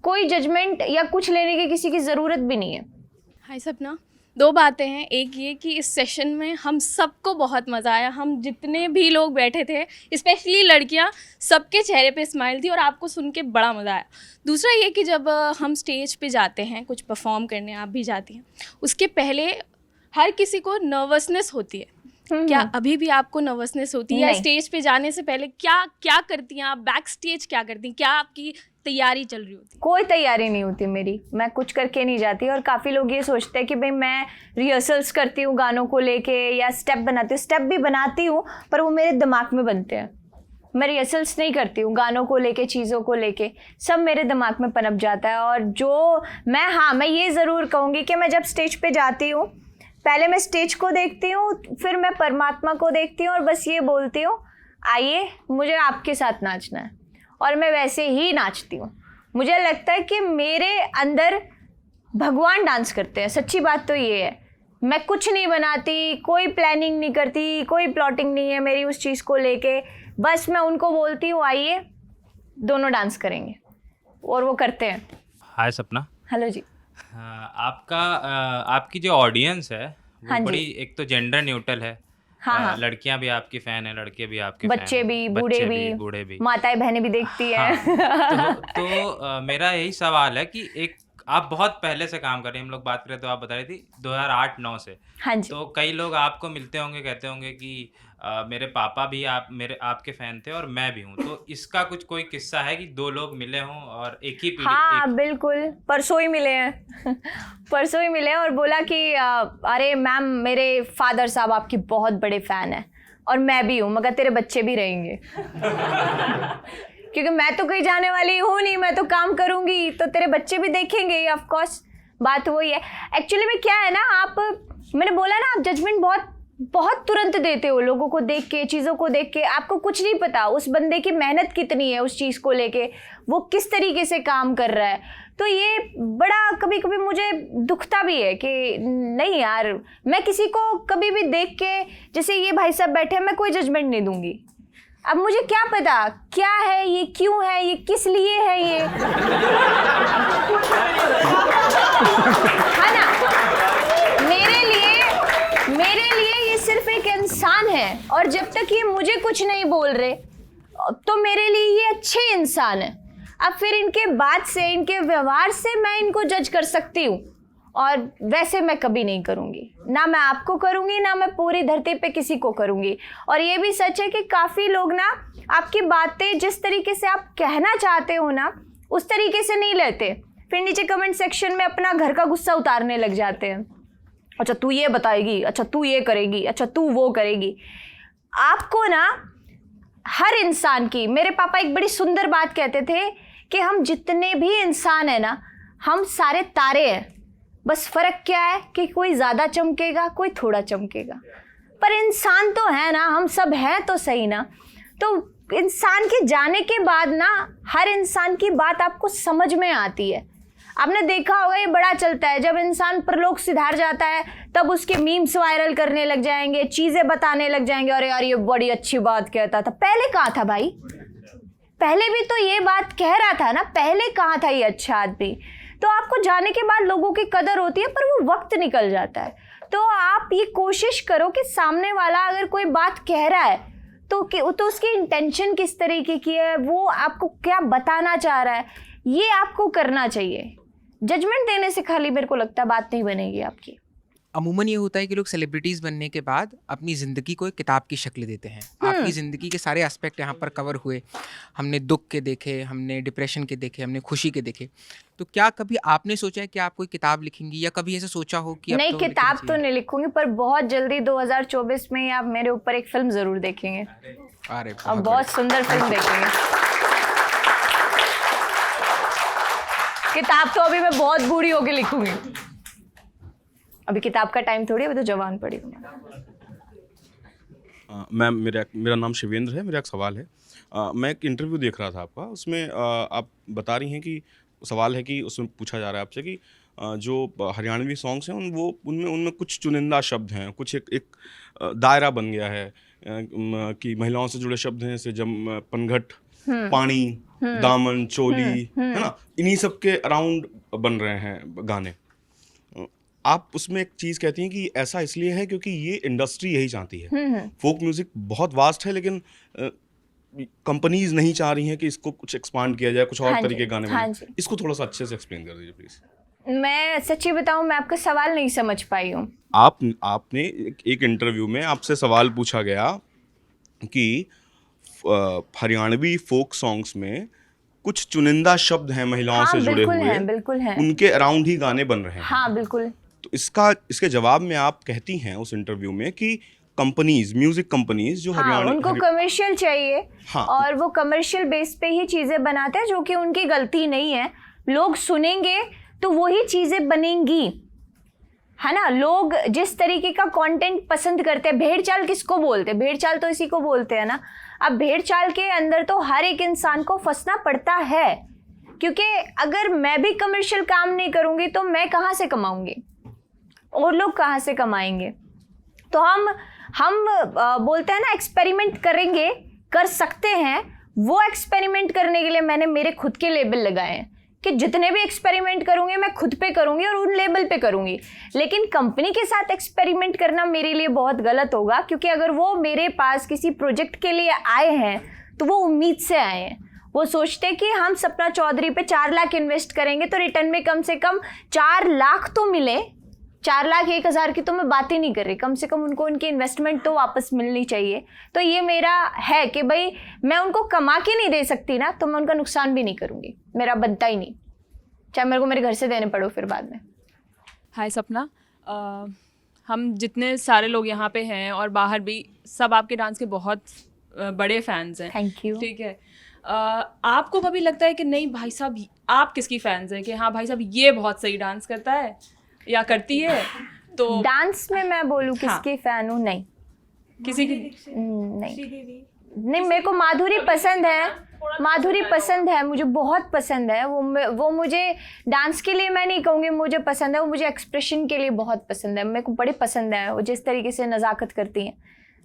कोई जजमेंट या कुछ लेने की किसी की ज़रूरत भी नहीं है। हाय सपना, दो बातें हैं। एक ये कि इस सेशन में हम सबको बहुत मज़ा आया। हम जितने भी लोग बैठे थे, स्पेशली लड़कियां, सबके चेहरे पे स्माइल थी और आपको सुन के बड़ा मज़ा आया। दूसरा ये कि जब हम स्टेज पे जाते हैं कुछ परफॉर्म करने, आप भी जाती हैं, उसके पहले हर किसी को नर्वसनेस होती है। क्या अभी भी आपको नर्वसनेस होती है? या स्टेज पे जाने से पहले क्या करती हैं आप? बैक स्टेज क्या करती हैं? क्या आपकी तैयारी चल रही होती? कोई तैयारी नहीं होती मेरी, मैं कुछ करके नहीं जाती। और काफ़ी लोग ये सोचते हैं कि भाई मैं रिहर्सल्स करती हूँ गानों को लेके या स्टेप बनाती हूँ। स्टेप भी बनाती हूँ पर वो मेरे दिमाग में बनते हैं। मैं रिहर्सल्स नहीं करती हूँ गानों को लेके, चीज़ों को लेके, सब मेरे दिमाग में पनप जाता है। और जो मैं ये ज़रूर कहूँगी कि मैं जब स्टेज पे जाती हूँ, पहले मैं स्टेज को देखती हूँ, फिर मैं परमात्मा को देखती हूँ और बस ये बोलती हूँ, आइए मुझे आपके साथ नाचना है। और मैं वैसे ही नाचती हूँ। मुझे लगता है कि मेरे अंदर भगवान डांस करते हैं। सच्ची बात तो ये है। मैं कुछ नहीं बनाती, कोई प्लानिंग नहीं करती, कोई प्लॉटिंग नहीं है मेरी उस चीज़ को लेके। बस मैं उनको बोलती हूँ, आइए दोनों डांस करेंगे, और वो करते हैं। हाय सपना। हेलो जी। आपकी जो ऑडियंस है वो हाँ जी। बड़ी, एक तो जेंडर न्यूट्रल है। हाँ। लड़कियां भी आपकी फैन है, लड़के भी आपके बच्चे फैन भी, हैं, बूढ़े भी, भी। माताएं बहनें भी देखती हाँ, हैं। तो मेरा यही सवाल है कि एक आप बहुत पहले से काम कर रही हैं, हम लोग बात करें तो आप बता रही थी 2008-9 से। हाँ जी। तो कई लोग आपको मिलते होंगे, कहते होंगे कि मेरे पापा भी आपके फैन थे और मैं भी हूँ। तो इसका कोई किस्सा है कि दो लोग मिले हों और एक ही पीढ़ी? हाँ बिल्कुल, परसों ही मिले हैं। परसों ही मिले हैं और बोला कि अरे मैम, मेरे फादर साहब आपकी बहुत बड़े फ़ैन हैं और मैं भी हूँ, मगर तेरे बच्चे भी रहेंगे। क्योंकि मैं तो कहीं जाने वाली हूँ नहीं, मैं तो काम करूँगी, तो तेरे बच्चे भी देखेंगे ऑफ कोर्स। बात वही है। एक्चुअली में क्या है ना, मैंने बोला ना, आप जजमेंट बहुत तुरंत देते हो लोगों को देख के, चीज़ों को देख के। आपको कुछ नहीं पता उस बंदे की मेहनत कितनी है उस चीज़ को लेके, वो किस तरीके से काम कर रहा है। तो ये बड़ा कभी कभी मुझे दुखता भी है कि नहीं यार, मैं किसी को कभी भी देख के, जैसे ये भाई साहब बैठे हैं, मैं कोई जजमेंट नहीं दूंगी। अब मुझे क्या पता क्या है ये, क्यों है ये, किस लिए है ये, है ना। मेरे लिए ये सिर्फ एक इंसान है और जब तक ये मुझे कुछ नहीं बोल रहे तो मेरे लिए ये अच्छे इंसान है। अब फिर इनके बात से, इनके व्यवहार से मैं इनको जज कर सकती हूँ, और वैसे मैं कभी नहीं करूँगी। ना मैं आपको करूँगी, ना मैं पूरी धरती पे किसी को करूँगी। और ये भी सच है कि काफ़ी लोग ना आपकी बातें जिस तरीके से आप कहना चाहते हो ना, उस तरीके से नहीं लेते। फिर नीचे कमेंट सेक्शन में अपना घर का गुस्सा उतारने लग जाते हैं। अच्छा तू ये बताएगी, अच्छा तू ये करेगी, अच्छा तू वो करेगी। आपको ना हर इंसान की, मेरे पापा एक बड़ी सुंदर बात कहते थे कि हम जितने भी इंसान हैं ना, हम सारे तारे हैं। बस फ़र्क क्या है कि कोई ज़्यादा चमकेगा, कोई थोड़ा चमकेगा, पर इंसान तो है ना, हम सब हैं तो सही ना। तो इंसान के जाने के बाद ना हर इंसान की बात आपको समझ में आती है। आपने देखा होगा ये बड़ा चलता है, जब इंसान परलोक सिधार जाता है तब उसके मीम्स वायरल करने लग जाएंगे, चीज़ें बताने लग जाएंगे, अरे यार ये बड़ी अच्छी बात कहता था। पहले कहाँ था भाई? पहले भी तो ये बात कह रहा था ना, पहले कहाँ था ये अच्छा आदमी? तो आपको जाने के बाद लोगों की कदर होती है, पर वो वक्त निकल जाता है। तो आप ये कोशिश करो कि सामने वाला अगर कोई बात कह रहा है तो उसकी इंटेंशन किस तरीके की है, वो आपको क्या बताना चाह रहा है, ये आपको करना चाहिए। जजमेंट देने से खाली मेरे को लगता है बात नहीं बनेगी आपकी। अमूमन ये होता है कि लोग सेलिब्रिटीज़ बनने के बाद अपनी ज़िंदगी को एक किताब की शक्ल देते हैं। आपकी ज़िंदगी के सारे एस्पेक्ट यहाँ पर कवर हुए। हमने दुख के देखे, हमने डिप्रेशन के देखे, हमने खुशी के देखे। तो क्या कभी आपने सोचा है कि आप कोई किताब लिखेंगी, या कभी ऐसा सोचा हो कि नहीं, किताब तो नहीं लिखूंगी, पर बहुत जल्दी 2024 में आप मेरे ऊपर एक फिल्म ज़रूर देखेंगे। अरे और बहुत सुंदर फिल्म देखेंगे। किताब तो अभी मैं बहुत बूढ़ी होके लिखूंगी। अभी किताब का टाइम थोड़ी, अभी तो जवान पड़ी हूँ। मैम मेरा नाम शिवेंद्र है। मेरा एक सवाल है। मैं एक इंटरव्यू देख रहा था आपका, उसमें आप बता रही हैं कि सवाल है कि उसमें पूछा जा रहा है आपसे कि जो हरियाणवी सॉन्ग्स हैं उनमें कुछ चुनिंदा शब्द हैं, कुछ एक दायरा बन गया है कि महिलाओं से जुड़े शब्द हैं, जैसे पनघट, पानी, दामन, चोली, है ना, इन्हीं सब के अराउंड बन रहे हैं गाने। आप उसमें एक चीज़ कहती हैं कि ऐसा इसलिए है क्योंकि ये इंडस्ट्री यही चाहती है। फोक म्यूज़िक बहुत वास्ट है, लेकिन कंपनीज नहीं चाह रही हैं कि इसको कुछ एक्सपांड किया जाए, कुछ और तरीके गाने बने। इसको थोड़ा सा अच्छे से एक्सप्लेन कर दीजिए प्लीज़। मैं सच्ची बताऊं, मैं आपका सवाल नहीं समझ पाई हूँ। आपने एक इंटरव्यू में आपसे सवाल पूछा गया कि हरियाणवी फोक सॉन्ग्स में कुछ चुनिंदा शब्द हैं महिलाओं से जुड़े हुए, बिल्कुल हैं, उनके अराउंड ही गाने बन रहे हैं। हाँ बिल्कुल। तो इसके जवाब में आप कहती हैं उस इंटरव्यू में कि कंपनीज, म्यूजिक कंपनीज जो हरियाणा, उनको कमर्शियल चाहिए। हाँ, और वो कमर्शियल बेस पे ही चीजें बनाते हैं, जो कि उनकी गलती नहीं है। लोग सुनेंगे तो वही चीजें बनेंगी, है ना। लोग जिस तरीके का कंटेंट पसंद करते हैं, भेड़ चाल किसको बोलते हैं? भेड़ चाल तो इसी को बोलते हैं ना। अब भेड़ चाल के अंदर तो हर एक इंसान को फंसना पड़ता है, क्योंकि अगर मैं भी कमर्शियल काम नहीं करूंगी तो मैं कहाँ से कमाऊंगी और लोग कहाँ से कमाएंगे? तो हम बोलते हैं ना, एक्सपेरिमेंट करेंगे, कर सकते हैं। वो एक्सपेरिमेंट करने के लिए मैंने मेरे खुद के लेबल लगाए हैं कि जितने भी एक्सपेरिमेंट करूंगी मैं खुद पे करूंगी और उन लेवल पे करूंगी। लेकिन कंपनी के साथ एक्सपेरिमेंट करना मेरे लिए बहुत गलत होगा, क्योंकि अगर वो मेरे पास किसी प्रोजेक्ट के लिए आए हैं तो वो उम्मीद से आए हैं। वो सोचते कि हम सपना चौधरी पे 4 लाख इन्वेस्ट करेंगे तो रिटर्न में कम से कम 4 लाख तो मिले। 4,01,000 की तो मैं बात ही नहीं कर रही, कम से कम उनको उनकी इन्वेस्टमेंट तो वापस मिलनी चाहिए। तो ये मेरा है कि भाई मैं उनको कमा के नहीं दे सकती ना, तो मैं उनका नुकसान भी नहीं करूँगी, मेरा बनता ही नहीं, चाहे मेरे को मेरे घर से देने पड़ो फिर बाद में। हाय सपना, हम जितने सारे लोग यहाँ पे हैं और बाहर भी, सब आपके डांस के बहुत बड़े फैंस हैं। Thank you. ठीक है, आपको कभी लगता है कि नहीं भाई साहब आप किसकी फैंस हैं, कि हाँ भाई साहब ये बहुत सही डांस करता है या करती है? तो डांस में मैं बोलूँ किसकी फैन हूँ? नहीं, किसी की नहीं। मेरे को माधुरी पसंद है, माधुरी पसंद है, मुझे बहुत पसंद है। वो मुझे डांस के लिए मैं नहीं कहूँगी मुझे पसंद है, वो मुझे एक्सप्रेशन के लिए बहुत पसंद है। मेरे को बड़ी पसंद है वो जिस तरीके से नज़ाकत करती हैं,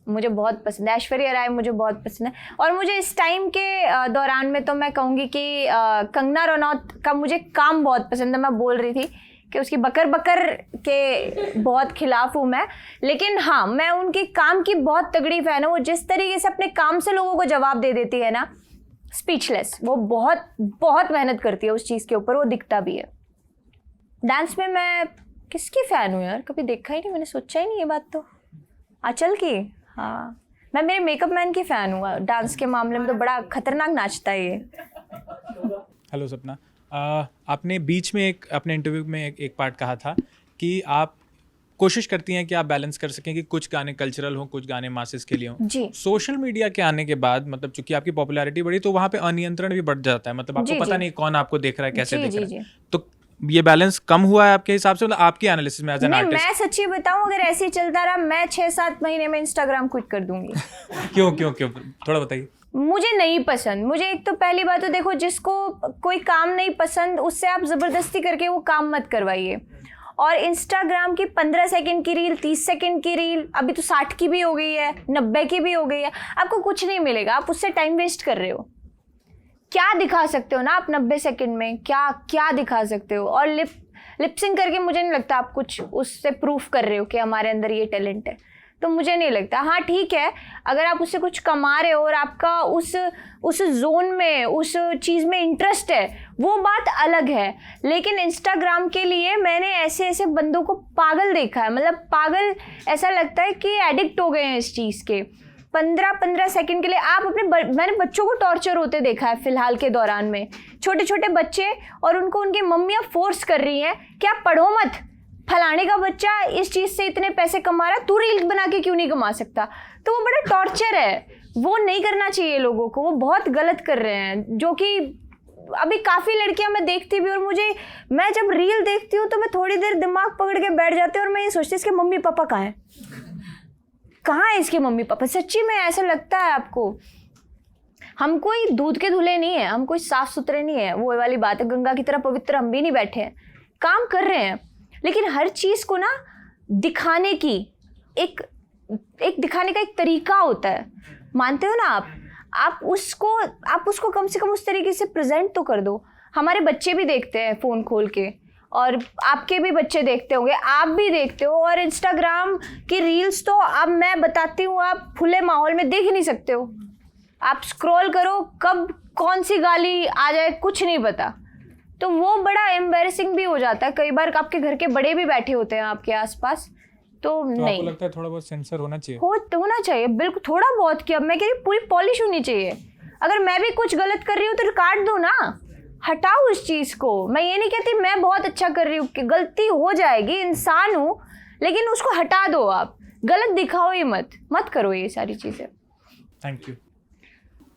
मुझे बहुत पसंद है। ऐश्वर्या राय मुझे बहुत पसंद है। और मुझे इस टाइम के दौरान में तो मैं कहूँगी कि कंगना रनौत का मुझे काम बहुत पसंद है। मैं बोल रही थी कि उसकी बकर बकर के बहुत खिलाफ हूँ मैं, लेकिन हाँ मैं उनके काम की बहुत तगड़ी फ़ैन हूँ। वो जिस तरीके से अपने काम से लोगों को जवाब दे देती है ना, स्पीचलेस। वो बहुत बहुत मेहनत करती है उस चीज़ के ऊपर, वो दिखता भी है। डांस में मैं किसकी फ़ैन हूँ यार, कभी देखा ही नहीं, मैंने सोचा ही नहीं ये बात। तो आंचल की, हाँ मैं मेरे मेकअप मैन की फ़ैन हूँ। डांस के मामले में तो बड़ा खतरनाक नाचता है ये। हेलो सपना, आपने बीच में अपने इंटरव्यू में एक पार्ट कहा था कि आप कोशिश करती हैं कि आप बैलेंस कर सकें कि कुछ गाने कल्चरल हों, कुछ गाने मासेस के लिए हों। जी। सोशल मीडिया के आने के बाद, मतलब चूंकि आपकी पॉपुलैरिटी बढ़ी, तो वहाँ पे अनियंत्रण भी बढ़ जाता है, मतलब आपको पता नहीं कौन आपको देख रहा है, कैसे देख रहा है। तो ये बैलेंस कम हुआ है आपके हिसाब से, मतलब आपकी एनालिसिस में एज एन आर्टिस्ट? मैं सच्ची बताऊं, अगर ऐसे ही चलता रहा मैं 6-7 महीने में इंस्टाग्राम क्विट कर दूंगी। क्यों थोड़ा बताइए। मुझे नहीं पसंद। मुझे एक तो पहली बात तो देखो, जिसको कोई काम नहीं पसंद उससे आप ज़बरदस्ती करके वो काम मत करवाइए। और इंस्टाग्राम की 15 सेकंड की रील, 30 सेकंड की रील, अभी तो 60 की भी हो गई है, 90 की भी हो गई है, आपको कुछ नहीं मिलेगा। आप उससे टाइम वेस्ट कर रहे हो। क्या दिखा सकते हो ना आप 90 सेकंड में, क्या दिखा सकते हो? और लिपसिंग करके मुझे नहीं लगता आप कुछ उससे प्रूफ कर रहे हो कि हमारे अंदर ये टैलेंट है। तो मुझे नहीं लगता। हाँ ठीक है, अगर आप उससे कुछ कमा रहे हो और आपका उस जोन में, उस चीज़ में इंटरेस्ट है, वो बात अलग है। लेकिन इंस्टाग्राम के लिए मैंने ऐसे बंदों को पागल देखा है, मतलब पागल, ऐसा लगता है कि एडिक्ट हो गए हैं इस चीज़ के। 15 सेकंड के लिए आप मैंने बच्चों को टॉर्चर होते देखा है फिलहाल के दौरान में, छोटे छोटे बच्चे, और उनको उनकी मम्मियाँ फोर्स कर रही हैं कि आप पढ़ो मत, फलाने का बच्चा इस चीज़ से इतने पैसे कमा रहा है, तू रील बना के क्यों नहीं कमा सकता? तो वो बड़ा टॉर्चर है, वो नहीं करना चाहिए लोगों को, वो बहुत गलत कर रहे हैं। जो कि अभी काफ़ी लड़कियां मैं देखती भी, और मैं जब रील देखती हूँ तो मैं थोड़ी देर दिमाग पकड़ के बैठ जाती हूँ और मैं ये सोचती हूँ इसके मम्मी पापा कहाँ है इसके मम्मी पापा? सच्ची में ऐसा लगता है आपको? हम कोई दूध के धुले नहीं है, हम कोई साफ सुथरे नहीं है, वो वाली बात है, गंगा की तरह पवित्र हम भी नहीं बैठे हैं, काम कर रहे हैं। लेकिन हर चीज़ को ना दिखाने की एक दिखाने का एक तरीका होता है, मानते हो ना आप उसको कम से कम उस तरीके से प्रेजेंट तो कर दो। हमारे बच्चे भी देखते हैं फ़ोन खोल के, और आपके भी बच्चे देखते होंगे, आप भी देखते हो, और इंस्टाग्राम की रील्स तो अब मैं बताती हूँ आप खुले माहौल में देख ही नहीं सकते हो। आप स्क्रॉल करो, कब कौन सी गाली आ जाए कुछ नहीं पता, तो वो बड़ा एम्बैरेसिंग भी हो जाता है। कई बार आपके घर के बड़े भी बैठे होते हैं आपके आसपास, तो नहीं, आपको लगता है थोड़ा बहुत सेंसर होना चाहिए? होना चाहिए बिल्कुल, थोड़ा बहुत क्या, मैं कह रही पूरी पॉलिश होनी चाहिए। अगर मैं भी कुछ गलत कर रही हूँ तो काट दो ना, हटाओ उस चीज़ को। मैं ये नहीं कहती मैं बहुत अच्छा कर रही हूँ, कि गलती हो जाएगी, इंसान हूँ, लेकिन उसको हटा दो। आप गलत दिखाओ ही मत करो ये सारी चीज़ें। Thank you.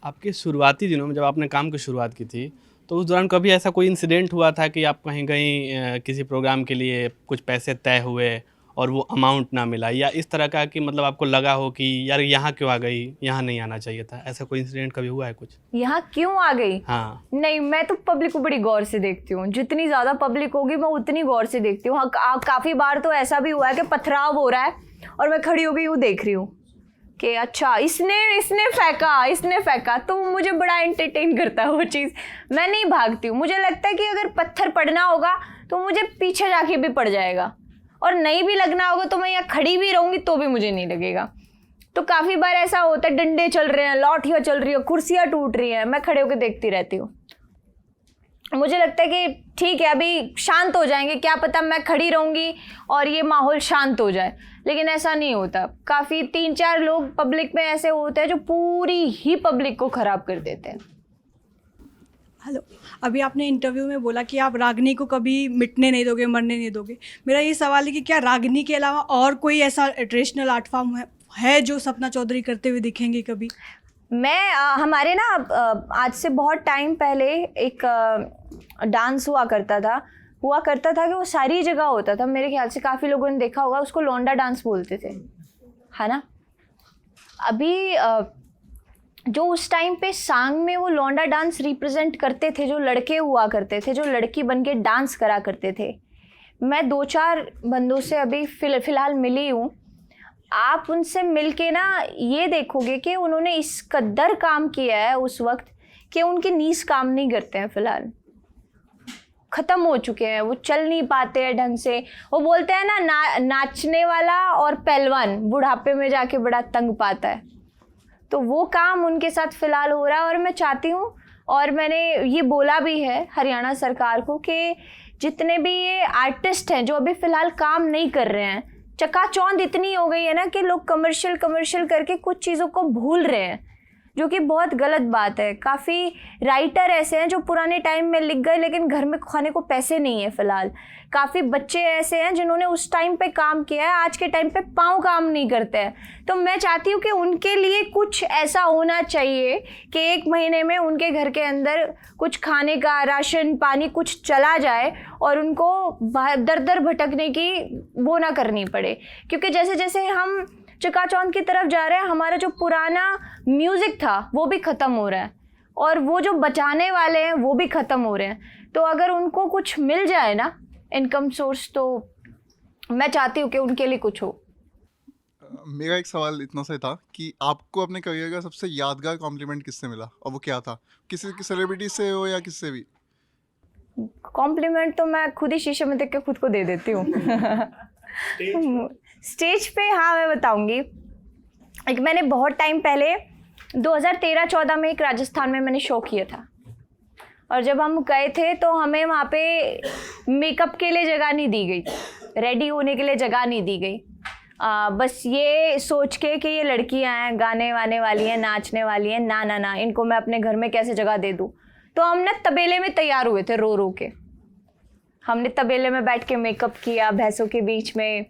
आपके शुरुआती दिनों में जब आपने काम की शुरुआत की थी, तो उस दौरान कभी ऐसा कोई इंसिडेंट हुआ था कि आप कहीं किसी प्रोग्राम के लिए कुछ पैसे तय हुए और वो अमाउंट ना मिला, या इस तरह का कि मतलब आपको लगा हो कि यार यहाँ क्यों आ गई, यहाँ नहीं आना चाहिए था, ऐसा कोई इंसिडेंट कभी हुआ है कुछ? यहाँ क्यों आ गई? हाँ। नहीं, मैं तो पब्लिक को बड़ी गौर से देखती हूँ, जितनी ज़्यादा पब्लिक होगी मैं उतनी गौर से देखती हूँ। हाँ, काफ़ी बार तो ऐसा भी हुआ है कि पथराव हो रहा है और मैं खड़ी हो गई हूँ, देख रही हूँ कि अच्छा इसने फेंका, तो मुझे बड़ा एंटरटेन करता है वो चीज़। मैं नहीं भागती हूँ, मुझे लगता है कि अगर पत्थर पड़ना होगा तो मुझे पीछे जाके भी पड़ जाएगा, और नहीं भी लगना होगा तो मैं यहाँ खड़ी भी रहूँगी तो भी मुझे नहीं लगेगा। तो काफ़ी बार ऐसा होता है, डंडे चल रहे हैं, लौटियाँ चल रही है, कुर्सियाँ टूट रही हैं, मैं खड़े होकर देखती रहती हूँ। मुझे लगता है कि ठीक है अभी शांत हो जाएंगे, क्या पता मैं खड़ी रहूँगी और ये माहौल शांत हो जाए, लेकिन ऐसा नहीं होता। काफ़ी 3-4 लोग पब्लिक में ऐसे होते हैं जो पूरी ही पब्लिक को ख़राब कर देते हैं। हेलो, अभी आपने इंटरव्यू में बोला कि आप रागिनी को कभी मिटने नहीं दोगे, मरने नहीं दोगे। मेरा ये सवाल है कि क्या रागिनी के अलावा और कोई ऐसा ट्रेडिशनल आर्ट फॉर्म है जो सपना चौधरी करते हुए दिखेंगे कभी? मैं हमारे ना आज से बहुत टाइम पहले एक डांस हुआ करता था कि वो सारी जगह होता था, मेरे ख्याल से काफ़ी लोगों ने देखा होगा, उसको लौंडा डांस बोलते थे, है ना। अभी जो उस टाइम पे सांग में वो लौंडा डांस रिप्रेजेंट करते थे, जो लड़के हुआ करते थे, जो लड़की बन के डांस करा करते थे, मैं 2-4 बंदों से अभी फ़िलहाल मिली हूँ। आप उनसे मिलके ना ये देखोगे कि उन्होंने इस कदर काम किया है उस वक्त कि उनके नीज काम नहीं करते हैं, फ़िलहाल ख़त्म हो चुके हैं, वो चल नहीं पाते हैं ढंग से। वो बोलते हैं ना नाचने वाला और पहलवान बुढ़ापे में जाके बड़ा तंग पाता है, तो वो काम उनके साथ फ़िलहाल हो रहा है। और मैं चाहती हूँ, और मैंने ये बोला भी है हरियाणा सरकार को, कि जितने भी ये आर्टिस्ट हैं जो अभी फ़िलहाल काम नहीं कर रहे हैं, चकाचौंध इतनी हो गई है ना कि लोग कमर्शियल करके कुछ चीज़ों को भूल रहे हैं, जो कि बहुत गलत बात है। काफ़ी राइटर ऐसे हैं जो पुराने टाइम में लिख गए लेकिन घर में खाने को पैसे नहीं है फ़िलहाल। काफ़ी बच्चे ऐसे हैं जिन्होंने उस टाइम पे काम किया है, आज के टाइम पे पाँव काम नहीं करते हैं। तो मैं चाहती हूँ कि उनके लिए कुछ ऐसा होना चाहिए कि 1 महीने में उनके घर के अंदर कुछ खाने का, राशन पानी कुछ चला जाए और उनको दर दर भटकने की वो ना करनी पड़े। क्योंकि जैसे जैसे हम चकाचौंध की तरफ जा रहे हैं, हमारा जो पुराना म्यूज़िक था वो भी ख़त्म हो रहा है, और वो जो बचाने वाले हैं वो भी ख़त्म हो रहे हैं। तो अगर उनको कुछ मिल जाए ना इनकम सोर्स, तो मैं चाहती हूँ कि उनके लिए कुछ हो। मेरा एक सवाल इतना सा था कि आपको अपने करियर का सबसे यादगार कॉम्प्लीमेंट किससे मिला और वो क्या था? किसी सेलिब्रिटी से हो या किससे भी? कॉम्प्लीमेंट तो मैं खुद ही शीशे में देख के खुद को दे देती हूँ। स्टेज पे हाँ मैं बताऊंगी। एक मैंने बहुत टाइम पहले 2013-14 में एक राजस्थान में मैंने शो किया था, और जब हम गए थे तो हमें वहाँ पे मेकअप के लिए जगह नहीं दी गई, रेडी होने के लिए जगह नहीं दी गई। बस ये सोच के कि ये लड़कियाँ हैं, गाने वाने वाली हैं, नाचने वाली हैं, ना इनको मैं अपने घर में कैसे जगह दे दूँ। तो हम ना तबेले में तैयार हुए थे, रो रो के हमने तबेले में बैठ के मेकअप किया, भैंसों के बीच में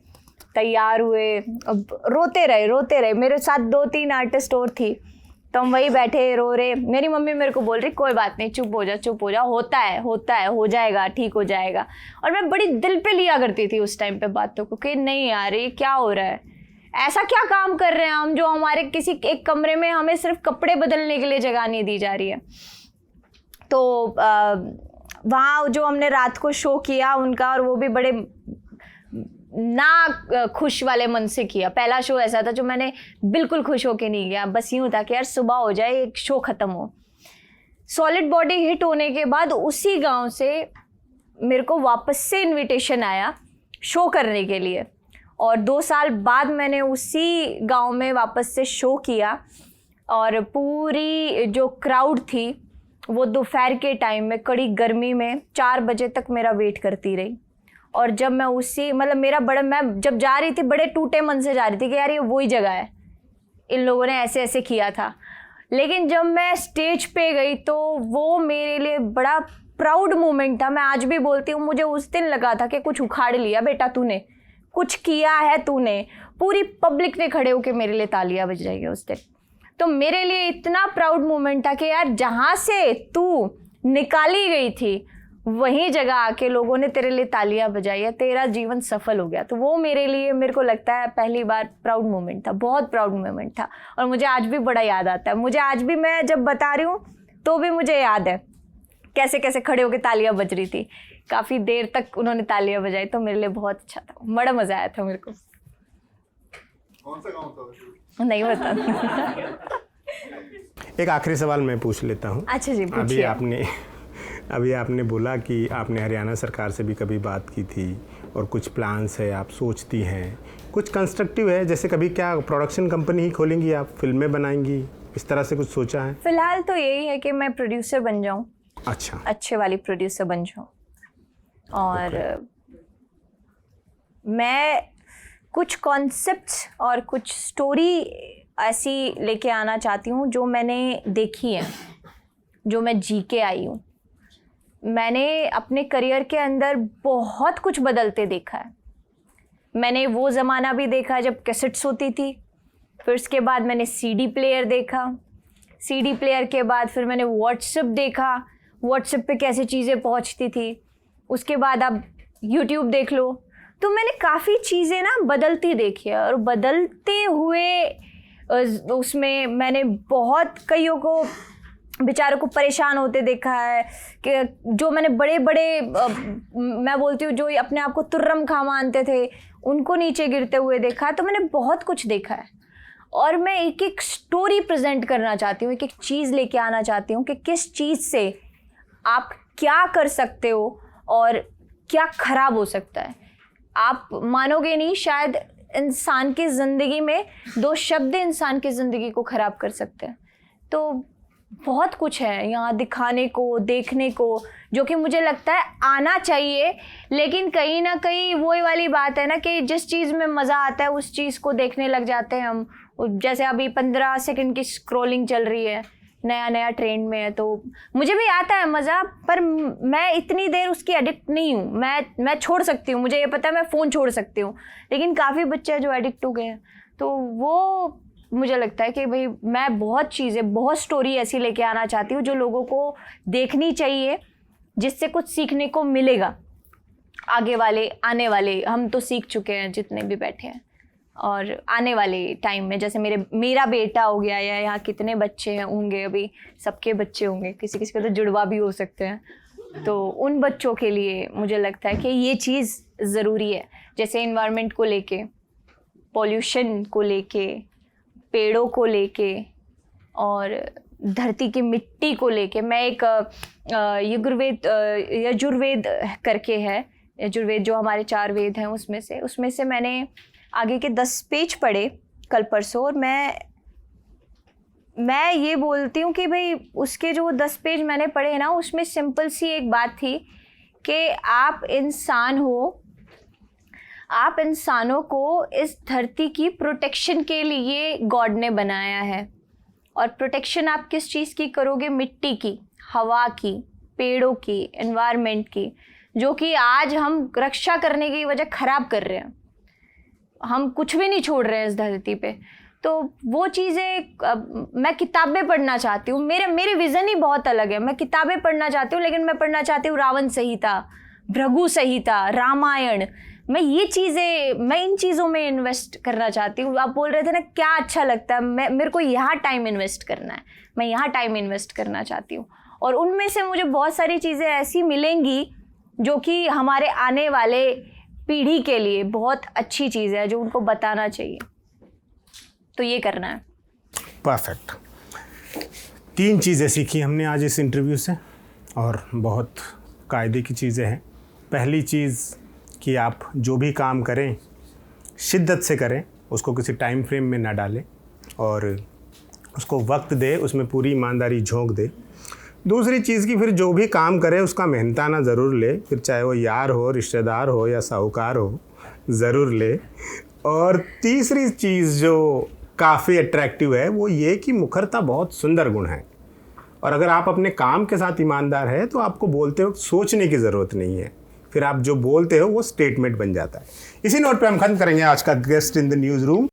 तैयार हुए, अब रोते रहे। मेरे साथ 2-3 आर्टिस्ट और थी, तो हम वही बैठे रो रहे। मेरी मम्मी मेरे को बोल रही कोई बात नहीं, चुप हो जा, होता है हो जाएगा, ठीक हो जाएगा। और मैं बड़ी दिल पे लिया करती थी उस टाइम पे बातों को कि नहीं यार ये क्या हो रहा है, ऐसा क्या काम कर रहे हैं हम जो हमारे किसी एक कमरे में हमें सिर्फ कपड़े बदलने के लिए जगह नहीं दी जा रही है। तो वहाँ जो हमने रात को शो किया उनका, और वो भी बड़े ना खुश वाले मन से किया। पहला शो ऐसा था जो मैंने बिल्कुल खुश होके नहीं किया, बस यूँ था कि यार सुबह हो जाए, एक शो ख़त्म हो। सॉलिड बॉडी हिट होने के बाद उसी गांव से मेरे को वापस से इनविटेशन आया शो करने के लिए, और 2 साल बाद मैंने उसी गांव में वापस से शो किया। और पूरी जो क्राउड थी वो दोपहर के टाइम में कड़ी गर्मी में 4 बजे तक मेरा वेट करती रही। और जब मैं उसी मतलब मैं जब जा रही थी बड़े टूटे मन से जा रही थी कि यार ये वही जगह है, इन लोगों ने ऐसे ऐसे किया था। लेकिन जब मैं स्टेज पे गई तो वो मेरे लिए बड़ा प्राउड मोमेंट था। मैं आज भी बोलती हूँ, मुझे उस दिन लगा था कि कुछ उखाड़ लिया बेटा तूने, कुछ किया है तूने। पूरी पब्लिक ने खड़े होकर मेरे लिए तालियां बज रही है उस दिन। तो मेरे लिए इतना प्राउड मोमेंट था कि यार जहाँ से तू निकाली गई थी वही जगह आके लोगों ने तेरे लिए तालियां बजाई है, तेरा जीवन सफल हो गया। तो वो मेरे लिए, मेरे को लगता है पहली बार प्राउड मोमेंट था, बहुत प्राउड मोमेंट था। और मुझे आज भी बड़ा याद आता है। मुझे आज भी, मैं जब बता रही हूँ तो भी मुझे याद है कैसे कैसे खड़े होकर तालियां बज रही थी। काफ़ी देर तक उन्होंने तालियां बजाई, तो मेरे लिए बहुत अच्छा था, बड़ा मज़ा आया था मेरे को। कौन सा गाँव था? नहीं बता। एक आखिरी सवाल मैं पूछ लेता हूँ। अच्छा जी, पूछिए। अभी आपने बोला कि आपने हरियाणा सरकार से भी कभी बात की थी और कुछ प्लान्स है, आप सोचती हैं, कुछ कंस्ट्रक्टिव है, जैसे कभी क्या प्रोडक्शन कंपनी ही खोलेंगी आप, फिल्में बनाएंगी, इस तरह से कुछ सोचा है? फिलहाल तो यही है कि मैं प्रोड्यूसर बन जाऊँ। अच्छा, अच्छे वाली प्रोड्यूसर बन जाऊँ, और मैं कुछ कॉन्सेप्ट्स और कुछ स्टोरी ऐसी लेके आना चाहती हूँ जो मैंने देखी है, जो मैं जी के आई हूँ। मैंने अपने करियर के अंदर बहुत कुछ बदलते देखा है। मैंने वो ज़माना भी देखा जब कैसेट्स होती थी, फिर उसके बाद मैंने सीडी प्लेयर देखा, सीडी प्लेयर के बाद फिर मैंने व्हाट्सएप देखा, व्हाट्सएप पे कैसे चीज़ें पहुंचती थी, उसके बाद अब यूट्यूब देख लो। तो मैंने काफ़ी चीज़ें ना बदलती देखी है, और बदलते हुए उसमें मैंने बहुत कईयों को, बेचारों को परेशान होते देखा है कि जो मैंने बड़े बड़े मैं बोलती हूँ जो अपने आप को तुर्रम खा मानते थे, उनको नीचे गिरते हुए देखा है। तो मैंने बहुत कुछ देखा है, और मैं एक एक स्टोरी प्रेजेंट करना चाहती हूँ, एक एक चीज़ लेके आना चाहती हूँ कि किस चीज़ से आप क्या कर सकते हो और क्या ख़राब हो सकता है। आप मानोगे नहीं, शायद इंसान की ज़िंदगी में 2 शब्द इंसान की ज़िंदगी को ख़राब कर सकते हैं। तो बहुत कुछ है यहाँ दिखाने को, देखने को, जो कि मुझे लगता है आना चाहिए। लेकिन कहीं ना कहीं वही वाली बात है ना कि जिस चीज़ में मज़ा आता है उस चीज़ को देखने लग जाते हैं हम। जैसे अभी 15 सेकंड की स्क्रॉलिंग चल रही है, नया नया ट्रेंड में है, तो मुझे भी आता है मज़ा, पर मैं इतनी देर उसकी एडिक्ट नहीं हूँ। मैं छोड़ सकती हूँ, मुझे ये पता है मैं फ़ोन छोड़ सकती हूँ। लेकिन काफ़ी बच्चे हैं जो एडिक्ट हो गए हैं, तो वो मुझे लगता है कि भाई मैं बहुत चीज़ें, बहुत स्टोरी ऐसी लेके आना चाहती हूँ जो लोगों को देखनी चाहिए, जिससे कुछ सीखने को मिलेगा। आगे वाले, आने वाले, हम तो सीख चुके हैं जितने भी बैठे हैं, और आने वाले टाइम में जैसे मेरा बेटा हो गया, या यहाँ कितने बच्चे हैं होंगे, अभी सबके बच्चे होंगे, किसी किसी के तो जुड़वा भी हो सकते हैं, तो उन बच्चों के लिए मुझे लगता है कि ये चीज़ ज़रूरी है। जैसे इन्वायरमेंट को लेके, पॉल्यूशन को लेके, पेड़ों को लेके, और धरती की मिट्टी को लेके। मैं एक यजुर्वेद करके है, यजुर्वेद जो हमारे 4 वेद हैं उसमें से मैंने आगे के 10 पेज पढ़े कल परसों, और मैं ये बोलती हूँ कि भाई उसके जो 10 पेज मैंने पढ़े ना, उसमें सिंपल सी एक बात थी कि आप इंसान हो, आप इंसानों को इस धरती की प्रोटेक्शन के लिए गॉड ने बनाया है। और प्रोटेक्शन आप किस चीज़ की करोगे? मिट्टी की, हवा की, पेड़ों की, एनवायरनमेंट की, जो कि आज हम रक्षा करने की वजह ख़राब कर रहे हैं। हम कुछ भी नहीं छोड़ रहे हैं इस धरती पे। तो वो चीज़ें मैं किताबें पढ़ना चाहती हूँ। मेरे विज़न ही बहुत अलग है। मैं किताबें पढ़ना चाहती हूँ, लेकिन मैं पढ़ना चाहती हूँ रावण संहिता, भृगु संहिता, रामायण, मैं इन चीज़ों में इन्वेस्ट करना चाहती हूँ। आप बोल रहे थे ना क्या अच्छा लगता है, मेरे को यहाँ टाइम इन्वेस्ट करना है, मैं यहाँ टाइम इन्वेस्ट करना चाहती हूँ। और उनमें से मुझे बहुत सारी चीज़ें ऐसी मिलेंगी जो कि हमारे आने वाले पीढ़ी के लिए बहुत अच्छी चीज़ है, जो उनको बताना चाहिए। तो ये करना है। परफेक्ट। 3 चीज़ें सीखी हमने आज इस इंटरव्यू से और बहुत कायदे की चीज़ें हैं। पहली चीज़ कि आप जो भी काम करें शिद्दत से करें, उसको किसी टाइम फ्रेम में ना डालें और उसको वक्त दे, उसमें पूरी ईमानदारी झोंक दे। दूसरी चीज़ कि फिर जो भी काम करे उसका मेहनताना ज़रूर ले, फिर चाहे वो यार हो, रिश्तेदार हो या साहूकार हो, ज़रूर ले। और तीसरी चीज़ जो काफ़ी अट्रैक्टिव है वो ये कि मुखरता बहुत सुंदर गुण है और अगर आप अपने काम के साथ ईमानदार है तो आपको बोलते वक्त सोचने की ज़रूरत नहीं है, फिर आप जो बोलते हो वो स्टेटमेंट बन जाता है। इसी नोट पे हम खत्म करेंगे आज का guest in the news room.